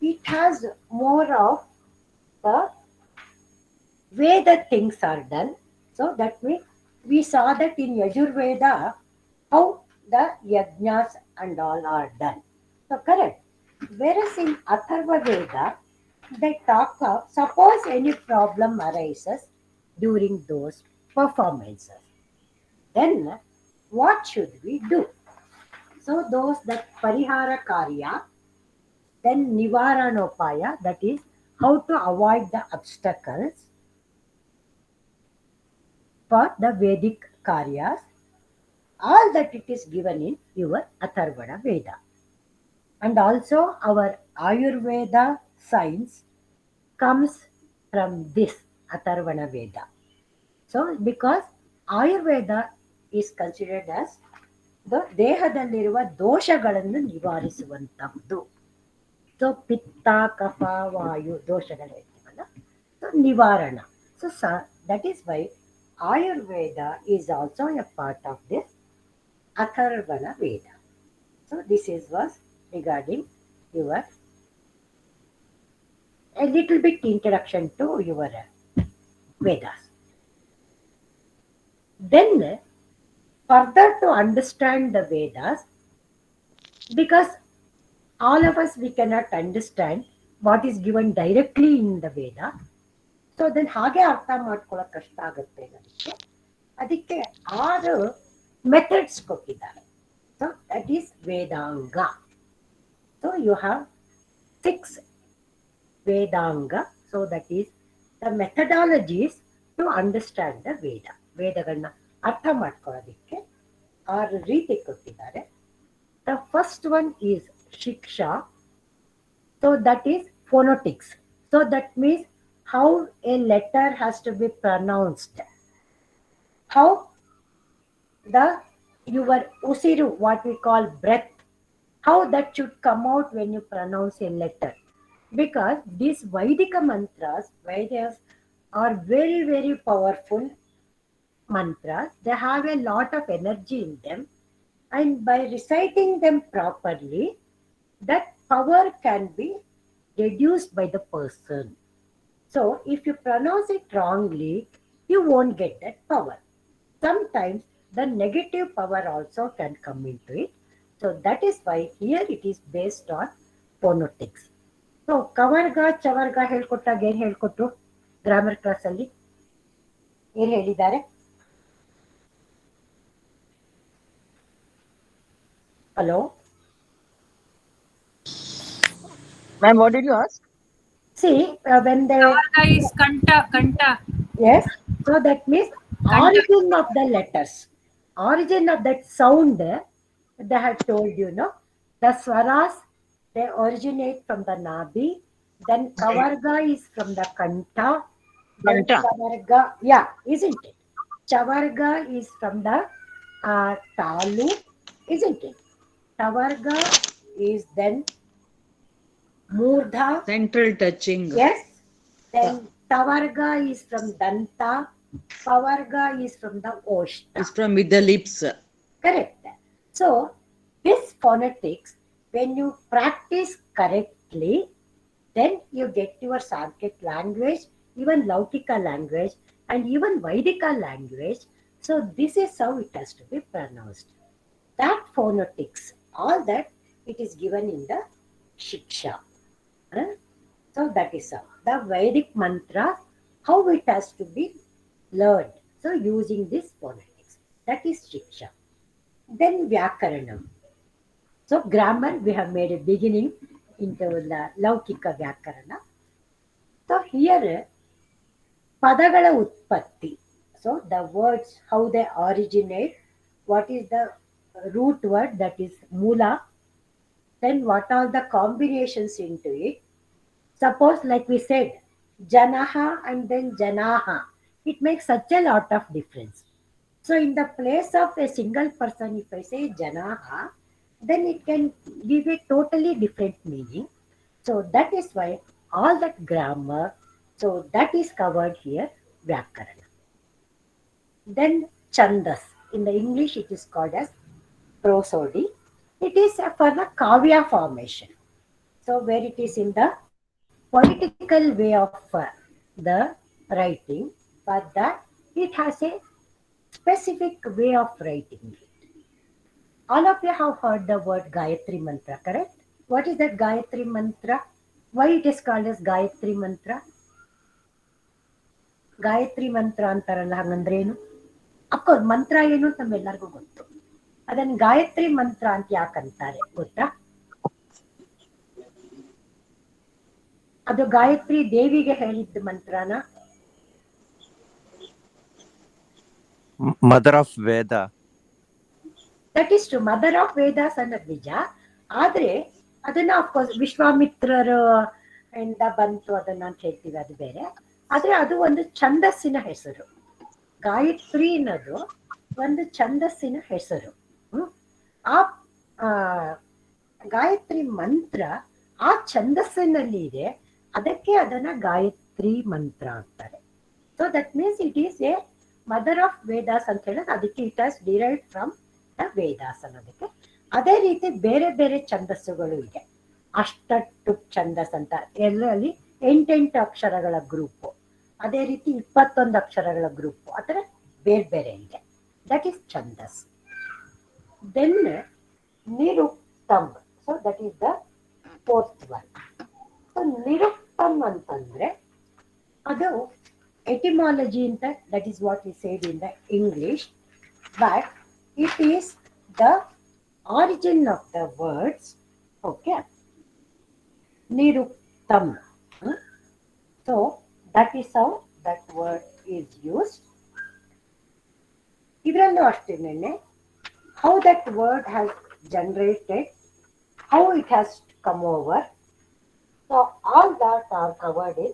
it has more of the Veda things are done. So that means we saw that in Yajurveda how the yajnas and all are done. So correct. Whereas in Atharva Veda, they talk of suppose any problem arises during those performances, then what should we do? So those that parihara karya, then nivaranopaya, that is how to avoid the obstacles for the Vedic karyas, all that it is given in your Atharvana Veda. And also our Ayurveda science comes from this Atharvana Veda. So because Ayurveda is considered as the ದೇಹದಲ್ಲಿರುವ ದೋಷಗಳನ್ನು ನಿವಾರಿಸುವಂತಹದ್ದು. So ಪಿತ್ತ, ಕಫ, ವಾಯು ದೋಷಗಳು ಹೇಳ್ತೀವಲ್ಲ, so ನಿವಾರಣ. So that is why Ayurveda is also a part of this Atharvana Veda. So this was regarding your a little bit introduction to your Vedas. Then further to understand the Vedas, because all of us we cannot understand what is given directly in the Veda. So then ಹಾಗೆ ಅರ್ಥ ಮಾಡ್ಕೊಳ್ಳೋಕೆ ಕಷ್ಟ ಆಗುತ್ತೆ ನನಗೆ. ಅದಕ್ಕೆ 6 methods ಕೊಟ್ಟಿದ್ದಾರೆ. So that is Vedanga. So you have 6 Vedanga. So that is the methodologies to understand the Veda. ವೇದಗಳನ್ನ ಅರ್ಥ ಮಾಡ್ಕೊಳ್ಳೋದಕ್ಕೆ 6 ರೀತಿ ಕೊಟ್ಟಿದ್ದಾರೆ. The first one is Shiksha. So that is phonetics. So that means how a letter has to be pronounced. How your usiru, what we call breath, how that should come out when you pronounce a letter. Because these Vaidika mantras, Vedas, are very, very powerful mantras. They have a lot of energy in them. And by reciting them properly, that power can be reduced by the person. So if you pronounce it wrongly, you won't get that power. Sometimes the negative power also can come into it. So that is why here it is based on phonetics. So kavarga chavarga ಹೇಳ್ಕೊಟ್ಟಾಗ ಏನು ಹೇಳ್ಕೊಟ್ರು grammar ಕ್ಲಾಸಲ್ಲಿ? ಏನು ಹೇಳಿದ್ದಾರೆ? Hello? Ma'am, what did you ask? See, when they... Chavarga is kanta. Yes, so that means origin of the letters. Origin of that sound, they have told you, no? The swaras, they originate from the Nabi. Then Kavarga is from the Kanta. Then Chavarga, yeah, isn't it? Chavarga is from the Talu, isn't it? Chavarga is then Murdha. Central touching. Yes. Then Tavarga is from Danta. Pavarga is from the Oshta. It's from with the lips. Correct. So, this phonetics, when you practice correctly, then you get your Sanskrit language, even Laukika language, and even Vaidika language. So, this is how it has to be pronounced. That phonetics, all that, it is given in the Shiksha. So, that is how. The Vedic mantra, how it has to be learned. So, using this phonetics. That is Shiksha. Then Vyakaranam. So, grammar, we have made a beginning into the Laukika Vyakarana. So, here, Padagala Utpatti. So, the words, how they originate, what is the root word, that is Mula, then what are the combinations into it. Suppose, like we said, Janaha and then Janaha, it makes such a lot of difference. So in the place of a single person, if I say Janaha, then it can give a totally different meaning. So that is why all that grammar, so that is covered here, Vyakarana. Then Chandas, in the English it is called as prosody. It is for the Kavya formation. So where it is in the poetical way of the writing, but that it has a specific way of writing it. All of you have heard the word Gayatri Mantra, correct? What is that Gayatri Mantra? Why it is called as Gayatri Mantra? Gayatri Mantra ಅಂತಾರಲ್ಲ, ಹಂಗಂದ್ರೆ ಏನು? Of course ಮಂತ್ರ ಏನು ನಮ್ಮೆಲ್ಲರಿಗೂ ಗೊತ್ತು. ಅದನ್ನು ಗಾಯತ್ರಿ ಮಂತ್ರ ಅಂತ ಯಾಕಂತಾರೆ ಗೊತ್ತಾ? ಅದು ಗಾಯತ್ರಿ ದೇವಿಗೆ ಹೇಳಿದ್ದ ಮಂತ್ರನ? Mother of Veda. That is to mother of Vedas ಅನ್ನೋದು ನಿಜ. ಆದ್ರೆ ಅದನ್ನ ಅಫ್ಕೋರ್ಸ್ ವಿಶ್ವಾಮಿತ್ರರು ಇಂದ ಬಂತು ಅದನ್ನ ಅಂತ ಹೇಳ್ತೀವಿ, ಅದು ಬೇರೆ. ಆದ್ರೆ ಅದು ಒಂದು ಛಂದಸ್ಸಿನ ಹೆಸರು. ಗಾಯತ್ರಿ ಅನ್ನೋದು ಒಂದು ಛಂದಸ್ಸಿನ ಹೆಸರು. ಆ ಗಾಯತ್ರಿ ಮಂತ್ರ ಆ ಛಂದಸ್ಸಿನಲ್ಲಿ ಇದೆ, ಅದಕ್ಕೆ ಅದನ್ನ ಗಾಯತ್ರಿ ಮಂತ್ರ ಅಂತಾರೆ. So that means it is A mother of Vedas ಅಂತ ಹೇಳೋದು ಅದಕ್ಕೆ. It has derived from Vedas ಅನ್ನೋದಕ್ಕೆ. ಅದೇ ರೀತಿ ಬೇರೆ ಬೇರೆ ಛಂದಸ್ಸುಗಳು ಇದೆ. ಅಷ್ಟಟ್ಟು ಛಂದಸ್ ಅಂತ ಎಲ್ಲರಲ್ಲಿ 8 ಅಕ್ಷರಗಳ ಗ್ರೂಪು, ಅದೇ ರೀತಿ 21 ಅಕ್ಷರಗಳ ಗ್ರೂಪು, ಆ ಥರ ಬೇರೆ ಬೇರೆ ಇದೆ. That is chandas. Then Niruktam, so that is the fourth one. So Niruktam ಅಂತಂದ್ರೆ ಅದು ಎಟಿಮಾಲಜಿ ಅಂತ, ದಟ್ ಈಸ್ ವಾಟ್ ಈ said in the English, but it is the origin of the words. Okay, niruktam. So that is how that word is used. Idrallu ashtene how that word has generated, how it has come over, so all that are covered in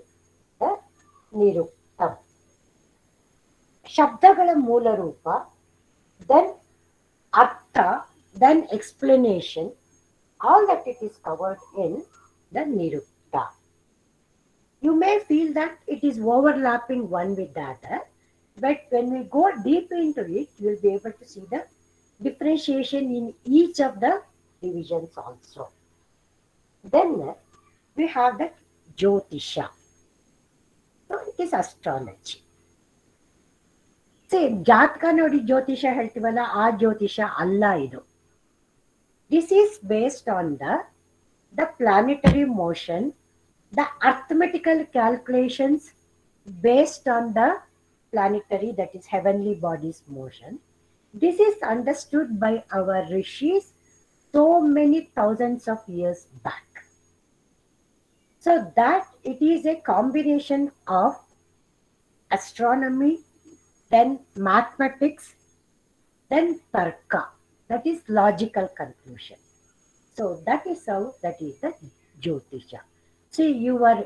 the niruktam. ಶಬ್ದಗಳ ಮೂಲ ರೂಪ, then ಅರ್ಥ, then explanation, all that it is covered in the nirukta. You may feel that it is overlapping one with the other, but when we go deep into it, you will be able to see the differentiation in each of the divisions also. Then we have that Jyotisha. So it is astrology. See, ಜಾತಕ ನೋಡಿ ಜ್ಯೋತಿಷ ಹೇಳ್ತೀವಲ್ಲ, ಆ ಜ್ಯೋತಿಷ ಅಲ್ಲ ಇದು. This is based on the planetary motion, the arithmetical calculations based on the planetary, that is heavenly bodies motion. This is understood by our rishis so many thousands of years back. So that it is a combination of astronomy, then mathematics, then tarka, that is logical conclusion. So that is how that is the Jyotisha. See, your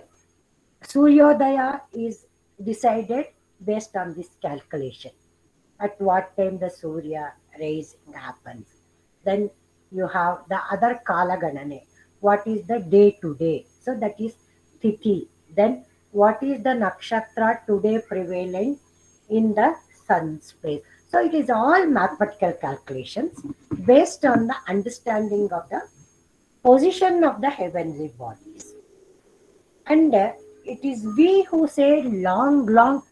Suryodaya is decided based on this calculation. At what time the Surya rising happens. Then you have the other Kala Ganane. What is the day to day? So that is Tithi. Then what is the nakshatra today prevalent in the sun space? So it is all mathematical calculations based on the understanding of the position of the heavenly bodies. And it is we who say long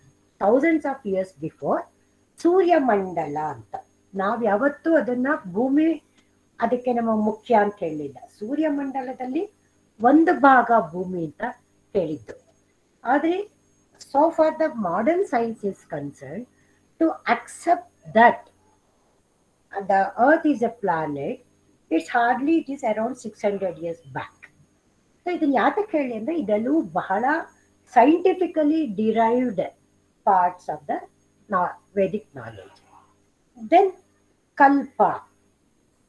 thousands of years before ಸೂರ್ಯ ಮಂಡಲ ಅಂತ. ನಾವು ಯಾವತ್ತೂ ಅದನ್ನ ಭೂಮಿ ಅದಕ್ಕೆ ನಮ್ಮ ಮುಖ್ಯ ಅಂತ ಹೇಳಿಲ್ಲ. ಸೂರ್ಯ ಮಂಡಲದಲ್ಲಿ ಒಂದು ಭಾಗ ಭೂಮಿ ಅಂತ ಹೇಳಿದ್ದು. ಆದರೆ so far the modern science is concerned to accept that the earth is a planet, it's hardly, it is around 600 years back. So ಇದನ್ನ ಯಾತಕ್ಕೆ ಹೇಳಿ ಅಂದ್ರೆ ಇದೆಲ್ಲೂ ಬಹಳ scientifically derived parts of the Vedic knowledge. Then kalpa.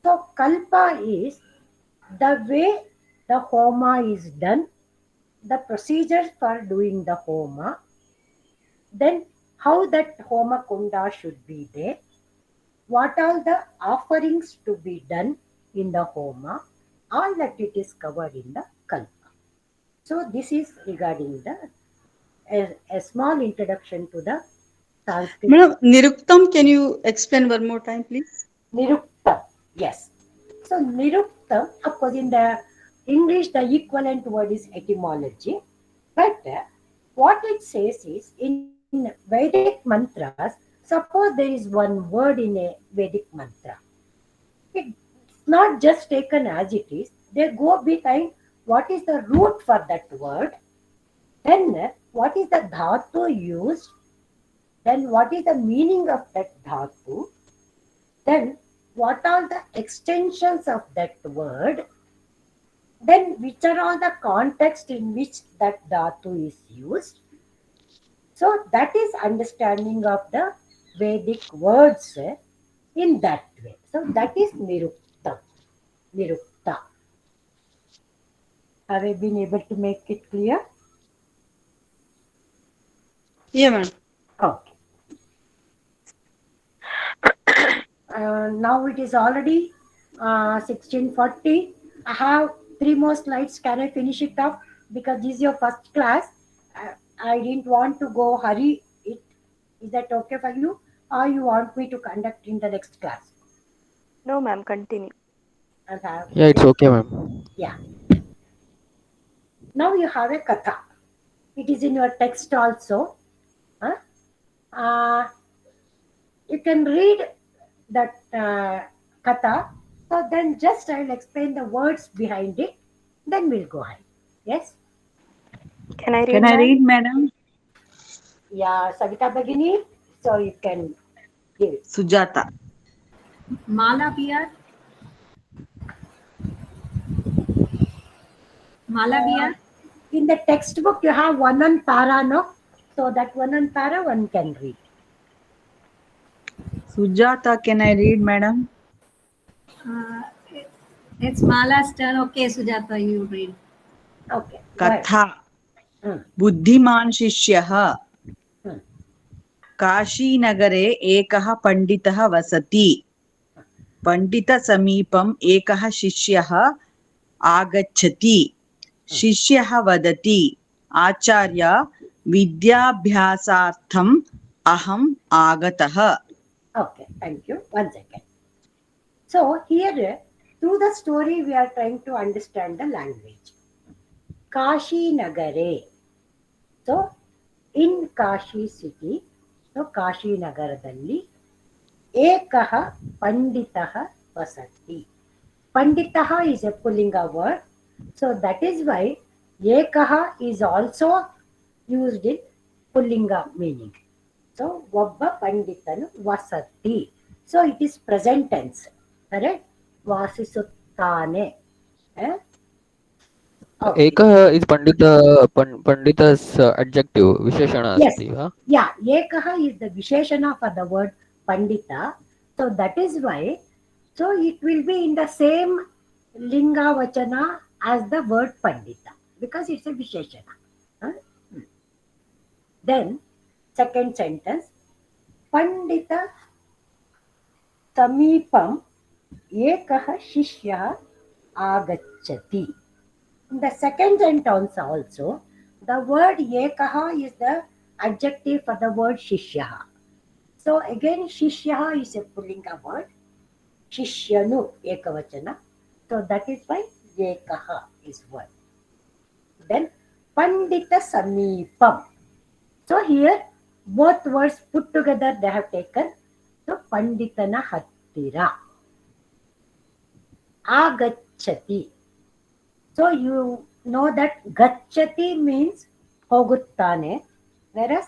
So kalpa is the way the homa is done, the procedures for doing the homa, then how that homa kunda should be there, what all the offerings to be done in the homa, all that it is covered in the kalpa. So this is regarding the a small introduction to the Sanskrit. Madam, niruktam, can you explain one more time, please? Niruktam, yes. So niruktam, of course, in the English, the equivalent word is etymology. But what it says is, in Vedic mantras, suppose there is one word in a Vedic mantra. It's not just taken as it is. They go behind what is the root for that word, then what is the dhatu used, then what is the meaning of that dhatu, then what are the extensions of that word, then which are all the context in which that dhatu is used. So that is understanding of the Vedic words in that way. So that is nirukta. Nirukta. Have I been able to make it clear? Yeah, ma'am. Okay. Now it is already 16:40. I have 3 more slides. Can I finish it off? Because this is your first class. I didn't want to go hurry it. Is that okay for you? Or you want me to conduct in the next class? No, ma'am. Continue. Yeah, it's okay, ma'am. Yeah. Now you have a katha. It is in your text also. Huh? You can read that katha. So then just I will explain the words behind it. Then we'll go ahead. Yes? Can I Can read, I ma'am? read, madam? Yeah, Savita Bhagini. So you can give it. Sujata. Mala PR. Mala Uh, PR. in the textbook, you have one on para, no? So that one on para, one can read. Sujata, can I read, madam? Uh, it's Mala's turn. Okay, Sujata, you read. Okay. Katha. Hmm. बुद्धिमान् शिष्यः Hmm. काशीनगरे एकः पण्डितः वसति पण्डितसमीपम् एकः शिष्यः आगच्छति शिष्यः वदति आचार्य विद्याभ्यासार्थम् अहम् आगतः. Okay, thank you. 1 second. So here, through the story, we are trying to understand the language. Kashi Nagare. So, in Kashi city, so Kashi Nagaradalli, Ekaha Panditaha Vasati. Panditaha is a Pullinga word. So that is why Ekaha is also used in Pullinga meaning. So Vabba Panditanu Vasati. So it is present tense. Correct? Vasisuttane. Eh? Okay. Ekah is Pandita's adjective, Visheshana Yes. asti, huh? Yeah. Ekaha is the Visheshana for the word Pandita. So that is why. So it will be in the same Linga Vachana as the word Pandita because it's a Visheshana. Huh? Then, second sentence, Pandita Samipam Ekaha Shishya Agachati. In the second sentence also, the word Ekaha is the adjective for the word Shishya. So again, Shishya is a Pullinga word. Shishyanu Ekavachana. So that is why Ekaha is word. Then Pandita Samipam. So here both words put together they have taken. So Panditana Hattira. Agachati. So you know that Gachati means Hoguttane, whereas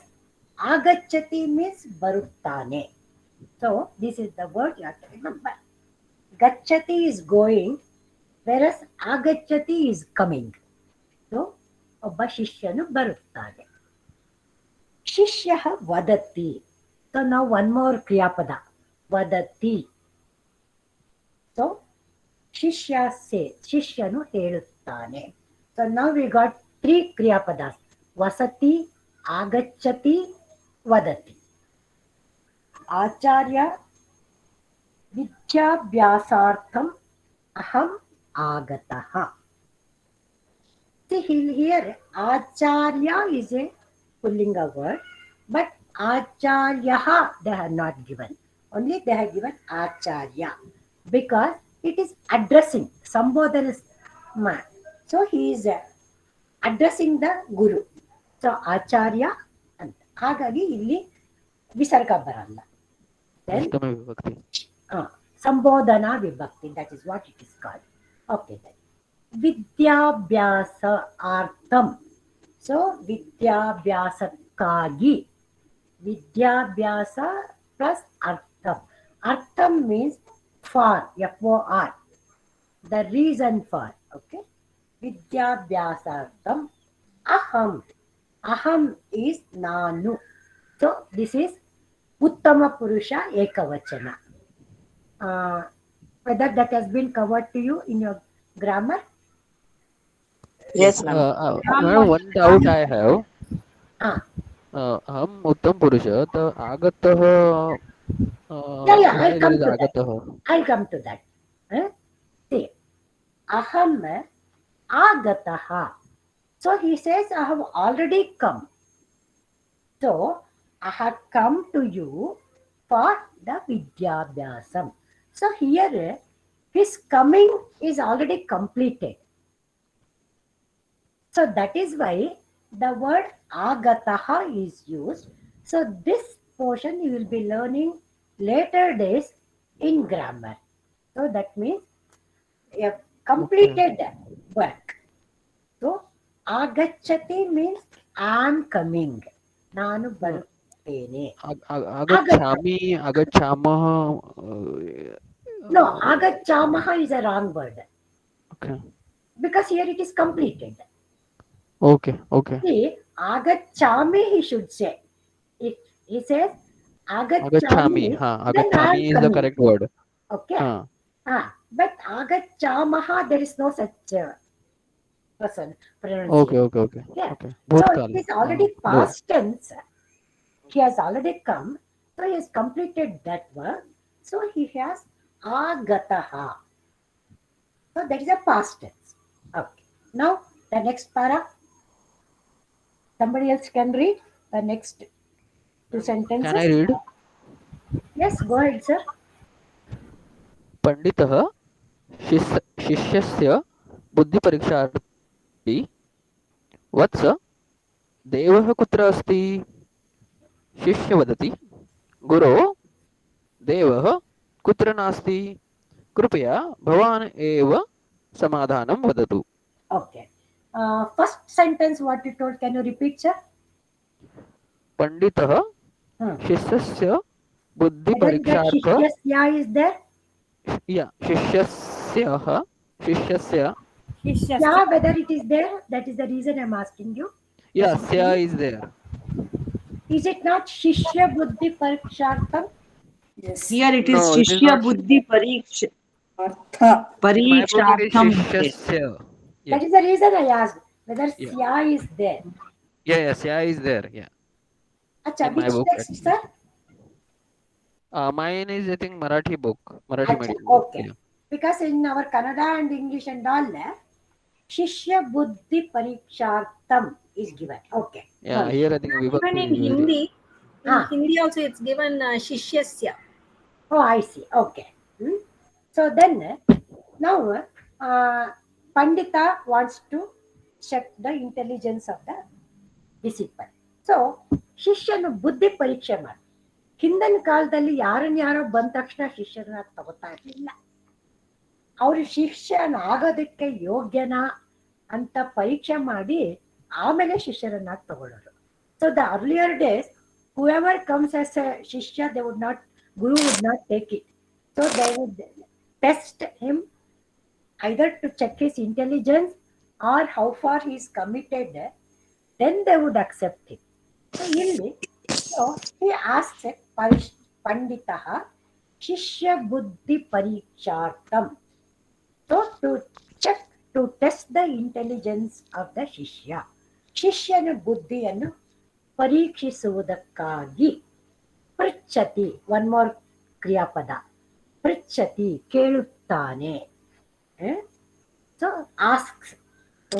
Agachati means Baruttane. So this is the word you have to remember. Gachati is going, whereas Agachati is coming. So ಒಬ್ಬ ಶಿಷ್ಯನು ಬರುತ್ತಾನೆ. ಶಿಷ್ಯ ವದತಿ. So now one more ಕ್ರಿಯಾಪದ ವದತಿ. So ಶಿಷ್ಯ ಸೇ ಶಿಷ್ಯನು ಹೇಳುತ್ತಾನೆ. So now we got 3 ಕ್ರಿಯಾಪದಾಸ್ ವಸತಿ ಆಗಚ್ಚತಿ ವದತಿ. ಆಚಾರ್ಯ ವಿದ್ಯಾಭ್ಯಾಸಾರ್ಥಂ ಅಹಂ ಆಗತಃ. See here, Acharya is a Pullinga word, but Acharyaha they have not given. Only they have given Acharya because it is addressing. Sambodhana is man. So he is addressing the Guru. So Acharya and ಹಾಗಾಗಿ ಇಲ್ಲಿ ವಿಸರ್ಗ ಬರಲ್ಲ. Then ಸಂಬೋಧನಾ ವಿಭಕ್ತಿ, that is what it is called. Okay then. Vidyabhyasa artham. So vidyabhyasakagi. Vidyabhyasa plus artham. Artham means for, F-O-R. The reason for. Okay. Vidyabhyasartham aham. Aham is nanu. So this is Uttama Purusha Ekavachana. Whether that has been covered to you in your grammar? Yes, ma'am. Madam, one doubt I have. हम उत्तम पुरुष तो आगतः Yeah, why there is आगतः? I'll come to that. See, aham agataha. So he says, I have already come. So I have come to you for the vidyabhyasam. So here his coming is already completed. So that is why the word agataha is used. So this portion you will be learning later days in grammar. So that means a completed work. So agachati means I am coming. Nanu baruttene. Agachami, agachamah. No, agachamaha is a wrong word. Okay. Because here it is completed. Okay. Okay. See, agachami he should say. If he says Agachami. agachami, then I am Agachami is the coming. correct word. Okay. But agachamaha, there is no such person Okay. pronunciation. Okay. Okay. Yeah. Okay. So it Bhutkal. is already No. past tense. He has already come. So he has completed that work. So he has agataha. So that is a past tense. Okay. Now the next para. Somebody else can read the next two sentences. Can I read? Yes, go ahead, sir. पंडितः शिष्यस्य बुद्धिपरीक्षार्थी वत्स देवः कुत्र अस्ति शिष्य वदति गुरो देवः कुत्र नास्ति कृपया भवान् एव समाधानं वदतु. Okay. First sentence what you told, can you repeat, sir? पंडितः शिष्यस्य बुद्धिपरीक्षार्थ Shishyasya is there? या शिष्यस्य Sya, whether it is there, that is the reason I am asking you. yeah sya is there. Is it not Shishya Buddhi Parikshartham? Yes. Here it is No, it is Shishya not. Buddhi Artha. In my book it is Parikshartham. शिष्यस्य. That is the reason I asked whether Yeah. Sya is there. Yeah, sya is there. Yeah. Acha, In my which book. text, sir? Mine is I think Marathi book. Marathi Acha, medium book. okay. Yeah. Because in our Kannada and English and all, Shishya Buddhi Parikshartham is given. Okay. Yeah, here I think Even Vibhakti in is used. Hindi, Hindi also it's given Shishyasya. Oh, I see. Okay. So then, now Pandita wants to check the intelligence of the disciple. So, ಶಿಷ್ಯನು ಬುದ್ಧಿ ಪರೀಕ್ಷೆ ಮಾಡಿ. ಹಿಂದಿನ ಕಾಲದಲ್ಲಿ ಯಾರೋ ಬಂದ ತಕ್ಷಣ ಶಿಷ್ಯರನ್ನ ತಗೋತಾ ಇರಲಿಲ್ಲ. ಅವರು ಶಿಷ್ಯನಾಗೋದಕ್ಕೆ ಯೋಗ್ಯನಾ ಅಂತ ಪರೀಕ್ಷೆ ಮಾಡಿ ಆಮೇಲೆ ಶಿಷ್ಯರನ್ನ ತಗೊಳ್ಳೋರು. So the earlier days whoever comes as a shishya, guru would not take it. So they would test him either to check his intelligence or how far he is committed, then they would accept him. So he asks Panditaha Shishya Buddhi Parikshartam. So to check, to test the intelligence of the Shishya. ಶಿಷ್ಯನ ಬುದ್ಧಿಯನ್ನು ಪರೀಕ್ಷಿಸುವುದಕ್ಕಾಗಿ ಪೃಚ್ಛತಿ, one more ಕ್ರಿಯಾಪದ, ಪೃಚ್ಛತಿ ಕೇಳುತ್ತಾನೆ. So asks. So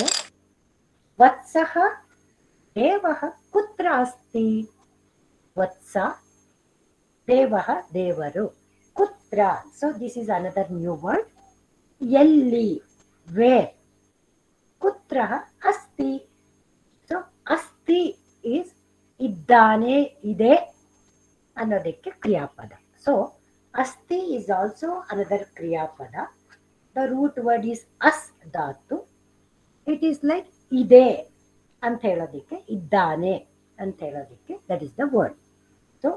ವತ್ಸಃ ದೇವಃ ಕುತ್ರ ಅಸ್ತಿ? ವತ್ಸ ದೇವಃ ದೇವರು, ಕುತ್ರ, so this is another new word. ಎಲ್ಲಿ, ವೇರ್, ಕುತ್ರ ಅಸ್ತಿ. ಸೊ ಅಸ್ತಿ ಈಸ್ ಇದ್ದಾನೆ, ಇದೆ ಅನ್ನೋದಕ್ಕೆ ಕ್ರಿಯಾಪದ. ಸೊ ಅಸ್ತಿ ಈಸ್ ಆಲ್ಸೋ ಅನದರ್ ಕ್ರಿಯಾಪದ. ದ ರೂಟ್ ವರ್ಡ್ ಈಸ್ ಅಸ್ ಧಾತು. ಇಟ್ ಈಸ್ ಲೈಕ್ ಇದೆ ಅಂತ ಹೇಳೋದಿಕ್ಕೆ, ಇದ್ದಾನೆ ಅಂತ ಹೇಳೋದಿಕ್ಕೆ, that is the word. So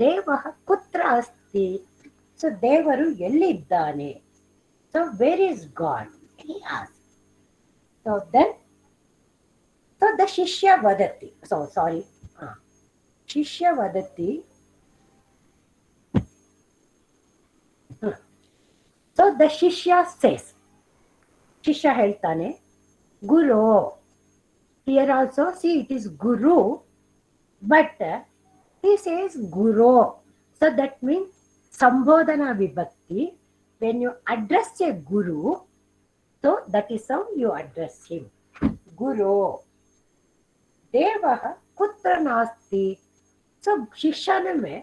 ದೇವಃ ಕುತ್ರ ಅಸ್ತಿ? ಸೊ ದೇವರು ಎಲ್ಲಿದ್ದಾನೆ? So where is God? He asks. So then so the shishya vadati, shishya vadati, so the shishya says, shishya ಹೇಳ್ತಾನೆ guru. Here also see it is guru, but he says guru. So that means sambodhana vibhakti. When you address a guru, so that is how you address him, guru. ದೇವಃ ಕುತ್ರ ನಾಸ್ತಿ? So ಶಿಷ್ಯನೇ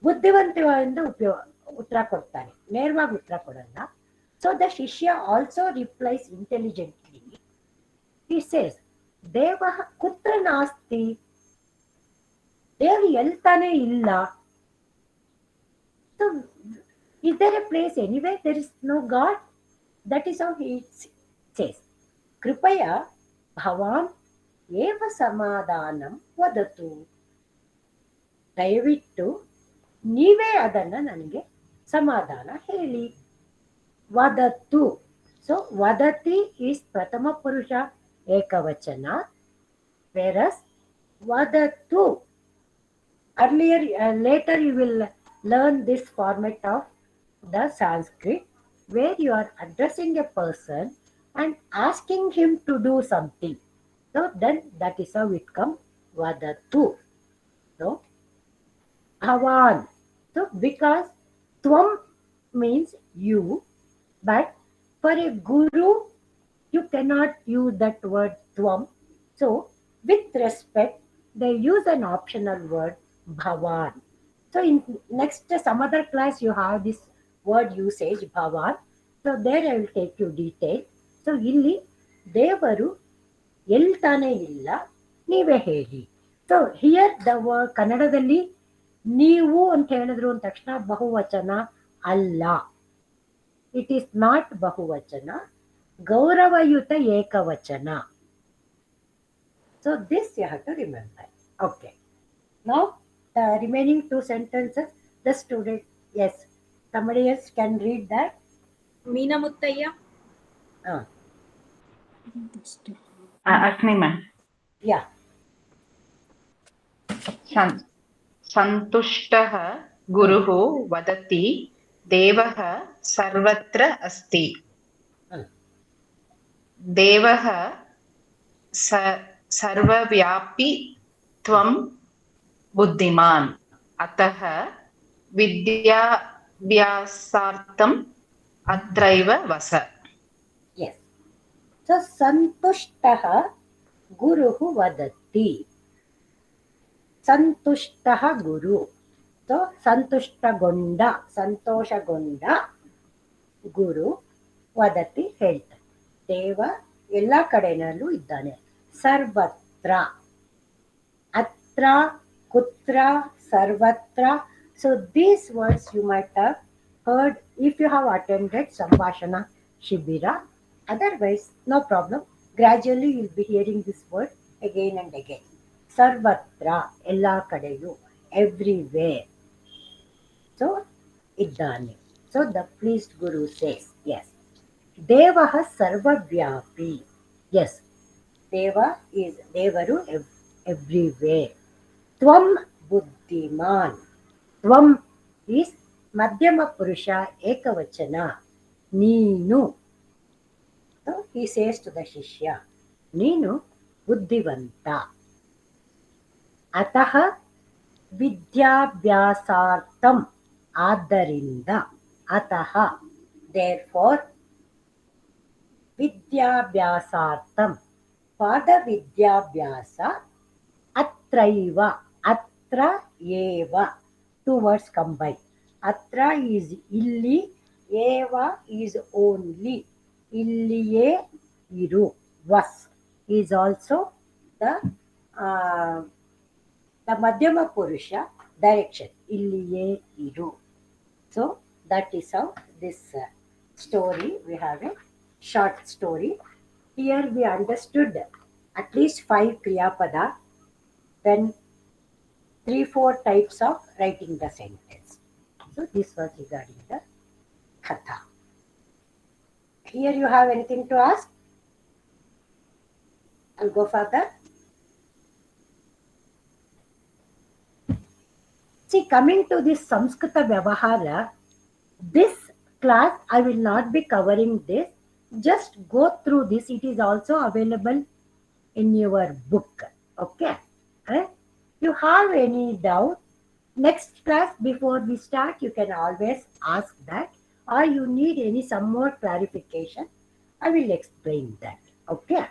ಬುದ್ಧಿವಂತದಿಂದ ಉತ್ತರ ಕೊಡ್ತಾನೆ, ನೇರವಾಗಿ ಉತ್ತರ ಕೊಡಲ್ಲ. So the shishya also replies intelligently. He says ದೇವಃ ಕುತ್ರ ನಾಸ್ತಿ, ದೇವರು ಎಲ್ತಾನೆ ಇಲ್ಲ. So is there a place anywhere there is no God? That is how he says. Kripaya bhavan eva samadhanam vadatu. ದಯವಿಟ್ಟು ನೀವೇ ಅದನ್ನ ನನಗೆ ಸಮಾಧಾನ ಹೇಳಿ. ವದತ್ತು. ಸೊ ವದತಿ ಈಸ್ ಪ್ರಥಮ ಪುರುಷ ಏಕವಚನ, ವೇರಸ್ ವದತ್ತು earlier, later you will learn this format of the Sanskrit where you are addressing a person and asking him to do something. So then that is how it comes vadatu. So bhavan. So because tvam means you, but for a guru you cannot use that word tvam. So with respect they use an optional word bhavan. So in next some other class you have this word usage bhavan. So there I will take you detail. So ಇಲ್ಲಿ ದೇವರು ಎಲ್ತಾನೆ ಇಲ್ಲ, ನೀವೇ ಹೇಳಿ. So here the word ಕನ್ನಡದಲ್ಲಿ ನೀವು ಅಂತ ಹೇಳಿದ್ರು ಅಂದ ತಕ್ಷಣ ಬಹುವಚನ ಅಲ್ಲ. ಇಟ್ ಈಸ್ ನಾಟ್ ಬಹುವಚನ, ಗೌರವಯುತ ಏಕವಚನ. So this you have to remember. Okay. Now the remaining two sentences, the student, yes, somebody else can read that. Meena Muttaya. Asmi ma'am. Yeah. संतुष्टः गुरुः वदति देवः सर्वत्र अस्ति. देवः सर्वव्यापी त्वं बुद्धिमान् अतः विद्याभ्यासार्थम् अत्रैव वस. Yes. So संतुष्टः गुरुः वदति. ಸಂತುಷ್ಟಃ ಗುರು. ಸೊ ಸಂತುಷ್ಟಗೊಂಡ, ಸಂತೋಷಗೊಂಡ ಗುರು ವದತಿ ಹೇಳ್ತಾರೆ. ದೇವ ಎಲ್ಲ ಕಡೆನಲ್ಲೂ ಇದ್ದಾನೆ. ಸರ್ವತ್ರ, ಅತ್ರ, ಕುತ್ರ, ಸರ್ವತ್ರ. So these words you might have heard if you have attended Sambhashana Shibira. Otherwise no problem, gradually you will be hearing this word again and again. ಸರ್ವತ್ರ ಎಲ್ಲ ಕಡೆಯೂ, ಎವ್ರಿವೇರ್. ಸೊ ಇದ್ದಾನೆ. So the pleased guru says yes. ದೇವಃ ಸರ್ವವ್ಯಾಪಿ. Yes, ದೇವ is, ದೇವರು everywhere. ತ್ವಂ ಬುದ್ಧಿಮಾನ್. ತ್ವಂ ಈಸ್ ಮಧ್ಯಮ ಪುರುಷ ಏಕವಚನ, ನೀನು. So he says to the ಶಿಷ್ಯ, ನೀನು ಬುದ್ಧಿವಂತ. ಅತಃ ವಿದ್ಯಾಭ್ಯಾಸಾರ್ಥಂ, ಆದ್ದರಿಂದ, ಅತಃ therefore, ವಿದ್ಯಾಭ್ಯಾಸಾರ್ಥಂ, ಫಾರ್ ದ ವಿದ್ಯಾಭ್ಯಾಸ, ಅತ್ರೈವ, ಅತ್ರ ಏವ, ಟು ವರ್ಡ್ಸ್ ಕಂಬೈನ್. ಅತ್ರ ಈಸ್ ಇಲ್ಲಿ, ಏವ ಈಸ್ ಓನ್ಲಿ, ಇಲ್ಲಿಯೇ ಇರು. ವಸ್ is also the madhyama purusha direction, illiye iru. So that is how this story, we have a short story. Here we understood at least 5 kriya pada, then 3-4 types of writing the sentence. So this was regarding the katha. Here you have anything to ask? I'll go further. See, coming to this Samskrita Vyavahara, this class I will not be covering this. Just go through this. It is also available in your book. Okay? You have any doubt? Next class, before we start, you can always ask that. Or you need any some more clarification, I will explain that. Okay?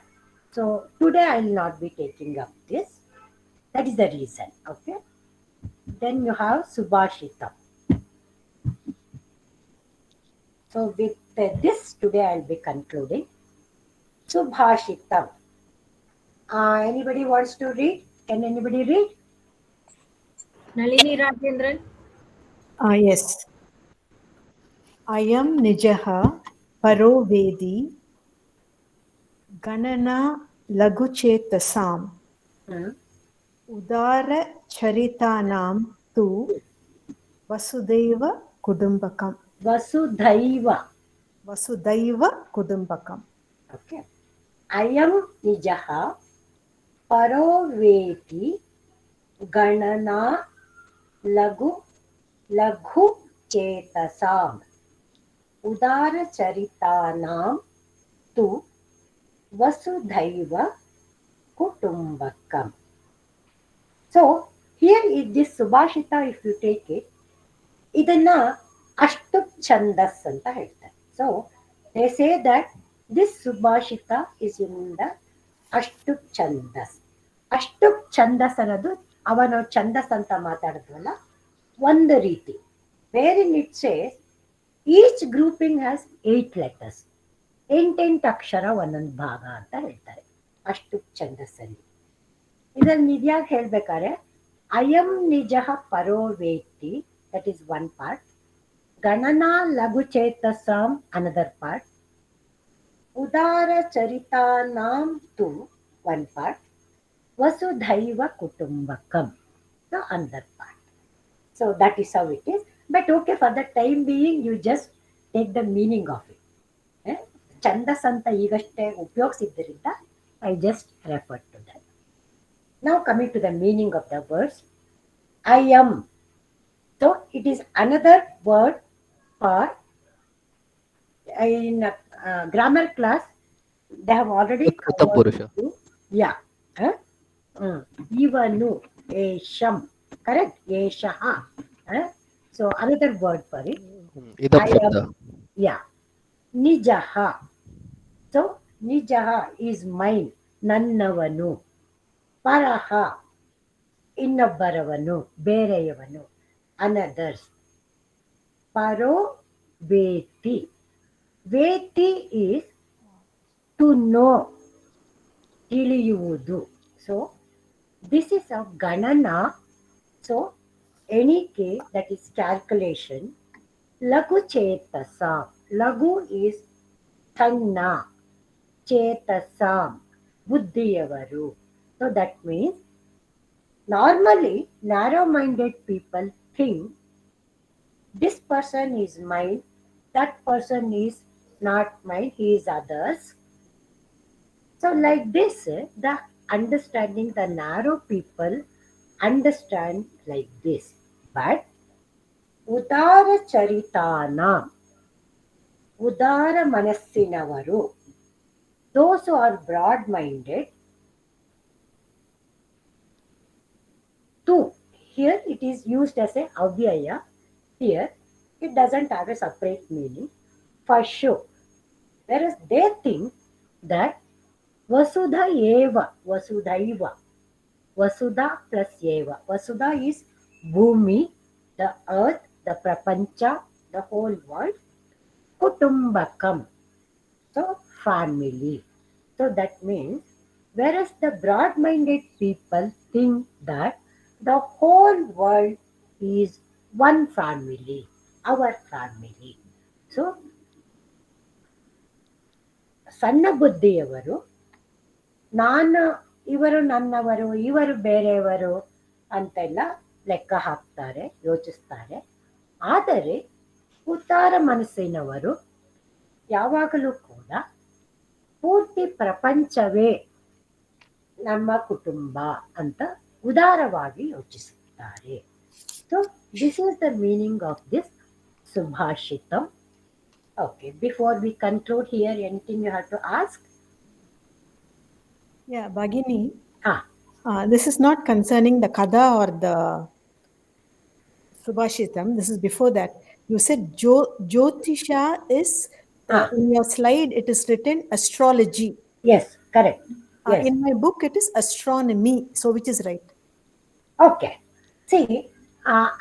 So today I will not be taking up this. That is the reason. Okay? Then you have Subhashita. So with this today I'll be concluding. Subhashitam. Anybody wants to read? Can anybody read? Nalini Rajendran. Yes. Ayam Nijaha Paro Vedi Ganana Laguchetasam Udara Charitanam Tu Vasudeva Kudumbakam. Vasudhaiva. Vasudhaiva Kudumbakam. Okay. Ayam nijaha paro veti ganana lagu laghu chetasam udara charitanam tu vasudhaiva kutumbakam. So here is this Subhashita, if you take it, ಇದನ್ನ ಅಷ್ಟುಪ್ ಛಂದಸ್ ಅಂತ ಹೇಳ್ತಾರೆ. So they say that this subhashita is in the ಅಷ್ಟುಪ್ ಛಂದಸ್. ಅಷ್ಟುಪ್ ಛಂದಸ್ ಅನ್ನೋದು ಅವನು ಛಂದಸ್ ಅಂತ ಮಾತಾಡಿದ್ವಲ್ಲ ಒಂದು ರೀತಿ. Where in it says each grouping has 8 letters. 8 ಅಕ್ಷರ ಒಂದೊಂದು ಭಾಗ ಅಂತ ಹೇಳ್ತಾರೆ ಅಷ್ಟುಪ್ ಛಂದಸ್ಸಲ್ಲಿ. ಇದನ್ನ ಇದ್ಯಾಕೆ ಹೇಳ್ಬೇಕಾದ್ರೆ ಅಯಂ ನಿಜಃ Paro ವೇತ್ತಿ, that is one part. Ganana lagu chetasam, another part. Udara charitanam tu, one part. Vasudhaiva kutumbakam, the other part. So that is how it is. But okay, for the time being, you just take the meaning of it. Chandas anta ಈಗಷ್ಟೇ ಉಪಯೋಗಿಸಿದ್ದರಿಂದ I just referred to that. Now coming to the meaning of the words. I am. So it is another word for, in grammar class they have already Pratham covered Purusha. you. Yeah. Ivanu, Esham. Correct? Eshaha. So another word for it. Idam I am. Shabda. Yeah. Nijaha. So Nijaha is mine. Nannavanu. Paraha. ಇನ್ನೊಬ್ಬರವನು, ಬೇರೆಯವನು, another's. Paro veti. Veti is to know, ತಿಳಿಯುವುದು. So this is of ganana. So any case, that is calculation. Lagu chetasam. Lagu is ಸಣ್ಣ, chetasam, ಬುದ್ಧಿಯವರು. So that means normally narrow-minded people think this person is mine, that person is not mine, he is others. So like this, the understanding, the narrow people understand like this. But udara charitana, udara manassinavaru, those who are broad-minded, tu, here it is used as a avyaya. Here it doesn't have a separate meaning for sure. Whereas they think that vasudha eva, vasudhaiva, vasudha plus eva. Vasudha is bhumi, the earth, the prapancha, the whole world. Kutumbakam, so family. So that means, whereas the broad-minded people think that the whole world is one family, our family. So ಸಣ್ಣ ಬುದ್ಧಿಯವರು ನಾನು ಇವರು ನನ್ನವರು, ಇವರು ಬೇರೆಯವರು ಅಂತೆಲ್ಲ ಲೆಕ್ಕ ಹಾಕ್ತಾರೆ, ಯೋಚಿಸ್ತಾರೆ. ಆದರೆ ಉದಾರ ಮನಸ್ಸಿನವರು ಯಾವಾಗಲೂ ಕೂಡ ಪೂರ್ತಿ ಪ್ರಪಂಚವೇ ನಮ್ಮ ಕುಟುಂಬ ಅಂತ ಉದಾರವಾಗಿ ಯೋಚಿಸುತ್ತಾರೆ. So this is the meaning of this Subhashitam. Okay, before we conclude here, anything you have to ask? Yeah, Bhagini. This is not concerning the Kada or the Subhashitam. This is before that. You said Jyotisha is, in your slide, it is written astrology. Yes, correct. Yes. In my book, it is astronomy. So which is right? Okay. See,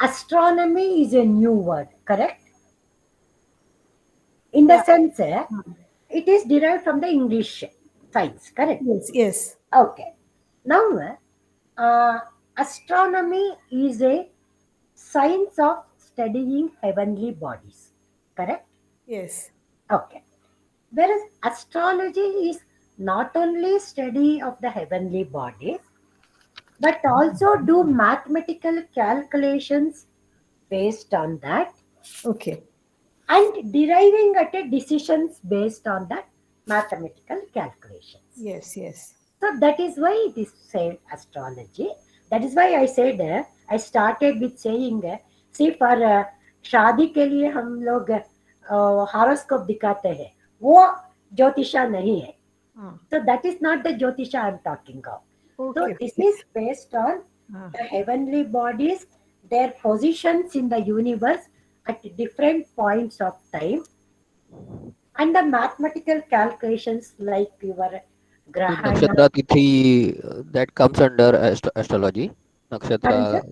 astronomy is a new word, correct? in the sense it is derived from the English science, correct? Yes, yes. Okay. Now, astronomy is a science of studying heavenly bodies, correct? Yes. Okay. Whereas astrology is not only study of the heavenly bodies, but also do mathematical calculations based on that, Okay. and deriving at a decisions based on that mathematical calculations. Yes, yes. So that is why it is said astrology. That is why I said I started with saying see for शादी के लिए हम लोग horoscope दिखाते हैं, वो ज्योतिषा नहीं है. So that is not the Jyotisha I am talking of. So Okay. this is based on the heavenly bodies, their positions in the universe at different points of time, and the mathematical calculations like your So grahana. nakshatra tithi that comes under astrology. Pardon, sir?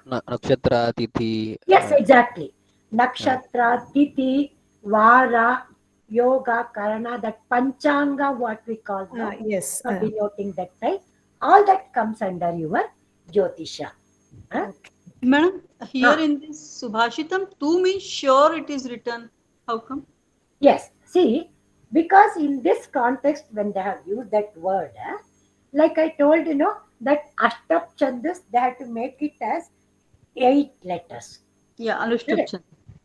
Nakshatra tithi. Yes, exactly. Nakshatra, Tithi, Vara, Yoga, Karana, that Panchanga, what we call now, yes. for denoting that type, all that comes under your Jyotisha. Huh? Madam, here in this Subhashitam, tu means sure it is written. How come? Yes, see, because in this context, when they have used that word, like I told, that Ashtap Chandas, they have to make it as 8 letters. Yeah, Anushtup Chand.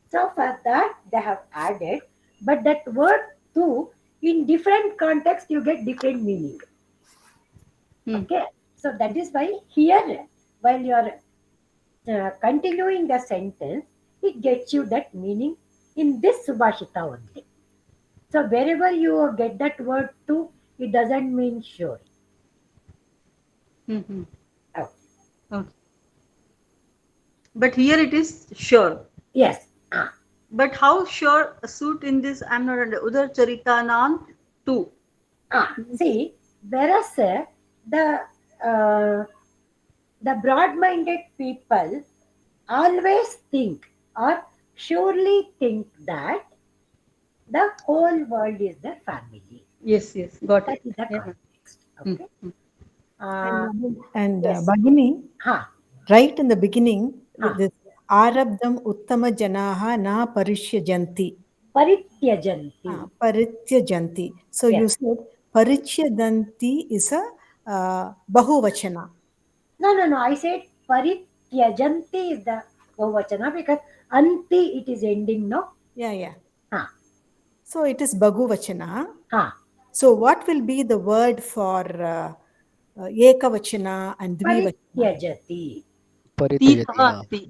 So for that, they have added, but that word too, in different context, you get different meaning. Okay, so that is why here, while you are continuing the sentence, it gets you that meaning in this Subhashita only. So wherever you get that word too, it doesn't mean sure. Mm-hmm. Oh. Okay. But here it is sure. Yes. But how sure suit in this? I'm not under Udar Charitanan too. See, whereas uh, the broad-minded people always think or surely think that the whole world is their family. Yes, yes, got That it. is the context. Okay. And Yes. Bhagini, right in the beginning, with this Arabdam Uttama Janaha na Parishyajanti. Parityajanti. Parityajanti. So you said Parishyadanti is a Bahuvachana. No. I said Parityajanti is the Bahuvachana because Anti it is ending, no? Yeah. So it is Bahuvachana. So what will be the word for Ekavachana and Dvivachana? Parityajati. Parityajati.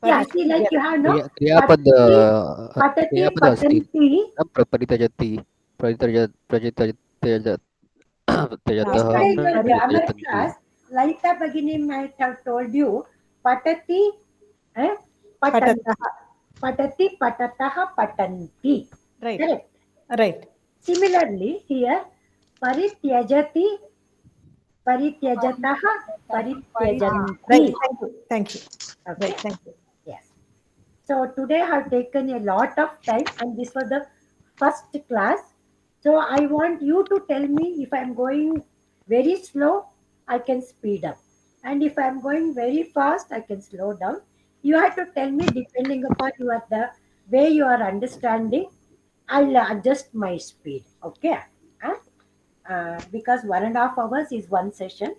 Yeah, see, like you have no Kriyapad patati, asti. patanti. Parityajati. Parityajat. Yesterday in your grammar class, Lalita Bhagini might have told you patati, patantaha. Patati, patataha, patanti. Right. Correct. Right. Similarly, here parityajati, parityajataha, parityajanti. Right. Thank you. Okay. Right. Thank you. Yes. So today I have taken a lot of time, and this was the first class. So I want you to tell me if I'm going very slow, I can speed up. And if I'm going very fast, I can slow down. You have to tell me depending upon the way you are understanding, I'll adjust my speed. Okay. Huh? Because 1.5 hours is one session,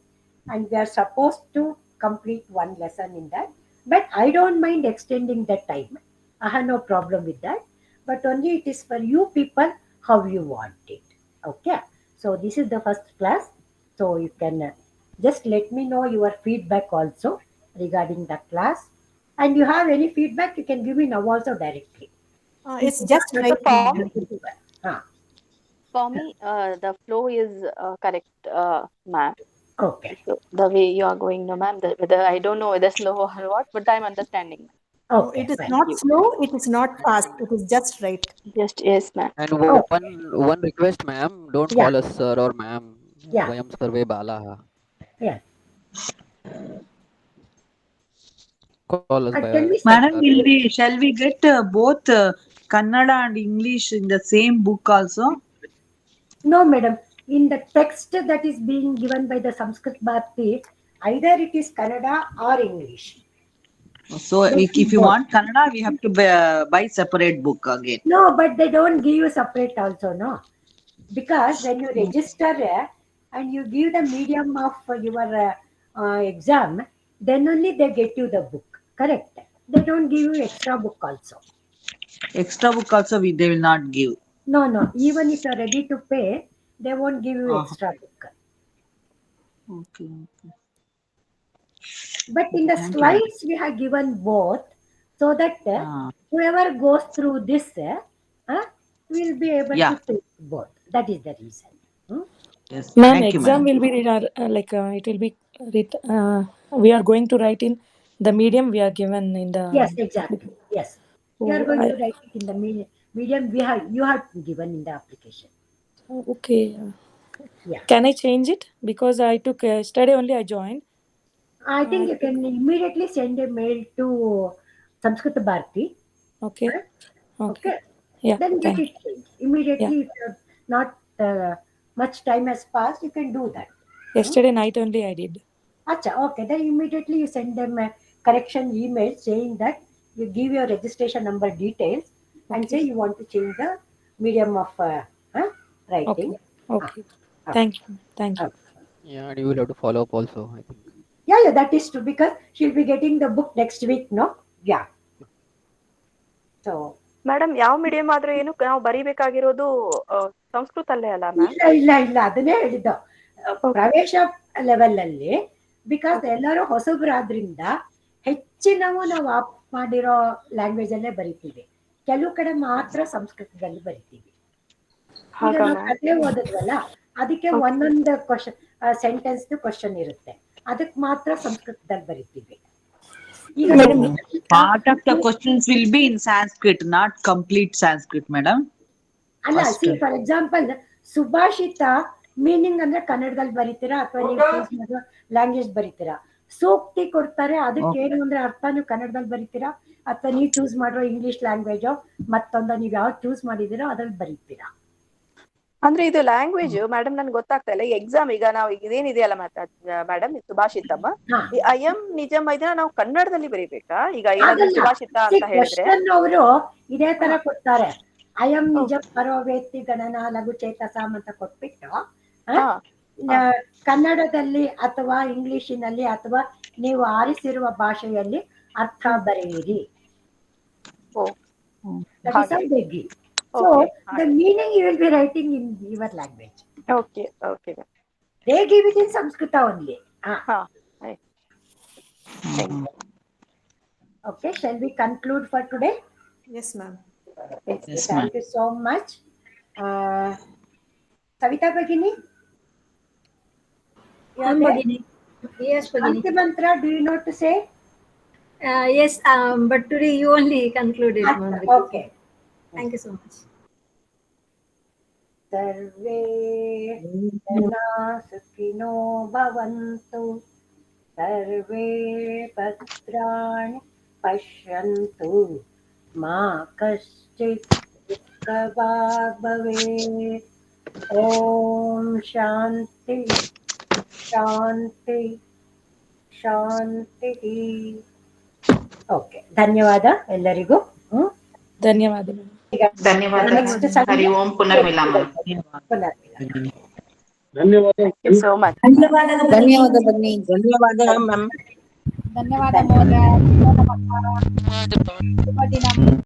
and we are supposed to complete one lesson in that. But I don't mind extending the time. I have no problem with that. But only it is for you people how you want it. Okay. So this is the first class. So you can just let me know your feedback also regarding the class. And you have any feedback, you can give me now also directly. It's just right. For me, the flow is correct, ma'am. Okay. So the way you are going, no, ma'am. Whether I don't know whether slow or what, but I'm understanding. Okay. It is not slow. It is not fast. It is just right. Just yes, ma'am. And one request, ma'am, don't call us sir or ma'am. Yeah. Vayam sarve balaha. Yeah. Call us by Madam, shall we get both Kannada and English in the same book also? No, madam. In the text that is being given by the Sanskrit Bharati, either it is Kannada or English. So if you want Kannada, we have to buy separate book again. No, but they don't give you separate also, no. Because when you register and you give the medium of your exam, then only they get you the book. Correct. They don't give you extra book also. Extra book also they will not give. No, no. Even if you're ready to pay, they won't give you extra book. Okay. But in the slides, we have given both so that whoever goes through this will be able to take both. That is the reason. Yes. Ma'am, exam will be it will be we are going to write in the medium we are given in the. Yes, exactly. Yes, you are going to write it in the medium you have given in the application. Okay. Yeah. Can I change it because I took yesterday only I joined? I think you can immediately send a mail to Sanskrit Bharati. Okay. Okay. Yeah. Then get it changed immediately. Yeah. If you're not much time has passed, you can do that. Yesterday night only I did. Acha, okay. Then immediately you send them a correction email saying that you give your registration number details and say you want to change the medium of writing. Okay. Thank you. Thank you. Yeah, and you will have to follow up also, I think. Yeah, that is true because she'll be getting the book next week, no? Yeah. So. Madam ಯಾವ medium ಆದ್ರೂ ಏನು ನಾವು ಬರೀಬೇಕಾಗಿರೋದು ಸಂಸ್ಕೃತ ಅಲ್ಲೇ ಅಲ್ಲ ma'am? ಇಲ್ಲ ಅದನ್ನೇ ಹೇಳಿದ್ದು ಪ್ರವೇಶ ಲೆವೆಲ್ ಅಲ್ಲಿ ಬಿಕಾಸ್ ಎಲ್ಲರೂ ಹೊಸಬ್ರಾದ್ರಿಂದ ಹೆಚ್ಚಿನವು ನಾವು ಆಪ್ ಮಾಡಿರೋ ಲ್ಯಾಂಗ್ವೇಜ್ ಅಲ್ಲೇ ಬರಿತೀವಿ. ಕೆಲವು ಕಡೆ ಮಾತ್ರ ಸಂಸ್ಕೃತದಲ್ಲಿ ಬರಿತೀವಿ. ಈಗ ನಾವು ಕಥೆ ಓದಿದ್ವಲ್ಲ ಅದಕ್ಕೆ ಒಂದೊಂದು ಕ್ವಶನ್ ಸೆಂಟೆನ್ಸ್ ಕ್ವಶನ್ ಇರುತ್ತೆ, ಅದಕ್ಕೆ ಮಾತ್ರ ಸಂಸ್ಕೃತದಲ್ಲಿ ಬರಿತೀವಿ. Part of the questions will be in Sanskrit, not complete Sanskrit, madam. ಅಲ್ಲ, C for example Subhashita meaning ಅಂದ್ರೆ ಕನ್ನಡದಲ್ಲಿ ಬರೀತೀರಾ ಅಥವಾ ನೀವು ಚೂಸ್ ಮಾಡೋ ಲ್ಯಾಂಗ್ವೇಜ್ ಬರೀತೀರಾ. ಸೂಕ್ತಿ ಕೊಡ್ತಾರೆ, ಅದಕ್ಕೆ ಏನು ಅಂದ್ರೆ ಅರ್ಥ ನೀವು ಕನ್ನಡದಲ್ಲಿ ಬರೀತೀರಾ ಅಥವಾ ನೀವು ಚೂಸ್ ಮಾಡೋ ಇಂಗ್ಲಿಷ್ ಲ್ಯಾಂಗ್ವೇಜ್ ಮತ್ತೊಂದು ನೀವು ಯಾವ್ದು ಚೂಸ್ ಮಾಡಿದೀರೋ ಅದ್ರಲ್ಲಿ ಬರೀತೀರಾ. ಅಂದ್ರೆ ಇದು ಲ್ಯಾಂಗ್ವೇಜ್ ಮೇಡಮ್ ನನ್ಗೆ ಗೊತ್ತಾಗ್ತಾ ಇಲ್ಲ. ಎಕ್ಸಾಮ್ ಈಗ ನಾವು ಇದೇನಿದೆಯಲ್ಲ ಮೇಡಮ್ ಸುಭಾಷಿತಮ್ಮ, ಈ ಅಯಂ ನಿಜಂ ಇದನ್ನ ನಾವು ಕನ್ನಡದಲ್ಲಿ ಬರೀಬೇಕಾ? ಈಗ ಏನಾದ್ರು ಸುಭಾಷಿತ ಅಂತ ಹೇಳಿದ್ರೆ ಅವರು ಇದೇ ತರ ಕೊಡ್ತಾರೆ, ಅಯಂ ನಿಜಂ ಪರೋ ವೇತ್ತಿ ಗಣನ ಲಘು ಚೇತಸಾಮ್ ಅಂತ ಕೊಟ್ಬಿಟ್ಟು ಕನ್ನಡದಲ್ಲಿ ಅಥವಾ ಇಂಗ್ಲಿಷಿನಲ್ಲಿ ಅಥವಾ ನೀವು ಆರಿಸಿರುವ ಭಾಷೆಯಲ್ಲಿ ಅರ್ಥ ಬರೆಯಿರಿ. That is how they give. So the meaning you will be writing in your language. Okay. They give it in Sanskrit only. Okay, shall we conclude for today? Yes, ma'am. Yes, thank you so much. Savita Bhagini? Bhagini. Yes, Bhagini. Mantra, do you know to say? Yes, but today you only concluded. Okay. Thank you so much. Sarve jana sukhino bhavantu, sarve bhadrani pashyantu, ma kaschit dukkhavaag bhavet. Om Shanti Shanti Shanti. Okay, ಧನ್ಯವಾದ ಎಲ್ಲರಿಗೂ. ಧನ್ಯವಾದಗಳು. ಹರಿ ಓಂ ಪುನರ್ಮಿಲಾಮ. ಧನ್ಯವಾದ. So much. ಧನ್ಯವಾದ ಬನ್ನಿ. ಧನ್ಯವಾದ ma'am. ಧನ್ಯವಾದ ಮೋದ. ಶುಭ ದಿನ.